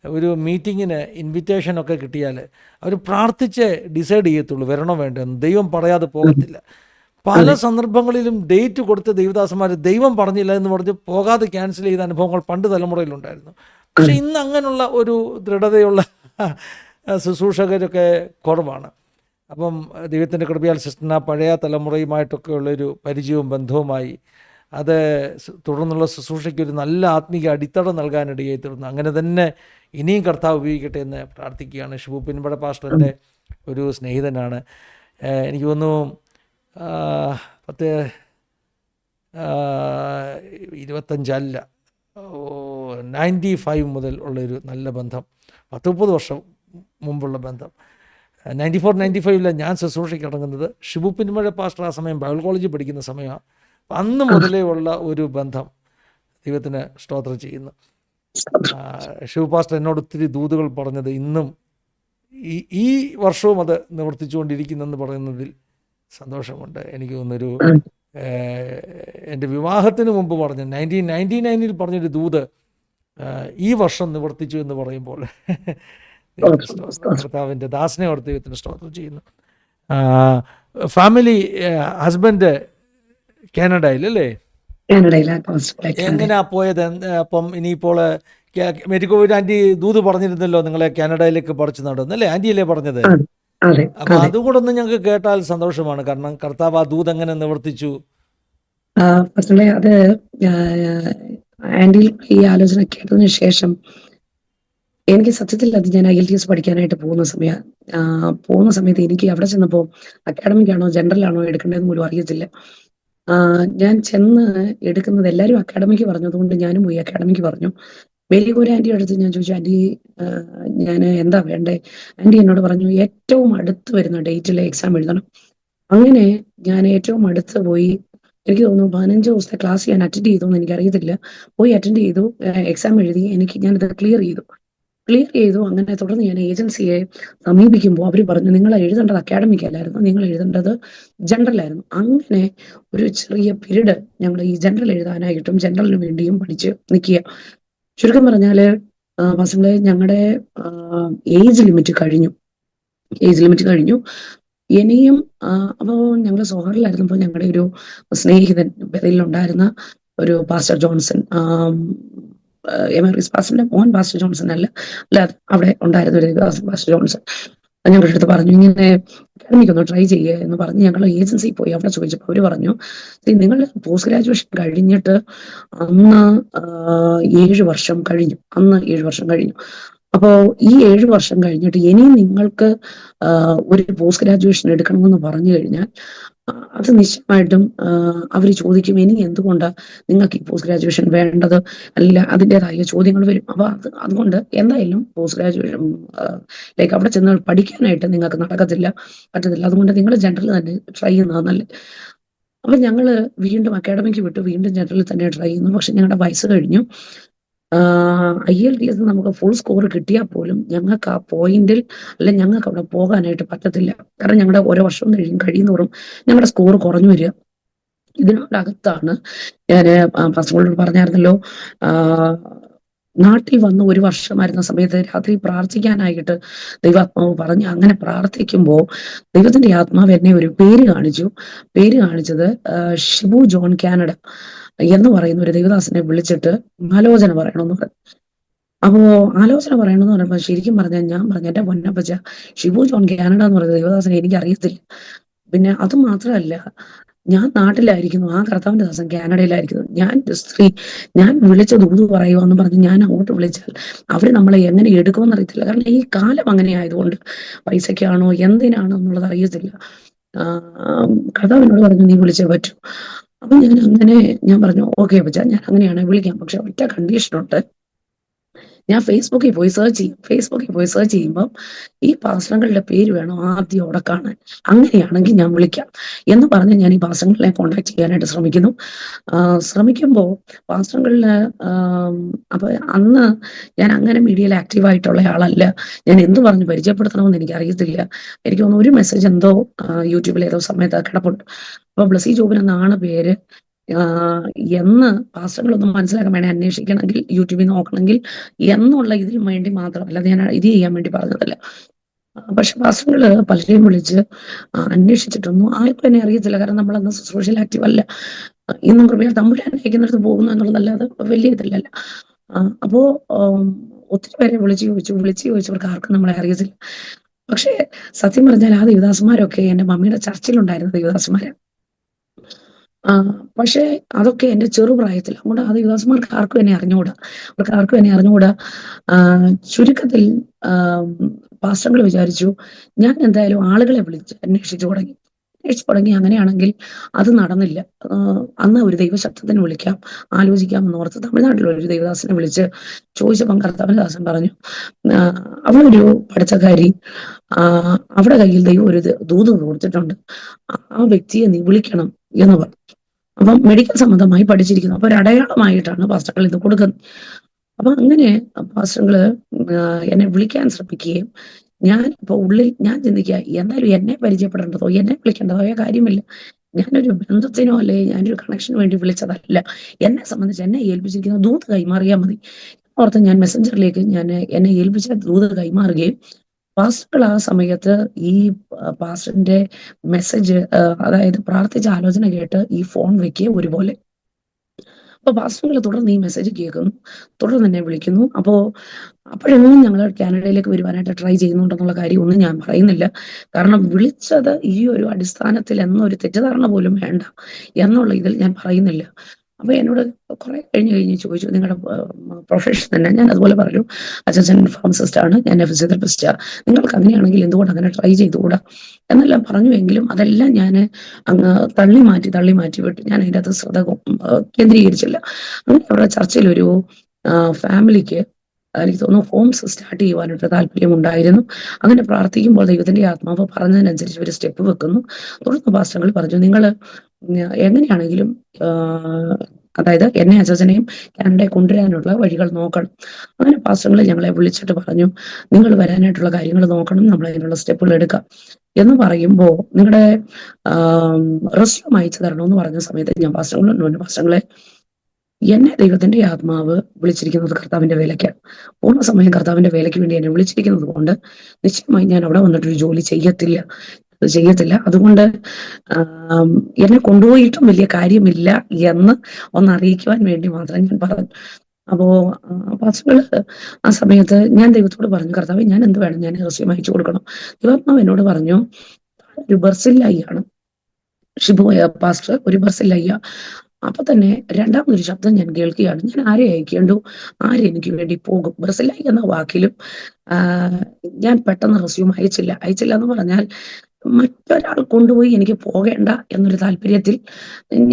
ഒരു മീറ്റിങ്ങിന് ഇൻവിറ്റേഷനൊക്കെ കിട്ടിയാൽ അവർ പ്രാർത്ഥിച്ച് ഡിസൈഡ് ചെയ്യത്തുള്ളൂ വരണോ വേണ്ടെന്ന്. ദൈവം പറയാതെ പോകത്തില്ല. പല സന്ദർഭങ്ങളിലും ഡേറ്റ് കൊടുത്ത ദൈവദാസന്മാർ ദൈവം പറഞ്ഞില്ല എന്ന് പറഞ്ഞ് പോകാതെ ക്യാൻസൽ ചെയ്ത അനുഭവങ്ങൾ പണ്ട് തലമുറയിലുണ്ടായിരുന്നു. പക്ഷെ ഇന്ന് അങ്ങനെയുള്ള ഒരു ദൃഢതയുള്ള ശുശ്രൂഷകരൊക്കെ കുറവാണ്. അപ്പം ദൈവത്തിൻ്റെ കൃപയാൽ സിസ്റ്ററിന് ആ പഴയ തലമുറയുമായിട്ടൊക്കെ ഉള്ളൊരു പരിചയവും ബന്ധവുമായി അത് തുടർന്നുള്ള ശുശ്രൂഷയ്ക്ക് ഒരു നല്ല ആത്മീക അടിത്തറ നൽകാനിടയായി തീർന്നു. അങ്ങനെ തന്നെ ഇനിയും കർത്താവ് ഉപയോഗിക്കട്ടെ എന്ന് പ്രാർത്ഥിക്കുകയാണ്. ഷിബു പിൻപട പാസ്റ്ററിൻ്റെ ഒരു സ്നേഹിതനാണ്. എനിക്ക് തോന്നുന്നു 95 മുതൽ ഉള്ളൊരു നല്ല ബന്ധം, 30 വർഷം മുമ്പുള്ള ബന്ധം. 94-95 ഞാൻ ശുശ്രൂഷയ്ക്ക് ഇറങ്ങുന്നത്. ഷിബു പിൻമഴ പാസ്റ്റർ ആ സമയം ബൈബിൾ കോളേജിൽ പഠിക്കുന്ന സമയമാണ്. അന്ന് മുതലേ ഉള്ള ഒരു ബന്ധം ദൈവത്തിന് സ്തോത്രം ചെയ്യുന്നു. ഷിബു പാസ്റ്റർ എന്നോട് ഒത്തിരി ദൂതുകൾ പറഞ്ഞത് ഇന്നും ഈ വർഷവും അത് നിവർത്തിച്ചുകൊണ്ടിരിക്കുന്നെന്ന് പറയുന്നതിൽ സന്തോഷമുണ്ട്. എനിക്ക് തോന്നുന്നൊരു എൻ്റെ വിവാഹത്തിന് മുമ്പ് പറഞ്ഞ 1999 പറഞ്ഞൊരു ദൂത് ഈ വർഷം നിവർത്തിച്ചു എന്ന് പറയുമ്പോൾ കർത്താവിൻ്റെ ദാസനെ ഓർത്ത് ദൈവത്തിന് സ്തോത്രം ചെയ്യുന്നു. ഫാമിലി, ഹസ്ബൻഡ് കാനഡയിൽ അല്ലേ? കാനഡയിലാണ് പാസ്റ്റർ, കാനഡ. എങ്ങനെയാ പോയത്? അപ്പം ഇനിയിപ്പോൾ മെരിക്കോ ഒരു ആൻറ്റി ദൂത് പറഞ്ഞിരുന്നല്ലോ നിങ്ങളെ കാനഡയിലേക്ക് പറിച്ചു നടന്നല്ലേ, ആൻറ്റിയല്ലേ പറഞ്ഞത്? അതെ അതെ അപ്പം അതെ. അതും കൂടെ ഒന്ന് ഞങ്ങൾക്ക് കേട്ടാൽ സന്തോഷമാണ്. കാരണം കർത്താവ് ആ ദൂത് എങ്ങനെ നിവർത്തിച്ചു? പാസ്റ്ററെ, അത് ആന്റിയിൽ ഈ ആലോചന കേട്ടതിന് ശേഷം എനിക്ക് സത്യത്തിൽ അത് ഞാൻ IELTS പഠിക്കാനായിട്ട് പോകുന്ന സമയത്ത് എനിക്ക് അവിടെ ചെന്നപ്പോൾ അക്കാഡമിക് ആണോ ജനറൽ ആണോ എടുക്കേണ്ടതെന്ന് പോലും അറിയത്തില്ല. ഞാൻ ചെന്ന് എടുക്കുന്നത് എല്ലാവരും അക്കാഡമിക് പറഞ്ഞതുകൊണ്ട് ഞാനും പോയി അക്കാഡമിക് പറഞ്ഞു. വലിയ ഒരു ആന്റി അടുത്ത് ഞാൻ ചോദിച്ചു, ആന്റി ഞാൻ എന്താ വേണ്ടേ? ആന്റി എന്നോട് പറഞ്ഞു ഏറ്റവും അടുത്ത് വരുന്ന ഡേറ്റിൽ എക്സാം എഴുതണം. അങ്ങനെ ഞാൻ ഏറ്റവും അടുത്ത് പോയി. എനിക്ക് തോന്നുന്നു 15 ദിവസത്തെ ക്ലാസ് ഞാൻ അറ്റൻഡ് ചെയ്തോന്ന് എനിക്കറിയത്തില്ല. പോയി അറ്റൻഡ് ചെയ്തു, എക്സാം എഴുതി. ഞാനത് ക്ലിയർ ചെയ്തു. അങ്ങനെ തുടർന്ന് ഞാൻ ഏജൻസിയെ സമീപിക്കുമ്പോൾ അവർ പറഞ്ഞു, നിങ്ങൾ എഴുതേണ്ടത് അക്കാഡമിക് അല്ലായിരുന്നു, നിങ്ങൾ എഴുതേണ്ടത് ജനറൽ ആയിരുന്നു. അങ്ങനെ ഒരു ചെറിയ പീരീഡ് ഞങ്ങൾ ഈ ജനറൽ എഴുതാനായിട്ടും ജനറലിന് വേണ്ടിയും പഠിച്ച് നിൽക്കുക. ചുരുക്കം പറഞ്ഞാല് ബസ്സുകളെ ഞങ്ങളുടെ ഏജ് ലിമിറ്റ് കഴിഞ്ഞു. ഇനിയും അപ്പോൾ ഞങ്ങൾ സോഹറിലായിരുന്നപ്പോൾ ഞങ്ങളുടെ ഒരു സ്നേഹിതൻ ബെറിലുണ്ടായിരുന്ന ഒരു പാസ്റ്റർ ജോൺസൺ, എമറിസ് പാസ്റ്ററിന്റെ മോൻ പാസ്റ്റർ ജോൺസൺ അല്ലാതെ അവിടെ ഉണ്ടായിരുന്ന ഒരു പാസ്റ്റർ ജോൺസൺ ഞങ്ങളുടെ അടുത്ത് പറഞ്ഞു, ഇങ്ങനെ അക്കാഡമിക് ഒന്ന് ട്രൈ ചെയ്യുക എന്ന് പറഞ്ഞ് ഞങ്ങൾ ഏജൻസിയിൽ പോയി. അവിടെ ചോദിച്ചപ്പോൾ അവർ പറഞ്ഞു, നിങ്ങൾ പോസ്റ്റ് ഗ്രാജുവേഷൻ കഴിഞ്ഞിട്ട് അന്ന് 7 വർഷം കഴിഞ്ഞു. അപ്പോൾ ഈ 7 വർഷം കഴിഞ്ഞിട്ട് ഇനിയും നിങ്ങൾക്ക് ഒരു പോസ്റ്റ് ഗ്രാജുവേഷൻ എടുക്കണമെന്ന് പറഞ്ഞു കഴിഞ്ഞാൽ അത് നിശ്ചയമായിട്ടും അവർ ചോദിക്കും, ഇനി എന്തുകൊണ്ടാണ് നിങ്ങൾക്ക് ഈ പോസ്റ്റ് ഗ്രാജുവേഷൻ വേണ്ടത്, അല്ല അതിൻ്റെതായ ചോദ്യങ്ങൾ വരും. അപ്പൊ അതുകൊണ്ട് എന്തായാലും പോസ്റ്റ് ഗ്രാജുവേഷൻ ലൈക്ക് അവിടെ ചെന്ന് പഠിക്കാനായിട്ട് നിങ്ങൾക്ക് പറ്റത്തില്ല. അതുകൊണ്ട് നിങ്ങൾ ജനറൽ തന്നെ ട്രൈ ചെയ്യുന്നതാണ് നല്ലത്. അപ്പൊ ഞങ്ങള് വീണ്ടും അക്കാഡമിക്ക് വിട്ടു, വീണ്ടും ജനറലിൽ തന്നെ ട്രൈ ചെയ്യുന്നു. പക്ഷെ ഞങ്ങളുടെ വയസ്സ് കഴിഞ്ഞു. IELTS നമുക്ക് ഫുൾ സ്കോർ കിട്ടിയാൽ പോലും ഞങ്ങൾക്ക് ആ പോയിന്റിൽ ഞങ്ങൾക്ക് അവിടെ പോകാനായിട്ട് പറ്റത്തില്ല. കാരണം ഞങ്ങളുടെ ഓരോ വർഷവും കഴിയുന്നതോറും ഞങ്ങളുടെ സ്കോർ കുറഞ്ഞു വരിക. ഇതിനോടകത്താണ് ഞാൻ പാസ്റ്ററോട് പറഞ്ഞായിരുന്നല്ലോ, നാട്ടിൽ വന്ന് 1 വർഷമായിരുന്ന സമയത്ത് രാത്രി പ്രാർത്ഥിക്കാനായിട്ട് ദൈവാത്മാവ് പറഞ്ഞ് അങ്ങനെ പ്രാർത്ഥിക്കുമ്പോൾ ദൈവത്തിന്റെ ആത്മാവ് എന്നെ ഒരു പേര് കാണിച്ചത് ഷിബു ജോൺ കാനഡ എന്ന് പറയുന്ന ഒരു ദൈവദാസനെ വിളിച്ചിട്ട് ആലോചന പറയണമെന്ന് പറഞ്ഞു. അപ്പോ ആലോചന പറയണമെന്ന് പറഞ്ഞപ്പോ ശരിക്കും പറഞ്ഞാൽ ഞാൻ പറഞ്ഞു, എന്റെ പൊന്നപ്പച്ച, ഷിബു ജോൺ കാനഡ എന്ന് പറയുന്ന ദൈവദാസനെ എനിക്ക് അറിയത്തില്ല. പിന്നെ അത് മാത്രമല്ല, ഞാൻ നാട്ടിലായിരിക്കുന്നു, ആ കർത്താവിന്റെ ദാസൻ കാനഡയിലായിരിക്കുന്നു. ഞാൻ വിളിച്ച ദൂത് പറയുക എന്ന് പറഞ്ഞ് ഞാൻ അങ്ങോട്ട് വിളിച്ചാൽ അവര് നമ്മളെ എങ്ങനെ എടുക്കുമെന്ന് അറിയത്തില്ല. കാരണം ഈ കാലം അങ്ങനെ ആയതുകൊണ്ട് പൈസക്കാണോ എന്തിനാണോ എന്നുള്ളത് അറിയത്തില്ല. കർത്താവിനോട് പറഞ്ഞു, നീ വിളിച്ചേ പറ്റൂ. അപ്പൊ ഞാൻ പറഞ്ഞു, ഓക്കെ അപ്പച്ച, ഞാൻ അങ്ങനെയാണ് വിളിക്കാം. പക്ഷെ ഒറ്റ കണ്ടീഷനുണ്ട്, ഞാൻ ഫേസ്ബുക്കിൽ പോയി സെർച്ച് ചെയ്യുമ്പോൾ ഈ പാസ്റ്ററുകളുടെ പേര് വേണം ആദ്യം അവിടെ കാണാൻ. അങ്ങനെയാണെങ്കിൽ ഞാൻ വിളിക്കാം എന്ന് പറഞ്ഞ് ഞാൻ ഈ പാസ്റ്ററുകളെ കോൺടാക്ട് ചെയ്യാനായിട്ട് ശ്രമിക്കുമ്പോൾ പാസ്റ്ററുകളില് അപ്പൊ അന്ന് ഞാൻ അങ്ങനെ മീഡിയയിൽ ആക്റ്റീവായിട്ടുള്ള ആളല്ല. ഞാൻ എന്ത് പറഞ്ഞ് പരിചയപ്പെടുത്തണമെന്ന് എനിക്ക് അറിയത്തില്ല. എനിക്ക് തോന്നുന്നു ഒരു മെസ്സേജ് എന്തോ യൂട്യൂബിൽ ഏതോ സമയത്ത് കിടപ്പുണ്ട്. അപ്പൊ ബ്ലസി ജോബിൻ എന്നാണ് പേര് എന്ന് പാസ്റ്ററുകളൊന്നും മനസ്സിലാക്കാൻ വേണ്ടി അന്വേഷിക്കണമെങ്കിൽ യൂട്യൂബിൽ നോക്കണമെങ്കിൽ എന്നുള്ള ഇതിന് വേണ്ടി മാത്രം, അല്ലാതെ ഞാൻ ഇത് ചെയ്യാൻ വേണ്ടി പറഞ്ഞതല്ല. പക്ഷെ പാസ്റ്ററുകള് പലരെയും വിളിച്ച് അന്വേഷിച്ചിട്ടൊന്നും ആർക്കും എന്നെ അറിയത്തില്ല. കാരണം നമ്മളന്ന് സോഷ്യൽ ആക്റ്റീവ് അല്ല. ഇന്നും കൃപയാൽ തമ്പുരാൻ അയക്കുന്നിടത്ത് പോകുന്നു എന്നുള്ളതല്ലാതെ വലിയ ഇതില്ലല്ല. അപ്പോ ഒത്തിരി പേരെ വിളിച്ചു ചോദിച്ചവർക്ക് ആർക്കും നമ്മളെ അറിയത്തില്ല. പക്ഷെ സത്യം പറഞ്ഞാൽ ആ ദേവദാസന്മാരൊക്കെ എന്റെ മമ്മിയുടെ ചർച്ചിലുണ്ടായിരുന്ന ദേവദാസന്മാരാ. പക്ഷെ അതൊക്കെ എന്റെ ചെറുപ്രായത്തിൽ, അതുകൊണ്ട് ആ ദേവദാസന്മാർക്ക് ആർക്കും എന്നെ അറിഞ്ഞുകൂടാ. ചുരുക്കത്തിൽ പാസ്റ്ററുകൾ വിചാരിച്ചു ഞാൻ എന്തായാലും ആളുകളെ വിളിച്ച് അന്വേഷിച്ചു തുടങ്ങി. അങ്ങനെയാണെങ്കിൽ അത് നടന്നില്ല. അന്ന് ഒരു ദൈവശബ്ദത്തിന് ആലോചിക്കാം എന്നോർത്ത് തമിഴ്നാട്ടിലുള്ള ഒരു ദൈവദാസനെ വിളിച്ച് ചോദിച്ചപ്പം കർത്താവിന്റെ ദാസൻ പറഞ്ഞു, അവളൊരു പഠിത്തക്കാരി, അവിടെ കയ്യിൽ ദൈവം ഒരു ദൂത് കൊടുത്തിട്ടുണ്ട്, ആ വ്യക്തിയെ നീ വിളിക്കണം എന്ന് പറഞ്ഞു. അപ്പം മെഡിക്കൽ സംബന്ധമായി പഠിച്ചിരിക്കുന്നു. അപ്പൊ ഒരു അടയാളമായിട്ടാണ് പാസ്റ്ററുകൾ ഇത് കൊടുക്കുന്നത്. അപ്പൊ അങ്ങനെ പാസ്റ്ററുകള് എന്നെ വിളിക്കാൻ ശ്രമിക്കുകയും ഞാൻ ഇപ്പൊ ഉള്ളിൽ ഞാൻ ചിന്തിക്കുക, എന്തായാലും എന്നെ പരിചയപ്പെടേണ്ടതോ എന്നെ വിളിക്കേണ്ടതോ കാര്യമില്ല. ഞാനൊരു ബന്ധത്തിനോ അല്ലെ ഞാനൊരു കണക്ഷന് വേണ്ടി വിളിച്ചതല്ല. എന്നെ സംബന്ധിച്ച് എന്നെ ഏൽപ്പിച്ചിരിക്കുന്ന ദൂത് കൈമാറിയാൽ മതി ഓർത്ത് ഞാൻ മെസ്സഞ്ചറിലേക്ക് എന്നെ ഏൽപ്പിച്ച ദൂത് കൈമാറുകയും പാസ്റ്ററുകൾ ആ സമയത്ത് ഈ പാസ്റ്ററിന്റെ മെസ്സേജ്, അതായത് പ്രാർത്ഥിച്ച ആലോചന കേട്ട് ഈ ഫോൺ വെക്കുക ഒരുപോലെ. അപ്പോൾ പാസ്റ്ററുകൾ തുടർന്ന് ഈ മെസ്സേജ് കേൾക്കുന്നു, തുടർന്ന് എന്നെ വിളിക്കുന്നു. അപ്പോഴൊന്നും ഞങ്ങൾ കാനഡയിലേക്ക് വരുവാനായിട്ട് ട്രൈ ചെയ്യുന്നുണ്ടെന്നുള്ള കാര്യമൊന്നും ഞാൻ പറയുന്നില്ല. കാരണം വിളിച്ചത് ഈ ഒരു അടിസ്ഥാനത്തിൽ എന്നൊരു തെറ്റിദ്ധാരണ പോലും വേണ്ട എന്നുള്ള ഇതിൽ ഞാൻ പറയുന്നില്ല. അപ്പോൾ എന്നോട് കുറെ കഴിഞ്ഞ് ചോദിച്ചു, നിങ്ങളുടെ പ്രൊഫഷൻ തന്നെ? ഞാൻ അതുപോലെ പറഞ്ഞു, അച്ഛൻ ഫാർമസിസ്റ്റ് ആണ്, ഞാൻ ഫിസിയോതെറാപ്പിസ്റ്റാ, നിങ്ങൾക്ക് അങ്ങനെയാണെങ്കിൽ എന്തുകൊണ്ട് അങ്ങനെ ട്രൈ ചെയ്തുകൂടാ എന്നെല്ലാം പറഞ്ഞു. എങ്കിലും അതെല്ലാം ഞാൻ അങ്ങ് തള്ളി മാറ്റി വിട്ടു. ഞാൻ അതിൻ്റെ അകത്ത് ശ്രദ്ധ കേന്ദ്രീകരിച്ചില്ല. അങ്ങനെ അവരുടെ ചർച്ചയിലൊരു ഫാമിലിക്ക് എനിക്ക് തോന്നുന്നു ഹോംസ് സ്റ്റാർട്ട് ചെയ്യുവാനായിട്ട് താല്പര്യമുണ്ടായിരുന്നു. അങ്ങനെ പ്രാർത്ഥിക്കുമ്പോൾ ദൈവത്തിന്റെ ആത്മാവ് പറഞ്ഞതിനനുസരിച്ച് ഒരു സ്റ്റെപ്പ് വെക്കുന്നു. തുടർന്ന് പാസ്റ്ററുകൾ പറഞ്ഞു, നിങ്ങൾ എങ്ങനെയാണെങ്കിലും അതായത് എന്നെ അച്ഛനെയും കാനഡയിൽ കൊണ്ടുവരാനുള്ള വഴികൾ നോക്കണം. അങ്ങനെ പാസ്റ്ററുകൾ ഞങ്ങളെ വിളിച്ചിട്ട് പറഞ്ഞു, നിങ്ങൾ വരാനായിട്ടുള്ള കാര്യങ്ങൾ നോക്കണം, നമ്മൾ അതിനുള്ള സ്റ്റെപ്പുകൾ എടുക്കാം എന്ന് പറയുമ്പോൾ നിങ്ങളുടെ റെസ്യൂം അയച്ചു തരണമെന്ന് പറഞ്ഞ സമയത്ത് ഞാൻ പാസ്റ്ററുകളെ, എന്നെ ദൈവത്തിന്റെ ആത്മാവ് വിളിച്ചിരിക്കുന്നത് കർത്താവിന്റെ വേലയ്ക്കാണ്. പൂർണ്ണ സമയം കർത്താവിന്റെ വേലയ്ക്ക് വേണ്ടി എന്നെ വിളിച്ചിരിക്കുന്നത് കൊണ്ട് നിശ്ചയമായി ഞാൻ അവിടെ വന്നിട്ടൊരു ജോലി ചെയ്യത്തില്ല. അതുകൊണ്ട് എന്നെ കൊണ്ടുപോയിട്ടും വലിയ കാര്യമില്ല എന്ന് ഒന്ന് അറിയിക്കുവാൻ വേണ്ടി മാത്രം ഞാൻ പറഞ്ഞു. അപ്പോ പാസ്റ്ററുകള് ആ സമയത്ത് ഞാൻ ദൈവത്തോട് പറഞ്ഞു, കർത്താവേ, ഞാൻ എന്ത് വേണം, ഞാൻ റെസ്യൂം അയച്ചു കൊടുക്കണം? ദൈവാത്മാവ് എന്നോട് പറഞ്ഞു, ഒരു ബർസില്ലായിയാണ് ഷിബു പാസ്റ്റർ, ഒരു ബർസില്ലയ്യ. അപ്പൊ തന്നെ രണ്ടാമതൊരു ശബ്ദം ഞാൻ കേൾക്കുകയാണ്, ഞാൻ ആരെ അയക്കേണ്ടു, ആരെ എനിക്ക് വേണ്ടി പോകും? ബർസില്ലായി എന്ന വാക്കിലും ഞാൻ പെട്ടെന്ന് റെസ്യൂം അയച്ചില്ല എന്ന് പറഞ്ഞാൽ മറ്റൊരാൾ കൊണ്ടുപോയി എനിക്ക് പോകേണ്ട എന്നൊരു താല്പര്യത്തിൽ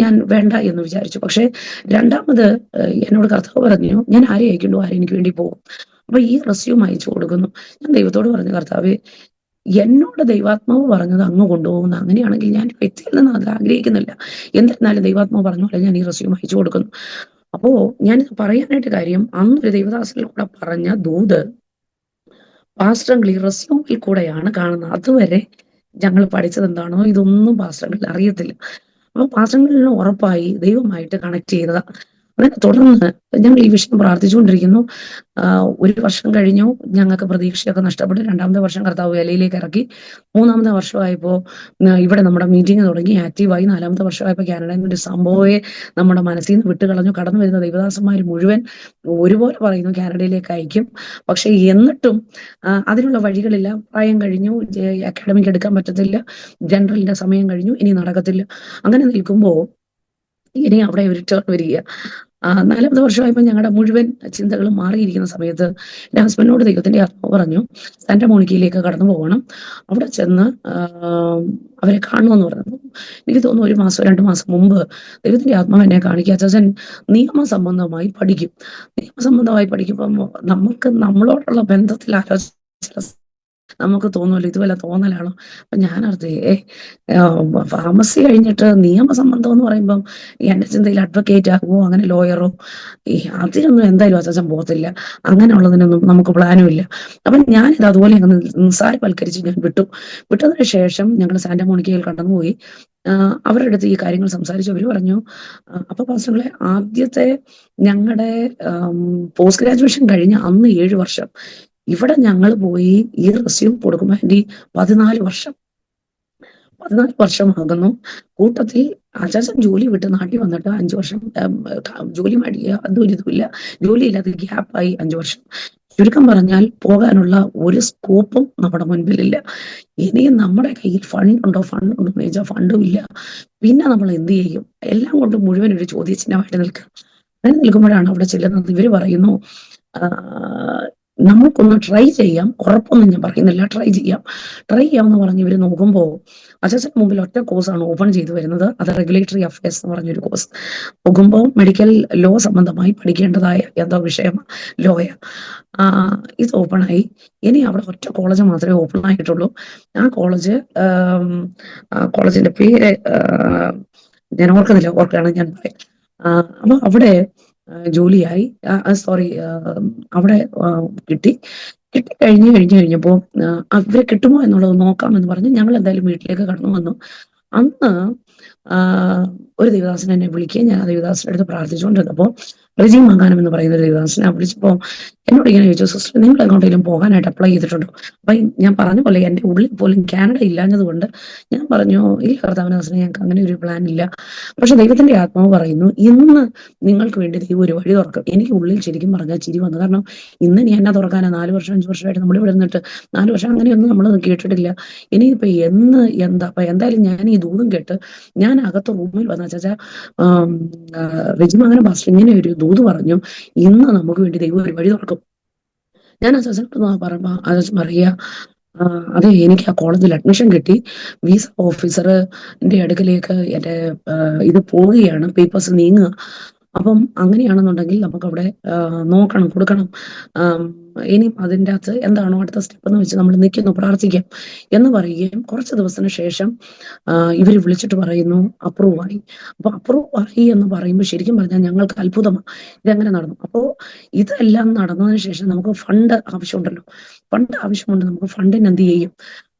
ഞാൻ വേണ്ട എന്ന് വിചാരിച്ചു. പക്ഷെ രണ്ടാമത് എന്നോട് കർത്താവ് പറഞ്ഞു, ഞാൻ ആരെ അയക്കേണ്ടു, ആരെ എനിക്ക് വേണ്ടി പോകും? അപ്പൊ ഈ റെസ്യൂം അയച്ചു കൊടുക്കുന്നു. ഞാൻ ദൈവത്തോട് പറഞ്ഞു, കർത്താവേ, എന്നോട് ദൈവാത്മാവ് പറഞ്ഞത് അങ്ങ് കൊണ്ടുപോകുന്ന, അങ്ങനെയാണെങ്കിൽ ഞാൻ വ്യക്തിയിൽ നിന്ന് അത് ആഗ്രഹിക്കുന്നില്ല. എന്നിരുന്നാലും ദൈവാത്മാവ് പറഞ്ഞ പോലെ ഞാൻ ഈ റെസ്യൂം അയച്ചു കൊടുക്കുന്നു. അപ്പോ ഞാൻ പറയാനായിട്ട് കാര്യം, അന്നൊരു ദൈവദാസനിൽ കൂടെ പറഞ്ഞ ദൂത് പാസ്റ്ററുകൾ ഈ റെസ്യൂമിൽ കൂടെയാണ് കാണുന്നത്. അതുവരെ ഞങ്ങൾ പഠിച്ചത് എന്താണോ ഇതൊന്നും പാസ്റ്ററുകൾ അറിയത്തില്ല. അപ്പൊ പാസ്റ്ററുകളിൽ ഉറപ്പായി ദൈവമായിട്ട് കണക്ട് ചെയ്തതാ. അങ്ങനെ തുടർന്ന് ഞങ്ങൾ ഈ വിഷയം പ്രാർത്ഥിച്ചുകൊണ്ടിരിക്കുന്നു. ഒരു വർഷം കഴിഞ്ഞു, ഞങ്ങൾക്ക് പ്രതീക്ഷയൊക്കെ നഷ്ടപ്പെട്ടു. രണ്ടാമത്തെ വർഷം കർത്താവ് വേലയിലേക്ക് ഇറക്കി. മൂന്നാമത്തെ വർഷമായപ്പോ ഇവിടെ നമ്മുടെ മീറ്റിംഗ് തുടങ്ങി, ആക്റ്റീവായി. നാലാമത്തെ വർഷമായപ്പോൾ കാനഡയിൽ ഒരു സംഭവയെ നമ്മുടെ മനസ്സിൽ നിന്ന് വിട്ടുകളഞ്ഞു. കടന്നു വരുന്ന ദൈവദാസന്മാർ മുഴുവൻ ഒരുപോലെ പറയുന്നു കാനഡയിലേക്ക് അയക്കും. പക്ഷെ എന്നിട്ടും അതിനുള്ള വഴികളില്ല. പ്രായം കഴിഞ്ഞു, അക്കാഡമിക് എടുക്കാൻ പറ്റത്തില്ല, ജനറലിന്റെ സമയം കഴിഞ്ഞു, ഇനി നടക്കത്തില്ല. അങ്ങനെ നിൽക്കുമ്പോ ഇനി അവിടെ ഒരു ടേൺ വരിക. നാലാമത്തെ വർഷമായപ്പോൾ ഞങ്ങളുടെ മുഴുവൻ ചിന്തകളും മാറിയിരിക്കുന്ന സമയത്ത് എൻ്റെ ഹസ്ബൻഡിനോട് ദൈവത്തിന്റെ ആത്മാവ് പറഞ്ഞു, സാന്റാ മോണിക്കയിലേക്ക് കടന്നു പോകണം, അവിടെ ചെന്ന് അവരെ കാണണമെന്ന് പറഞ്ഞു. എനിക്ക് തോന്നുന്നു 1 മാസം 2 മാസം മുമ്പ് ദൈവത്തിന്റെ ആത്മാവ് എന്നെ കാണിക്കുക, അച്ഛൻ നിയമസംബന്ധമായി പഠിക്കുമ്പോൾ നമുക്ക് നമ്മളോടുള്ള ബന്ധത്തിൽ ആലോചിച്ച നമുക്ക് തോന്നുമല്ലോ ഇത് വല്ല തോന്നലാണോ? അപ്പൊ ഞാനറിഞ്ഞേ ഫാർമസി കഴിഞ്ഞിട്ട് നിയമസംബന്ധം എന്ന് പറയുമ്പം എന്റെ ചിന്തയിൽ അഡ്വക്കേറ്റ് ആകുമോ, അങ്ങനെ ലോയറോ, അതിനൊന്നും എന്തായാലും അച്ഛൻ പോകത്തില്ല. അങ്ങനെയുള്ളതിനൊന്നും നമുക്ക് പ്ലാനും ഇല്ല. അപ്പം ഞാനിത് അതുപോലെ നിസ്സാരവൽക്കരിച്ച് ഞാൻ വിട്ടതിന് ശേഷം ഞങ്ങൾ സാന്റാ മോണിക്കയിൽ കടന്നുപോയി. അവരുടെ അടുത്ത് ഈ കാര്യങ്ങൾ സംസാരിച്ചു. അവർ പറഞ്ഞു, അപ്പൊ പാസ്റ്ററുകളെ, ആദ്യത്തെ ഞങ്ങളുടെ പോസ്റ്റ് ഗ്രാജുവേഷൻ കഴിഞ്ഞ അന്ന് 7 വർഷം ഇവിടെ ഞങ്ങൾ പോയി ഈ റെസ്യൂം കൊടുക്കുമ്പോൾ വേണ്ടി 14 വർഷമാകുന്നു. കൂട്ടത്തിൽ അച്ഛൻ ജോലി വിട്ട് നാട്ടിൽ വന്നിട്ട് 5 വർഷം ജോലി മടിയ അതും ഇതുമില്ല, ജോലിയില്ലാതെ ഗ്യാപ്പായി 5 വർഷം. ചുരുക്കം പറഞ്ഞാൽ പോകാനുള്ള ഒരു സ്കോപ്പും നമ്മുടെ മുൻപിലില്ല. ഇനിയും നമ്മുടെ കയ്യിൽ ഫണ്ടുണ്ടോ എന്ന് ചോദിച്ചാൽ ഫണ്ടും ഇല്ല. പിന്നെ നമ്മൾ എന്ത് ചെയ്യും? എല്ലാം കൊണ്ട് മുഴുവൻ ഒരു ചോദ്യചിഹ്നമായിട്ട് നിൽക്കുക. അങ്ങനെ നിൽക്കുമ്പോഴാണ് അവിടെ ചെല്ലുന്നത്. ഇവര് പറയുന്നു, നമുക്കൊന്ന് ട്രൈ ചെയ്യാം, ഉറപ്പൊന്നും ഞാൻ പറയുന്നില്ല, ട്രൈ ചെയ്യാമെന്ന് പറഞ്ഞ് ഇവര് നോക്കുമ്പോൾ അച്ഛന് മുമ്പിൽ ഒറ്റ കോഴ്സാണ് ഓപ്പൺ ചെയ്തു വരുന്നത്. അത് റെഗുലേറ്ററി അഫയേഴ്സ് എന്ന് പറഞ്ഞൊരു കോഴ്സ്. പോകുമ്പോൾ മെഡിക്കൽ ലോ സംബന്ധമായി പഠിക്കേണ്ടതായ എന്തോ വിഷയം, ലോയ. ഇത് ഓപ്പണായി. ഇനി അവിടെ ഒറ്റ കോളേജ് മാത്രമേ ഓപ്പൺ ആയിട്ടുള്ളൂ. ആ കോളേജിന്റെ പേര് ഞാൻ ഓർക്കുകയാണ്, ഞാൻ പറയാം. അപ്പൊ അവിടെ ജോലിയായി, അവിടെ കഴിഞ്ഞപ്പോ അവരെ കിട്ടുമോ എന്നുള്ളത് നോക്കാമെന്ന് പറഞ്ഞ് ഞങ്ങൾ എന്തായാലും വീട്ടിലേക്ക് കടന്നു വന്നു. അന്ന് ഒരു ദേവദാസൻ എന്നെ വിളിക്കുകയും ഞാൻ ആ ദേവദാസന്റെ അടുത്ത് പ്രാർത്ഥിച്ചുകൊണ്ടിരുന്നപ്പോൾ റെജി മങ്ങാനം എന്ന് പറയുന്ന ഒരു ദേവദാസനെ വിളിച്ചപ്പോൾ എന്നോട് ഇങ്ങനെ ചോദിച്ചു, സിസ്റ്റർ നിങ്ങൾ എങ്ങോട്ടെങ്കിലും പോകാനായിട്ട് അപ്ലൈ ചെയ്തിട്ടുണ്ടോ? അപ്പൊ ഞാൻ പറഞ്ഞ പോലെ എൻ്റെ ഉള്ളിൽ പോലും കാനഡ ഇല്ലാഞ്ഞത് കൊണ്ട് ഞാൻ പറഞ്ഞു, ഇല്ല കർത്താവിന്റെ ദാസനെ, ഞങ്ങൾക്ക് അങ്ങനെ ഒരു പ്ലാൻ ഇല്ല. പക്ഷെ ദൈവത്തിന്റെ ആത്മാവ് പറയുന്നു, ഇന്ന് നിങ്ങൾക്ക് വേണ്ടി ദൈവം ഒരു വഴി തുറക്കും. എനിക്ക് ഉള്ളിൽ ശരിക്കും പറഞ്ഞാൽ ചിരി വന്നു. കാരണം ഇന്ന് നീ എന്നാ തുറക്കാനാ? 4 വർഷം 5 വർഷമായിട്ട് നമ്മളിവിടെ നിന്നിട്ട് 4 വർഷം അങ്ങനെയൊന്നും നമ്മൾ കേട്ടിട്ടില്ല. ഇനിയിപ്പോ എന്താ? അപ്പൊ എന്തായാലും ഞാൻ ഈ ദൂതും കേട്ട് ഞാൻ അകത്ത് റൂമിൽ വന്ന ചാച്ചാ റെജിമ പാസ്റ്റർ ഇങ്ങനെ ഒരു ദൂത് പറഞ്ഞു, ഇന്ന് നമുക്ക് വേണ്ടി ദൈവം ഒരു വഴി തുറക്കും. ഞാൻ അച്ചാച്ചനോട് പറയുമ്പോ അച്ചാച്ചൻ പറയാ, അതെ എനിക്ക് ആ കോളേജിൽ അഡ്മിഷൻ കിട്ടി, വിസ ഓഫീസറിന്റെ അടുക്കലേക്ക് എൻ്റെ ഇത് പോവുകയാണ്, പേപ്പേഴ്സ് നീങ്ങുക. അപ്പം അങ്ങനെയാണെന്നുണ്ടെങ്കിൽ നമുക്ക് അവിടെ നോക്കണം, കൊടുക്കണം. ഇനി അതിൻ്റെ അകത്ത് എന്താണോ അടുത്ത സ്റ്റെപ്പ് എന്ന് വെച്ച് നമ്മൾ നിൽക്കുന്നു, പ്രാർത്ഥിക്കാം എന്ന് പറയുകയും കുറച്ച് ദിവസത്തിന് ശേഷം ഇവർ വിളിച്ചിട്ട് പറയുന്നു അപ്രൂവ് ആയി. അപ്പൊ അപ്രൂവ് ആയി എന്ന് പറയുമ്പോൾ ശരിക്കും പറഞ്ഞാൽ ഞങ്ങൾക്ക് അത്ഭുതമാണ്, ഇതെങ്ങനെ നടന്നു. അപ്പോൾ ഇതെല്ലാം നടന്നതിന് ശേഷം നമുക്ക് ഫണ്ട് ആവശ്യമുണ്ടല്ലോ, ഫണ്ട് ആവശ്യമുണ്ട്. നമുക്ക് ഫണ്ടിന് എന്ത് ചെയ്യും?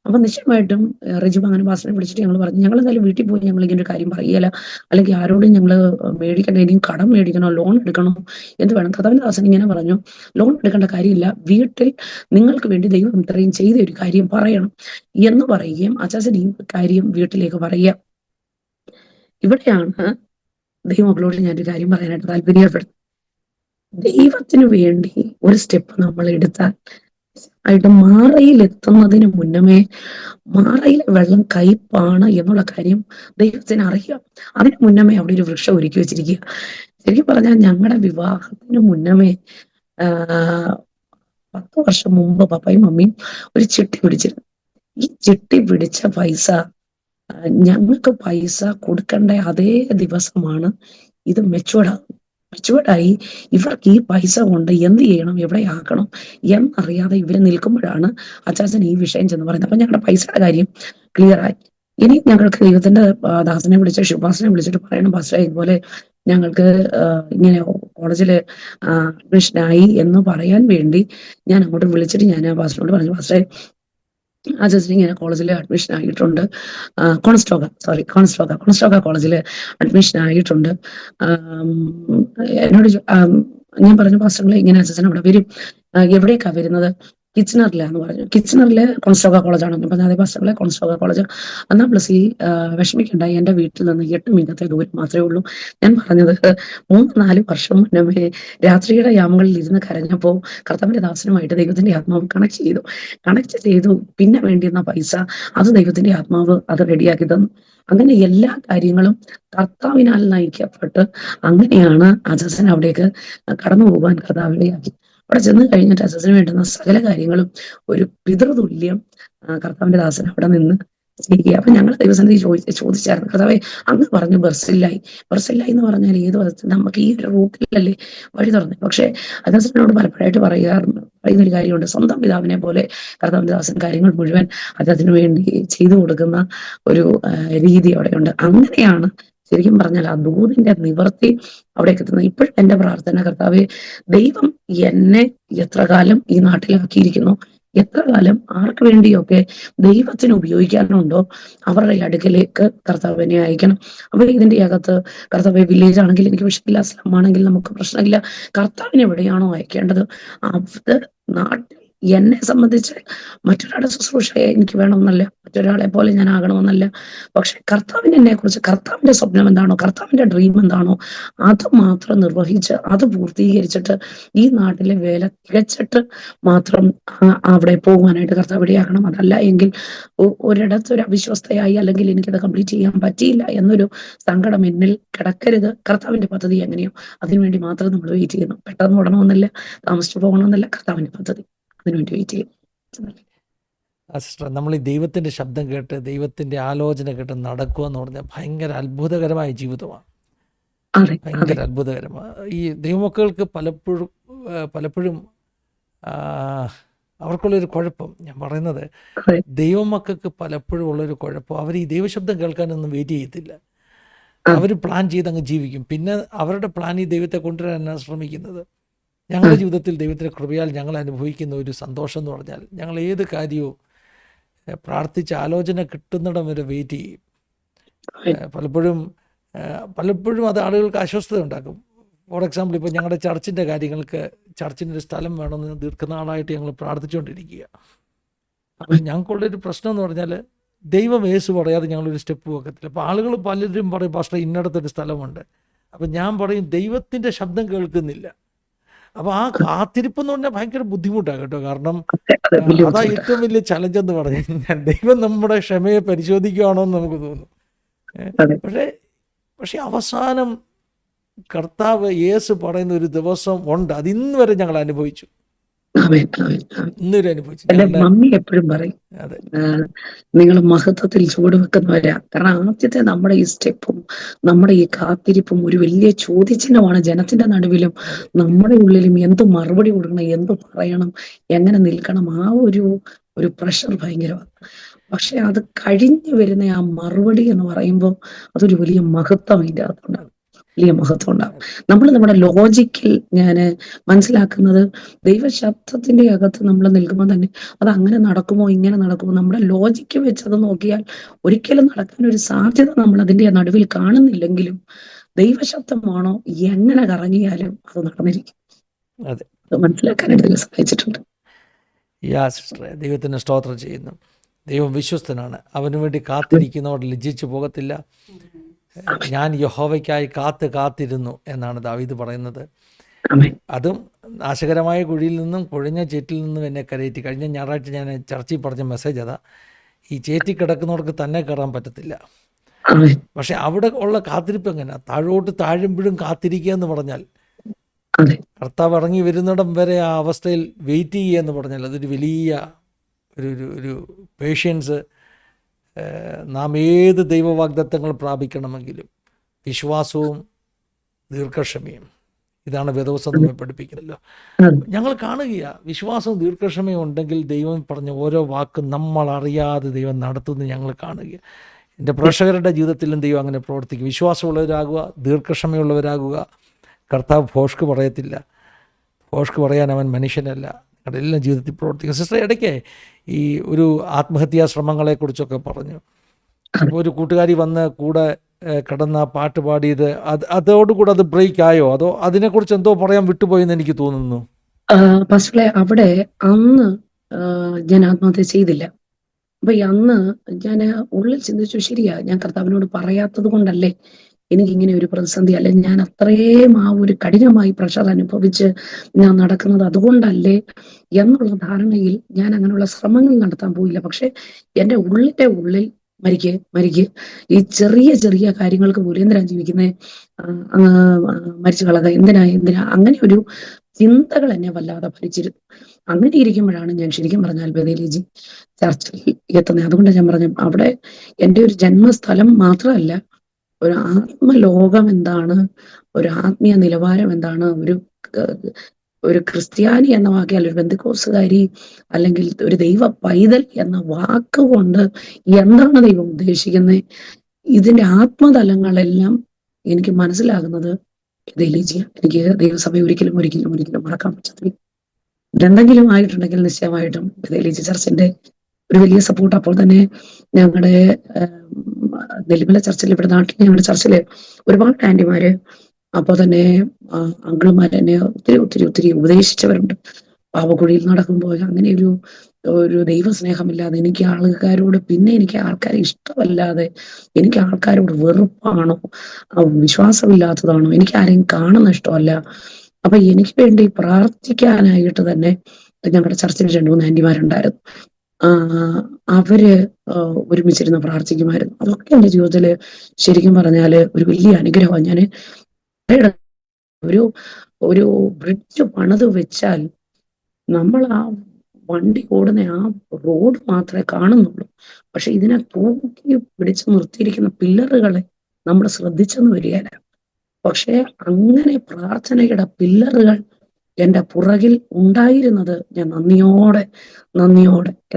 അപ്പൊ നിശ്ചയമായിട്ടും റെജിമ അങ്ങനെ പാസ്റ്ററിനെ വിളിച്ചിട്ട് ഞങ്ങൾ പറഞ്ഞു, ഞങ്ങൾ എന്തായാലും വീട്ടിൽ പോയി ഞങ്ങൾ ഇങ്ങനെ ഒരു കാര്യം പറയുകയില്ല, അല്ലെങ്കിൽ ആരോടും ഞങ്ങൾ മേടിക്കണ്ട, ഇനിയും കടം മേടിക്കണോ, ലോൺ എടുക്കണോ, എന്ത് വേണം. കർത്താവിന്റെ ദാസൻ ഇങ്ങനെ പറഞ്ഞു, ലോൺ എടുക്കേണ്ട കാര്യമില്ല, വീട്ടിൽ നിങ്ങൾക്ക് വേണ്ടി ദൈവം ഇത്രയും ചെയ്ത ഒരു കാര്യം പറയണം എന്ന് പറയുകയും അച്ചാച്ചൻ ഈ കാര്യം വീട്ടിലേക്ക് പറയുക. ഇവിടെയാണ് ദൈവമക്കളോട് ഞാനൊരു കാര്യം പറയാനായിട്ട് താല്പര്യപ്പെടുന്നത്. ദൈവത്തിന് വേണ്ടി ഒരു സ്റ്റെപ്പ് നമ്മൾ എടുത്താൽ ആയിട്ട് മാറയിൽ എത്തുന്നതിന് മുന്നമേ മാറയിലെ വെള്ളം കയ്പാണ് എന്നുള്ള കാര്യം ദൈവത്തിന് അറിയാം. അതിന് മുന്നമേ അവിടെ ഒരു വൃക്ഷം ഒരുക്കി വെച്ചിരിക്കുക. ശരിക്കും പറഞ്ഞാൽ ഞങ്ങളുടെ വിവാഹത്തിന് മുന്നമേ 10 വർഷം മുമ്പ് പപ്പയും മമ്മിയും ഒരു ചിട്ടി പിടിച്ചിരുന്നു. ഈ ചിട്ടി പിടിച്ച പൈസ ഞങ്ങൾക്ക് പൈസ കൊടുക്കേണ്ട അതേ ദിവസമാണ് ഇത് മെച്ചുവേർഡായി ഇവർക്ക് ഈ പൈസ കൊണ്ട് എന്ത് ചെയ്യണം, എവിടെ ആക്കണം എന്നറിയാതെ ഇവര് നിൽക്കുമ്പോഴാണ് അച്ചാച്ചൻ ഈ വിഷയം ചെന്ന് പറയുന്നത്. അപ്പൊ ഞങ്ങളുടെ പൈസയുടെ കാര്യം ക്ലിയർ ആയി. ഇനി ഞങ്ങൾക്ക് ദൈവത്തിന്റെ ദാസനെ വിളിച്ച് ശുഭാസനെ വിളിച്ചിട്ട് പറയണം, പാസ്റ്റർ ഇതുപോലെ ഞങ്ങൾക്ക് ഇങ്ങനെ കോളേജില് അഡ്മിഷനായി എന്ന് പറയാൻ വേണ്ടി ഞാൻ അങ്ങോട്ട് വിളിച്ചിട്ട് ഞാൻ ആ പാസ്റ്ററിനോട് പറഞ്ഞു, പാസ്റ്ററെ അച്ചാച്ചൻ ഇങ്ങനെ കോളേജിൽ അഡ്മിഷൻ ആയിട്ടുണ്ട്, കോൺസ്റ്റോക കോളേജിൽ അഡ്മിഷൻ ആയിട്ടുണ്ട്. എന്നോട് ഞാൻ പറഞ്ഞു, പാസ്റ്ററിലെ ഇങ്ങനെ അച്ചാച്ചൻ അവിടെ വരും, എവിടേക്കാ വരുന്നത്? കിച്ചണറിലാന്ന് പറഞ്ഞു. കിച്ചണറിലെ കോൺസ്റ്റോക കോളേജാണെന്ന് പറഞ്ഞു. അതേ പാസ്റ്ററിലെ കോൺസ്റ്റോക കോളേജ്. എന്നാ പ്ലസ് ഈ വിഷമിക്കണ്ട, എൻ്റെ വീട്ടിൽ നിന്ന് 8 മിനിറ്റത്തെ ദൂരം മാത്രമേ ഉള്ളൂ. ഞാൻ പറഞ്ഞത് 3-4 വർഷം മുന്നമേ രാത്രിയുടെ യാമങ്ങളിൽ ഇരുന്ന് കരഞ്ഞപ്പോൾ കർത്താവിന്റെ ദാസനുമായിട്ട് ദൈവത്തിന്റെ ആത്മാവ് കണക്ട് ചെയ്തു. പിന്നെ വേണ്ടിയിരുന്ന പൈസ അത് ദൈവത്തിന്റെ ആത്മാവ് അത് റെഡിയാക്കി തന്നു. അങ്ങനെ എല്ലാ കാര്യങ്ങളും കർത്താവിനാൽ നയിക്കപ്പെട്ട് അങ്ങനെയാണ് അജസൻ അവിടേക്ക് കടന്നു പോകാൻ കർത്താവിനെയാക്കി. അവിടെ ചെന്ന് കഴിഞ്ഞിട്ട് അജസന് വേണ്ടുന്ന സകല കാര്യങ്ങളും ഒരു പിതൃതുല്യം കർത്താവിന്റെ ദാസൻ അവിടെ നിന്ന് ചെയ്യുക. അപ്പൊ ഞങ്ങൾ ദൈവസന്നിധി ചോദിച്ചായിരുന്നു, കർത്താവേ അങ്ങ് പറഞ്ഞു ബർസില്ലായി എന്ന് പറഞ്ഞാൽ ഏത് വിധത്തിൽ നമുക്ക് ഈ ഒരു റൂട്ടിലല്ലേ വഴി തുറന്നു. പക്ഷെ അജസനോട് പലപ്പോഴായിട്ട് പറയുന്ന ഒരു കാര്യമുണ്ട്, സ്വന്തം പിതാവിനെ പോലെ കർത്താവിന്റെ ദാസൻ കാര്യങ്ങൾ മുഴുവൻ അദ്ദേഹത്തിന് വേണ്ടി ചെയ്തു കൊടുക്കുന്ന ഒരു രീതി അവിടെയുണ്ട്. അങ്ങനെയാണ് ശരിക്കും പറഞ്ഞാൽ ആ ദൂതിന്റെ നിവർത്തി അവിടേക്ക് എത്തുന്നത്. ഇപ്പോഴും എന്റെ പ്രാർത്ഥന, കർത്താവേ ദൈവം എന്നെ എത്ര കാലം ഈ നാട്ടിലാക്കിയിരിക്കുന്നു, എത്ര കാലം ആർക്ക് വേണ്ടിയൊക്കെ ദൈവത്തിന് ഉപയോഗിക്കാനുണ്ടോ അവരുടെ അടുക്കലേക്ക് കർത്താവിനെ അയക്കണം. അപ്പൊ ഇതിന്റെ അകത്ത് കർത്താവ് വില്ലേജ് ആണെങ്കിൽ എനിക്ക് വിഷയമില്ല, സ്ലം ആണെങ്കിൽ നമുക്ക് പ്രശ്നമില്ല. കർത്താവിനെ എവിടെയാണോ അയക്കേണ്ടത് അത് നാട്ടിൽ എന്നെ സംബന്ധിച്ച് മറ്റൊരാളുടെ ശുശ്രൂഷ എനിക്ക് വേണമെന്നല്ല, മറ്റൊരാളെ പോലെ ഞാൻ ആകണമെന്നല്ല. പക്ഷെ കർത്താവിന് എന്നെ കുറിച്ച്, കർത്താവിന്റെ സ്വപ്നം എന്താണോ, കർത്താവിന്റെ ഡ്രീം എന്താണോ അത് മാത്രം നിർവഹിച്ച് അത് പൂർത്തീകരിച്ചിട്ട് ഈ നാട്ടിലെ വേല തികച്ചിട്ട് മാത്രം അവിടെ പോകുവാനായിട്ട് കർത്താവ് ഇടയാക്കണം. അതല്ല എങ്കിൽ ഒരിടത്ത് ഒരു അവിശ്വസ്തയായി അല്ലെങ്കിൽ എനിക്കത് കംപ്ലീറ്റ് ചെയ്യാൻ പറ്റിയില്ല എന്നൊരു സങ്കടം എന്നിൽ കിടക്കരുത്. കർത്താവിന്റെ പദ്ധതി എങ്ങനെയോ അതിനുവേണ്ടി മാത്രം നമ്മൾ വെയിറ്റ് ചെയ്യുന്നു. പെട്ടെന്ന് ഓടണമെന്നല്ല, താമസിച്ചു പോകണമെന്നല്ല, കർത്താവിന്റെ പദ്ധതി അതിനുവേണ്ടി വെയിറ്റ് ചെയ്യും. സിസ്റ്റർ, നമ്മൾ ഈ ദൈവത്തിൻ്റെ ശബ്ദം കേട്ട് ദൈവത്തിൻ്റെ ആലോചന കേട്ട് നടക്കുക എന്ന് പറഞ്ഞാൽ ഭയങ്കര അത്ഭുതകരമായ ജീവിതമാണ്. ഭയങ്കര അത്ഭുതകരമാണ്. ഈ ദൈവമക്കൾക്ക് പലപ്പോഴും അവർക്കുള്ളൊരു കുഴപ്പം, ഞാൻ പറയുന്നത് ദൈവമക്കൾക്ക് പലപ്പോഴും ഉള്ളൊരു കുഴപ്പം, അവർ ഈ ദൈവശബ്ദം കേൾക്കാനൊന്നും വെയിറ്റ് ചെയ്യത്തില്ല. അവർ പ്ലാൻ ചെയ്ത് അങ്ങ് ജീവിക്കും. പിന്നെ അവരുടെ പ്ലാൻ ഈ ദൈവത്തെ കൊണ്ടുവരാനാണ് ശ്രമിക്കുന്നത്. ഞങ്ങളുടെ ജീവിതത്തിൽ ദൈവത്തിൻ്റെ കൃപയാൽ ഞങ്ങൾ അനുഭവിക്കുന്ന ഒരു സന്തോഷം എന്ന് പറഞ്ഞാൽ, ഞങ്ങൾ ഏത് കാര്യവും പ്രാർത്ഥിച്ച് ആലോചന കിട്ടുന്നിടം വരെ വെയിറ്റ് ചെയ്യും. പലപ്പോഴും പലപ്പോഴും അത് ആളുകൾക്ക് അസ്വസ്ഥത ഉണ്ടാക്കും. ഫോർ എക്സാമ്പിൾ, ഇപ്പോൾ ഞങ്ങളുടെ ചർച്ചിൻ്റെ കാര്യങ്ങൾക്ക് ചർച്ചിൻ്റെ ഒരു സ്ഥലം വേണമെന്ന് ദീർഘനാളായിട്ട് ഞങ്ങൾ പ്രാർത്ഥിച്ചുകൊണ്ടിരിക്കുക. അപ്പം ഞങ്ങൾക്കുള്ളൊരു പ്രശ്നം എന്ന് പറഞ്ഞാൽ ദൈവം യേശു പറയാതെ ഞങ്ങളൊരു സ്റ്റെപ്പ് വെക്കത്തില്ല. അപ്പോൾ ആളുകൾ പലരും പറയും, പാസ്റ്റർ ഇന്നടത്തൊരു സ്ഥലമുണ്ട്. അപ്പം ഞാൻ പറയും ദൈവത്തിൻ്റെ ശബ്ദം കേൾക്കുന്നില്ല. അപ്പോൾ ആ കാത്തിരിപ്പ് എന്ന് പറഞ്ഞാൽ ഭയങ്കര ബുദ്ധിമുട്ടാണ് കേട്ടോ. കാരണം അതാ ഏറ്റവും വലിയ ചലഞ്ച് എന്ന് പറഞ്ഞു കഴിഞ്ഞാൽ ദൈവം നമ്മുടെ ക്ഷമയെ പരിശോധിക്കുകയാണോ എന്ന് നമുക്ക് തോന്നും. പക്ഷേ അവസാനം കർത്താവ് യേശു പറയുന്ന ഒരു ദിവസം ഉണ്ട്. അത് ഇന്ന് വരെ ഞങ്ങൾ അനുഭവിച്ചു. ഇന്നുവരെ അനുഭവിച്ചു. എന്റെ മമ്മി എപ്പോഴും പറയും, നിങ്ങൾ മഹത്വത്തിൽ ചുവടുവെക്കുന്നവരാ. കാരണം ആദ്യത്തെ നമ്മുടെ ഈ സ്റ്റെപ്പും നമ്മുടെ ഈ കാത്തിരിപ്പും ഒരു വലിയ ചോദ്യചിഹ്നമാണ് ജനത്തിന്റെ നടുവിലും നമ്മുടെ ഉള്ളിലും. എന്ത് മറുപടി കൊടുക്കണം, എന്ത് പറയണം, എങ്ങനെ നിൽക്കണം, ആ ഒരു പ്രഷർ ഭയങ്കരമാണ്. പക്ഷെ അത് കഴിഞ്ഞു വരുന്ന ആ മറുപടി എന്ന് പറയുമ്പോൾ അതൊരു വലിയ മഹത്വം അതിൻ്റെ അകത്തുണ്ടാകും, വലിയ മഹത്വം ഉണ്ടാകും. നമ്മുടെ ലോജിക്കിൽ ഞാൻ മനസ്സിലാക്കുന്നത്, ദൈവശബ്ദത്തിന്റെ അകത്ത് നമ്മൾ നിൽക്കുമ്പോൾ തന്നെ അത് അങ്ങനെ നടക്കുമോ ഇങ്ങനെ നടക്കുമോ, നമ്മുടെ ലോജിക്ക് വെച്ച് അത് നോക്കിയാൽ ഒരിക്കലും നടക്കാൻ ഒരു സാധ്യത നമ്മൾ അതിന്റെ നടുവിൽ കാണുന്നില്ലെങ്കിലും ദൈവശബ്ദമാണോ എങ്ങനെ കറങ്ങിയാലും അത് നടന്നിരിക്കും. അതെ, മനസ്സിലാക്കാനായിട്ട് സഹായിച്ചിട്ടുണ്ട്. സിസ്റ്ററെ, ദൈവത്തിന് സ്തോത്രം ചെയ്യുന്നു. ദൈവം വിശ്വസ്തനാണ്. അവന് വേണ്ടി കാത്തിരിക്കുന്നവർ ലജ്ജിച്ചു പോകത്തില്ല. ഞാൻ യഹോവയ്ക്കായി കാത്തിരുന്നു എന്നാണ് ദാവീദ് പറയുന്നത്. അതും നാശകരമായ കുഴിയിൽ നിന്നും കുഴഞ്ഞ ചേറ്റിൽ നിന്നും എന്നെ കരയറ്റി. കഴിഞ്ഞ ഞായറാഴ്ച ഞാൻ ചർച്ചയിൽ പറഞ്ഞ മെസ്സേജ് അതാ. ഈ ചേറ്റി കിടക്കുന്നവർക്ക് തന്നെ കയറാൻ പറ്റത്തില്ല. പക്ഷെ അവിടെ ഉള്ള കാത്തിരിപ്പ് എങ്ങനെയാ? താഴോട്ട് താഴുമ്പോഴും കാത്തിരിക്കുക എന്ന് പറഞ്ഞാൽ, കർത്താവ് ഇറങ്ങി വരുന്നിടം വരെ ആ അവസ്ഥയിൽ വെയിറ്റ് ചെയ്യുക എന്ന് പറഞ്ഞാൽ അതൊരു വലിയ ഒരു പേഷ്യൻസ്. നാം ഏത് ദൈവവാഗ്ദത്തങ്ങൾ പ്രാപിക്കണമെങ്കിലും വിശ്വാസവും ദീർഘക്ഷമയും, ഇതാണ് വേദപുസ്തകം നമ്മെ പഠിപ്പിക്കുന്നല്ലോ. ഞങ്ങൾ കാണുകയാണ്, വിശ്വാസവും ദീർഘക്ഷമയും ഉണ്ടെങ്കിൽ ദൈവം പറഞ്ഞ ഓരോ വാക്കും നമ്മൾ അറിയാതെ ദൈവം നടത്തുന്നത് ഞങ്ങൾ കാണുക. എൻ്റെ പ്രേക്ഷകരുടെ ജീവിതത്തിലും ദൈവം അങ്ങനെ പ്രവർത്തിക്കും. വിശ്വാസമുള്ളവരാകുക, ദീർഘക്ഷമയുള്ളവരാകുക. കർത്താവ് ഭോഷ്ക്ക് പറയത്തില്ല. ഭോഷ്ക്ക് പറയാൻ അവൻ മനുഷ്യനല്ല. നിങ്ങളുടെ എല്ലാം ജീവിതത്തിൽ പ്രവർത്തിക്കും. സിസ്റ്റർ, ഇടയ്ക്ക് ഈ ഒരു ആത്മഹത്യാ ശ്രമങ്ങളെക്കുറിച്ചൊക്കെ പറഞ്ഞു. അപ്പോൾ ഒരു കൂട്ടുകാരി വന്ന് കൂടെ കിടന്ന പാട്ട് പാടിയത് അതോടുകൂടെ അത് ബ്രേക്ക് ആയോ, അതോ അതിനെക്കുറിച്ച് എന്തോ പറയാൻ വിട്ടുപോയെന്ന് എനിക്ക് തോന്നുന്നു. പാസ്റ്ററെ, അവിടെ അന്ന് ഞാൻ ആത്മഹത്യ ചെയ്തില്ല. അപ്പൊ അന്ന് ഞാൻ ഉള്ളിൽ ചിന്തിച്ചു, ശരിയാ, ഞാൻ കർത്താവിനോട് പറയാത്തത് കൊണ്ടല്ലേ എനിക്കിങ്ങനെ ഒരു പ്രതിസന്ധി, അല്ലെ ഞാൻ അത്രയും ആ ഒരു കഠിനമായി പ്രഷർ അനുഭവിച്ച് ഞാൻ നടക്കുന്നത് അതുകൊണ്ടല്ലേ എന്നുള്ള ധാരണയിൽ ഞാൻ അങ്ങനെയുള്ള ശ്രമങ്ങൾ നടത്താൻ പോയില്ല. പക്ഷെ എൻ്റെ ഉള്ളിൻ്റെ ഉള്ളിൽ മരിക്ക് ഈ ചെറിയ കാര്യങ്ങൾക്ക് പോലും എന്തിനാ ജീവിക്കുന്നത്, മരിച്ചു കളക, എന്തിനാ അങ്ങനെ ഒരു ചിന്തകൾ എന്നെ വല്ലാതെ ഭരിച്ചിരുന്നു. അങ്ങനെ ഇരിക്കുമ്പോഴാണ് ഞാൻ ശരിക്കും പറഞ്ഞാൽ ബദേലിജി ചർച്ചയിൽ എത്തുന്നത്. അതുകൊണ്ട് ഞാൻ പറഞ്ഞു, അവിടെ എൻ്റെ ഒരു ജന്മസ്ഥലം മാത്രമല്ല, ഒരു ആത്മലോകം എന്താണ്, ഒരു ആത്മീയ നിലവാരം എന്താണ്, ഒരു ക്രിസ്ത്യാനി എന്ന വാക്ക്, അല്ലെങ്കിൽ ഒരു ബന്ധുക്കോസുകാരി, അല്ലെങ്കിൽ ഒരു ദൈവ പൈതൽ എന്ന വാക്കുകൊണ്ട് എന്താണ് ദൈവം ഉദ്ദേശിക്കുന്നത്, ഇതിന്റെ ആത്മതലങ്ങളെല്ലാം എനിക്ക് മനസ്സിലാകുന്നത് ബദേലിജിയാണ്. എനിക്ക് ദൈവസഭ ഒരിക്കലും മറക്കാൻ പറ്റത്തില്ല. എന്തെങ്കിലും ആയിട്ടുണ്ടെങ്കിൽ നിശ്ചയമായിട്ടും ബദേലിജി ചർച്ചിന്റെ ഒരു വലിയ സപ്പോർട്ട്. അപ്പോൾ തന്നെ ഞങ്ങളുടെ നെല്ലിമല ചർച്ചിൽ, ഇവിടെ നാട്ടിൽ ഞങ്ങളുടെ ചർച്ചില് ഒരുപാട് ആന്റിമാര്, അപ്പോൾ തന്നെ അങ്കിളുമാർ എന്നെ ഒത്തിരി ഉപദേശിച്ചവരുണ്ട്. പാവക്കുഴിയിൽ നടക്കുമ്പോൾ അങ്ങനെ ഒരു ദൈവസ്നേഹമില്ലാതെ, എനിക്ക് ആൾക്കാരെ ഇഷ്ടമല്ലാതെ, എനിക്ക് ആൾക്കാരോട് വെറുപ്പാണോ, വിശ്വാസമില്ലാത്തതാണോ, എനിക്ക് ആരെയും കാണുന്ന ഇഷ്ടമല്ല. അപ്പൊ എനിക്ക് വേണ്ടി പ്രാർത്ഥിക്കാനായിട്ട് തന്നെ ഞങ്ങളുടെ ചർച്ചിൽ 2-3 ആന്റിമാരുണ്ടായിരുന്നു. അവര് ഒരുമിച്ചിരുന്ന് പ്രാർത്ഥിക്കുമായിരുന്നു. അതൊക്കെ എൻ്റെ ജീവിതത്തില് ശരിക്കും പറഞ്ഞാല് ഒരു വലിയ അനുഗ്രഹമാണ്. ഞാൻ ഒരു ബ്രിഡ്ജ് പണിത് വെച്ചാൽ നമ്മൾ ആ വണ്ടി ഓടുന്ന ആ റോഡ് മാത്രമേ കാണുന്നുള്ളൂ. പക്ഷെ ഇതിനെ തൂക്കി പിടിച്ചു നിർത്തിയിരിക്കുന്ന പില്ലറുകളെ നമ്മൾ ശ്രദ്ധിച്ചെന്ന് വരികയില്ല. പക്ഷെ അങ്ങനെ പ്രാർത്ഥനയുടെ പില്ലറുകൾ എൻ്റെ പുറകിൽ ഉണ്ടായിരുന്നത് ഞാൻ നന്ദിയോടെ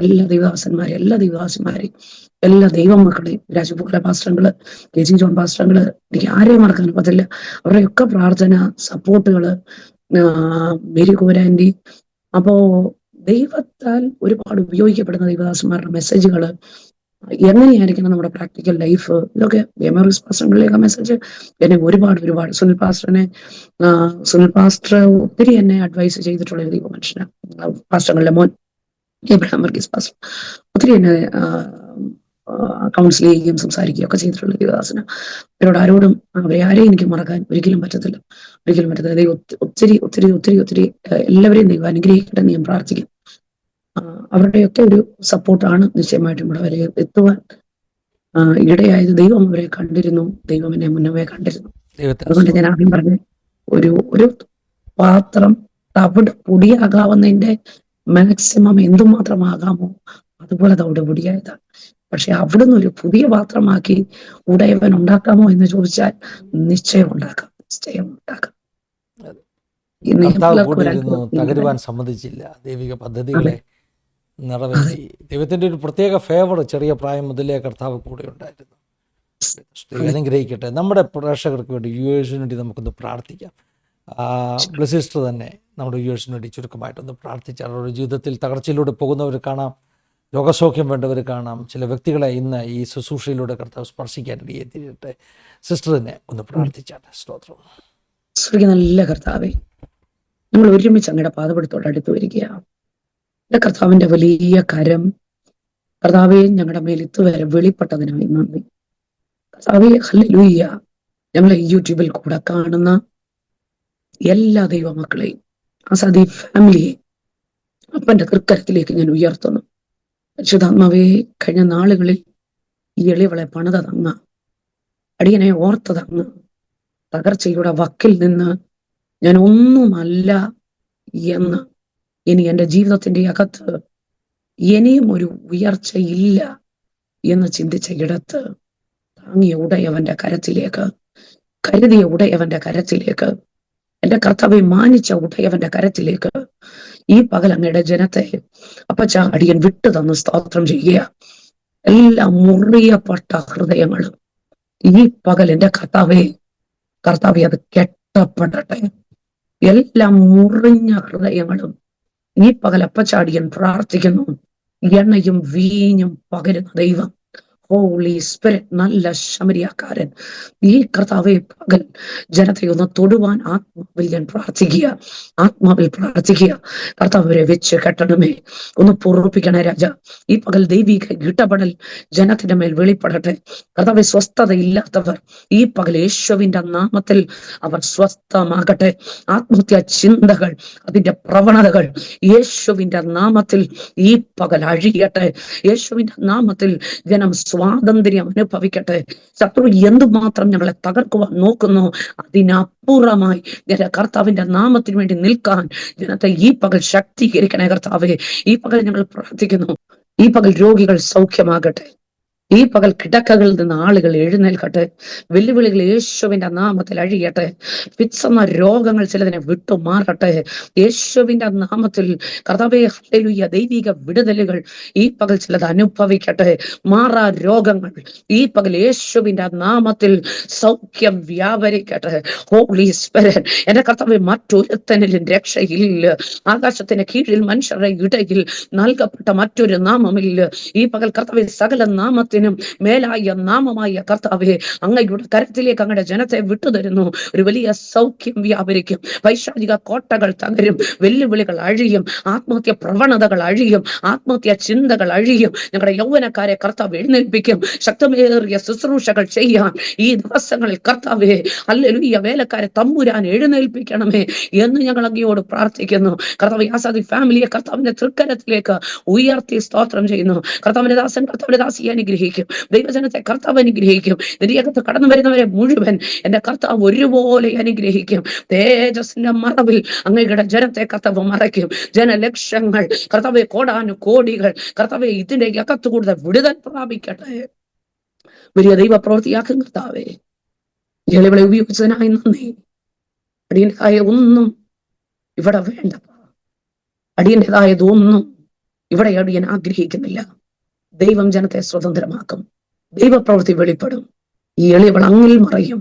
എല്ലാ ദൈവദാസന്മാരെയും എല്ലാ ദൈവമക്കളെയും, രാജപുര പാസ്റ്ററുകള്, KG ജോൺ പാസ്റ്ററുകള്, എനിക്ക് ആരെയും മറക്കാൻ പറ്റില്ല. അവരുടെയൊക്കെ പ്രാർത്ഥന സപ്പോർട്ടുകള്, മേരി കോരാൻറ്റി, അപ്പോ ദൈവത്താൽ ഒരുപാട് ഉപയോഗിക്കപ്പെടുന്ന ദൈവദാസന്മാരുടെ മെസ്സേജുകള്, എങ്ങനെയായിരിക്കണം നമ്മുടെ പ്രാക്ടിക്കൽ ലൈഫ്, ഇതൊക്കെ എമറിസ് പാസ്റ്ററിലേക്ക് മെസ്സേജ് എന്നെ ഒരുപാട് സുനിൽ പാസ്റ്റർ ഒത്തിരി എന്നെ അഡ്വൈസ് ചെയ്തിട്ടുള്ള ഒരു ദൈവ മനുഷ്യനാണ്. പാസ്റ്ററുകളുടെ മോൻ എബ്രഹാം വർഗീസ് പാസ്റ്റർ ഒത്തിരി എന്നെ കൗൺസിൽ ചെയ്യുകയും സംസാരിക്കുകയും ഒക്കെ ചെയ്തിട്ടുള്ള ദേവദാസന. അവരോട് ആരോടും അവരെ ആരെയും എനിക്ക് മറക്കാൻ ഒരിക്കലും പറ്റത്തില്ല. ദൈവം ഒത്തിരി എല്ലാവരെയും ദൈവം അനുഗ്രഹിക്കട്ടെ എന്ന് ഞാൻ പ്രാർത്ഥിക്കും. അവരുടെയൊക്കെ ഒരു സപ്പോർട്ടാണ് നിശ്ചയമായിട്ടും ഇവിടെ വരെ എത്തുവാൻ ഇടയായത്. ദൈവം അവരെ കണ്ടിരുന്നു, ദൈവം എന്നെ മുന്നമേ കണ്ടിരുന്നു. അതുകൊണ്ട് ഞാൻ ആദ്യം പറഞ്ഞ ഒരു പാത്രം തവിട് പൊടിയാകാവുന്നതിന്റെ മാക്സിമം എന്തുമാത്രം ആകാമോ അതുപോലെ തവിട് പൊടിയായതാണ്. പക്ഷെ അവിടുന്ന് ഒരു പുതിയ പാത്രമാക്കി ഉടയവൻ ഉണ്ടാക്കാമോ എന്ന് ചോദിച്ചാൽ നിശ്ചയം ഉണ്ടാക്കാം. തകരുവാൻ സമ്മതിച്ചില്ല. ദൈവിക പദ്ധതികളെ നിറവേറ്റി. ദൈവത്തിന്റെ ഒരു പ്രത്യേക ഫേവർ ചെറിയ പ്രായം മുതലേ കർത്താവ് കൂടെ ഉണ്ടായിരുന്നു. അനുഗ്രഹിക്കട്ടെ. നമ്മുടെ പ്രേക്ഷകർക്ക് വേണ്ടി വ്യൂവേഴ്സിന് വേണ്ടി നമുക്കൊന്ന് പ്രാർത്ഥിക്കാം. ബ്ലസിസ്റ്റർ തന്നെ നമ്മുടെ വ്യൂവേഴ്സിന് വേണ്ടി ചുരുക്കമായിട്ടൊന്ന് പ്രാർത്ഥിച്ചാൽ അവരുടെ ജീവിതത്തിൽ തകർച്ചയിലൂടെ പോകുന്നവർ കാണാം, രോഗസൗഖ്യം വേണ്ടവർ കാണാം. ചില വ്യക്തികളെ ഇന്ന് ഈ ശുശ്രൂഷയിലൂടെ കർത്താവ് സ്പർശിക്കാനിടയെത്തിയിട്ട് സിസ്റ്റർ തന്നെ ഒന്ന് പ്രാർത്ഥിച്ചാട്ടെ. സ്തോത്രം. നല്ല കർത്താവേ, നമ്മൾ ഒരുമിച്ച് അങ്ങയുടെ പാദപീഠത്തോട് അടുത്ത് വരികയാണ്. കർത്താവിന്റെ വലിയ കരം കർത്താവെ ഞങ്ങളുടെ മേൽ ഇതുവരെ വെളിപ്പെട്ടതിനായി നന്ദി കർത്താവേ. ഹല്ലേലൂയ. ഞങ്ങളെ യൂട്യൂബിൽ കൂടെ കാണുന്ന എല്ലാ ദൈവമക്കളെയും ആസാദി ഫാമിലിയെ അപ്പന്റെ തൃക്കരത്തിലേക്ക് ഞാൻ ഉയർത്തുന്നു. പരിശുദ്ധാത്മാവേ, കഴിഞ്ഞ നാളുകളിൽ ഈ എളിയവളെ പണിതങ്ങ്, അടിയനെ ഓർത്തതങ്ങ്, തകർച്ചയുടെ വക്കിൽ നിന്ന് ഞാൻ ഒന്നുമല്ല എന്ന്, ഇനി എൻ്റെ ജീവിതത്തിന്റെ അകത്ത് ഇനിയും ഒരു ഉയർച്ചയില്ല എന്ന് ചിന്തിച്ച ഇടത്ത് താങ്ങിയ ഉടയവന്റെ കരത്തിലേക്ക്, കരുതിയ ഉടയവന്റെ കരത്തിലേക്ക്, എന്റെ കർത്താവെ മാനിച്ച ഉടയവന്റെ കരത്തിലേക്ക് ഈ പകൽ അങ്ങയുടെ ജനത്തെ അപ്പച്ച അടിയൻ വിട്ടു തന്ന് സ്തോത്രം ചെയ്യുക. എല്ലാ മുറിയപ്പെട്ട ഹൃദയങ്ങളും ഈ പകൽ എന്റെ കർത്താവെ അത് കെട്ടപ്പെടട്ടെ. എല്ലാ മുറിഞ്ഞ ഹൃദയങ്ങളും ഈ പകൽ അപ്പച്ചാടിയൻ പ്രാർത്ഥിക്കുന്നു. എണ്ണയും വീഞ്ഞും പകരുന്ന ദൈവം, ഹോളി സ്പിരിറ്റ്, നല്ല ശമരിയാക്കാരൻ, ഈ കർത്താവെ പകൽ ജനത്തെ ഒന്ന് തൊടുവാൻ ആത്മാവിൽ ഞാൻ പ്രാർത്ഥിക്കുക. കർത്താവരെ വെച്ച് കെട്ടണമേ, ഒന്ന് പൊറുപ്പിക്കണേ രാജ. ഈ പകൽ ദൈവിക ഇടപെടൽ ജനത്തിന്റെ മേൽ വെളിപ്പെടട്ടെ. കർത്താവെ, സ്വസ്ഥതയില്ലാത്തവർ ഈ പകൽ യേശുവിന്റെ നാമത്തിൽ അവർ സ്വസ്ഥമാകട്ടെ. ആത്മഹത്യാ ചിന്തകൾ, അതിന്റെ പ്രവണതകൾ യേശുവിന്റെ നാമത്തിൽ ഈ പകൽ അഴിയട്ടെ. യേശുവിന്റെ നാമത്തിൽ ജനം സ്വാതന്ത്ര്യം അനുഭവിക്കട്ടെ. ശത്രു എന്തുമാത്രം ഞങ്ങളെ തകർക്കുവാൻ നോക്കുന്നു, അതിനപ്പുറമായി കർത്താവിന്റെ നാമത്തിന് വേണ്ടി നിൽക്കാൻ ജനത്തെ ഈ പകൽ ശക്തീകരിക്കണേ കർത്താവേ. ഈ പകൽ ഞങ്ങൾ പ്രാർത്ഥിക്കുന്നു. ഈ പകൽ രോഗികൾ സൗഖ്യമാകട്ടെ. ഈ പകൽ കിടക്കകളിൽ നിന്ന് ആളുകൾ എഴുന്നേൽക്കട്ടെ. വെല്ലുവിളികൾ യേശുവിന്റെ നാമത്തിൽ അഴിയട്ടെ. ഫിറ്റ്സ് എന്ന രോഗങ്ങൾ ചിലതിനെ വിട്ടുമാറട്ടെ യേശുവിന്റെ നാമത്തിൽ. കർത്താവേ, ഹല്ലേലൂയ. ദൈവിക വിടുതലുകൾ ഈ പകൽ ചിലത് അനുഭവിക്കട്ടെ. മാറാ രോഗങ്ങൾ ഈ പകൽ യേശുവിന്റെ നാമത്തിൽ സൗഖ്യം വ്യാപരിക്കട്ടെ. ഹോളി സ്പിരിറ്റ്, എന്റെ കർത്താവേ, മറ്റൊരുത്തനിലും രക്ഷയില്ല. ആകാശത്തിന് കീഴിൽ മനുഷ്യരുടെ ഇടയിൽ നൽകപ്പെട്ട മറ്റൊരു നാമമില്ല. ഈ പകൽ കർത്താവേ, സകല നാമത്തിൽ മേലായ നാമമായ കർത്താവേ, അങ്ങയുടെ കരത്തിലേക്ക് അങ്ങയുടെ ജനത്തെ വിട്ടുതരുന്നു. ഒരു വലിയ സൗഖ്യം വ്യാപരിക്കും. പൈശാചിക കോട്ടകൾ തകരും. വെല്ലുവിളികൾ അഴിയും. ആത്മഹത്യ പ്രവണതകൾ അഴിയും. ആത്മഹത്യ ചിന്തകൾ അഴിയും. ഞങ്ങളുടെ യൗവനക്കാരെ കർത്താവ് എഴുന്നേൽപ്പിക്കും. ശക്തമേറിയ ശുശ്രൂഷകൾ ചെയ്യാൻ ഈ ദിവസങ്ങളിൽ കർത്താവേ, ഹല്ലേലൂയ, വേലക്കാരെ തമ്പുരാൻ എഴുന്നേൽപ്പിക്കണമേ എന്ന് ഞങ്ങൾ അങ്ങയോട് പ്രാർത്ഥിക്കുന്നു. കർത്താവ്, ആസാദി ഫാമിലിയെ കർത്താവിന്റെ തൃക്കരത്തിലേക്ക് ഉയർത്തി സ്തോത്രം ചെയ്യുന്നു. കർത്താവിന്റെ ദാസൻ, കർത്താവിന്റെ ദാസിയെ അനുഗ്രഹിക്കും. ദൈവജനത്തെ കർത്താവ് അനുഗ്രഹിക്കും. നിന്റെ കടന്നു വരുന്നവരെ മുഴുവൻ എന്റെ കർത്താവ് ഒരുപോലെ അനുഗ്രഹിക്കും. തേജസ്സിന്റെ മറവിൽ അങ്ങയുടെ ജനത്തെ കർത്താവ് മറയ്ക്കും. ജനലക്ഷങ്ങൾ കർത്താവെ, കോടാനു കോടികൾ കർത്താവെ ഇതിന്റെ അകത്ത് കൂടുതൽ വിടുതൽ പ്രാപിക്കട്ടെ. വലിയ ദൈവ പ്രവൃത്തിയാക്കും കർത്താവെ. എളിവളെ ഉപയോഗിച്ചതിനായി നന്ദി. അടിയൻ്റെതായ ഒന്നും ഇവിടെ വേണ്ട. അടിയൻ്റെതായതൊന്നും ഇവിടെ അടിയൻ ആഗ്രഹിക്കുന്നില്ല. ദൈവം ജനത്തെ സ്വതന്ത്രമാക്കും. ദൈവപ്രവൃത്തി വെളിപ്പെടും. ഈ എളിയവൾ അങ്ങിൽ മറയും,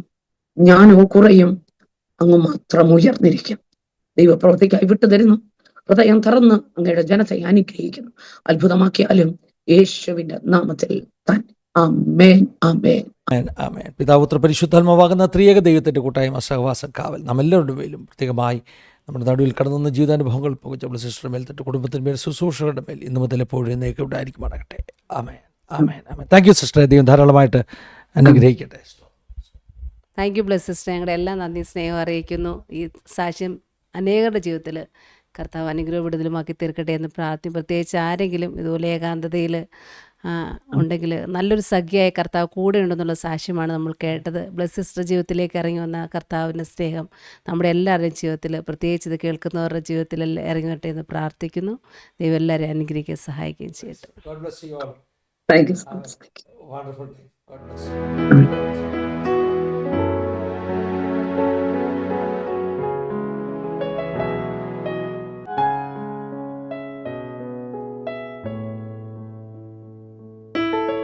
ഞാനോ കുറയും, അങ്ങ് മാത്രം ഉയർന്നിരിക്കും. ദൈവപ്രവൃത്തിക്കായി വിട്ടുതരുന്നു. ഹൃദയം തുറന്ന് അങ്ങയുടെ ജനത്തെ അനുഗ്രഹിക്കുന്നു. അത്ഭുതമാക്കിയാലും യേശുവിന്റെ നാമത്തിൽ തന്നെ. ആമേൻ, ആമേൻ. ആമേൻ, ആമേൻ. പിതാവ് പുത്രൻ പരിശുദ്ധാത്മാവാകുന്ന ത്രിയേക ദൈവത്തിൻ്റെ കൂട്ടായ്മ സഹവാസം കാവൽ നമ്മെല്ലാവരുടെ മേലും പ്രത്യേകമായി നമ്മുടെ നടുവിൽ കടന്നുവന്ന ജീവിതാനുഭവങ്ങൾ പങ്കുവച്ച സിസ്റ്ററുടെ മേൽ തൊട്ട് കുടുംബത്തിൻ്റെ മേൽ ശുശ്രൂഷകളുടെ മേൽ ഇന്ന് മുതൽ എപ്പോഴും എന്നേക്കും ഉണ്ടായിരിക്കുമാറാകട്ടെ. ആമേൻ, ആമേൻ, ആമേൻ. താങ്ക് യു സിസ്റ്ററെ. ദൈവം ധാരാളമായിട്ട് അനുഗ്രഹിക്കട്ടെ. Thank you bless sister. ഞങ്ങളുടെ എല്ലാ നന്ദി സ്നേഹം അറിയിക്കുന്നു. ഈ സാക്ഷ്യം അനേകരുടെ ജീവിതത്തിൽ കർത്താവ് അനുഗ്രഹ വിടുതലുമാക്കി തീർക്കട്ടെ എന്ന് പ്രാർത്ഥിക്കും. പ്രത്യേകിച്ച് ആരെങ്കിലും ഇതുപോലെ ഏകാന്തതയിൽ ഉണ്ടെങ്കിൽ നല്ലൊരു സഖിയായ കർത്താവ് കൂടെ ഉണ്ടെന്നുള്ള സാക്ഷ്യമാണ് നമ്മൾ കേട്ടത്. ബ്ലസ് സിസ്റ്റർ ജീവിതത്തിലേക്ക് ഇറങ്ങി വന്ന കർത്താവിൻ്റെ സ്നേഹം നമ്മുടെ എല്ലാവരുടെയും ജീവിതത്തിൽ, പ്രത്യേകിച്ച് ഇത് കേൾക്കുന്നവരുടെ ജീവിതത്തിൽ ഇറങ്ങി വരട്ടെ എന്ന് പ്രാർത്ഥിക്കുന്നു. ദൈവം എല്ലാവരെയും അനുഗ്രഹിക്കാൻ സഹായിക്കുകയും ചെയ്യട്ടെ. Thank you so much. Wonderful day. God bless you.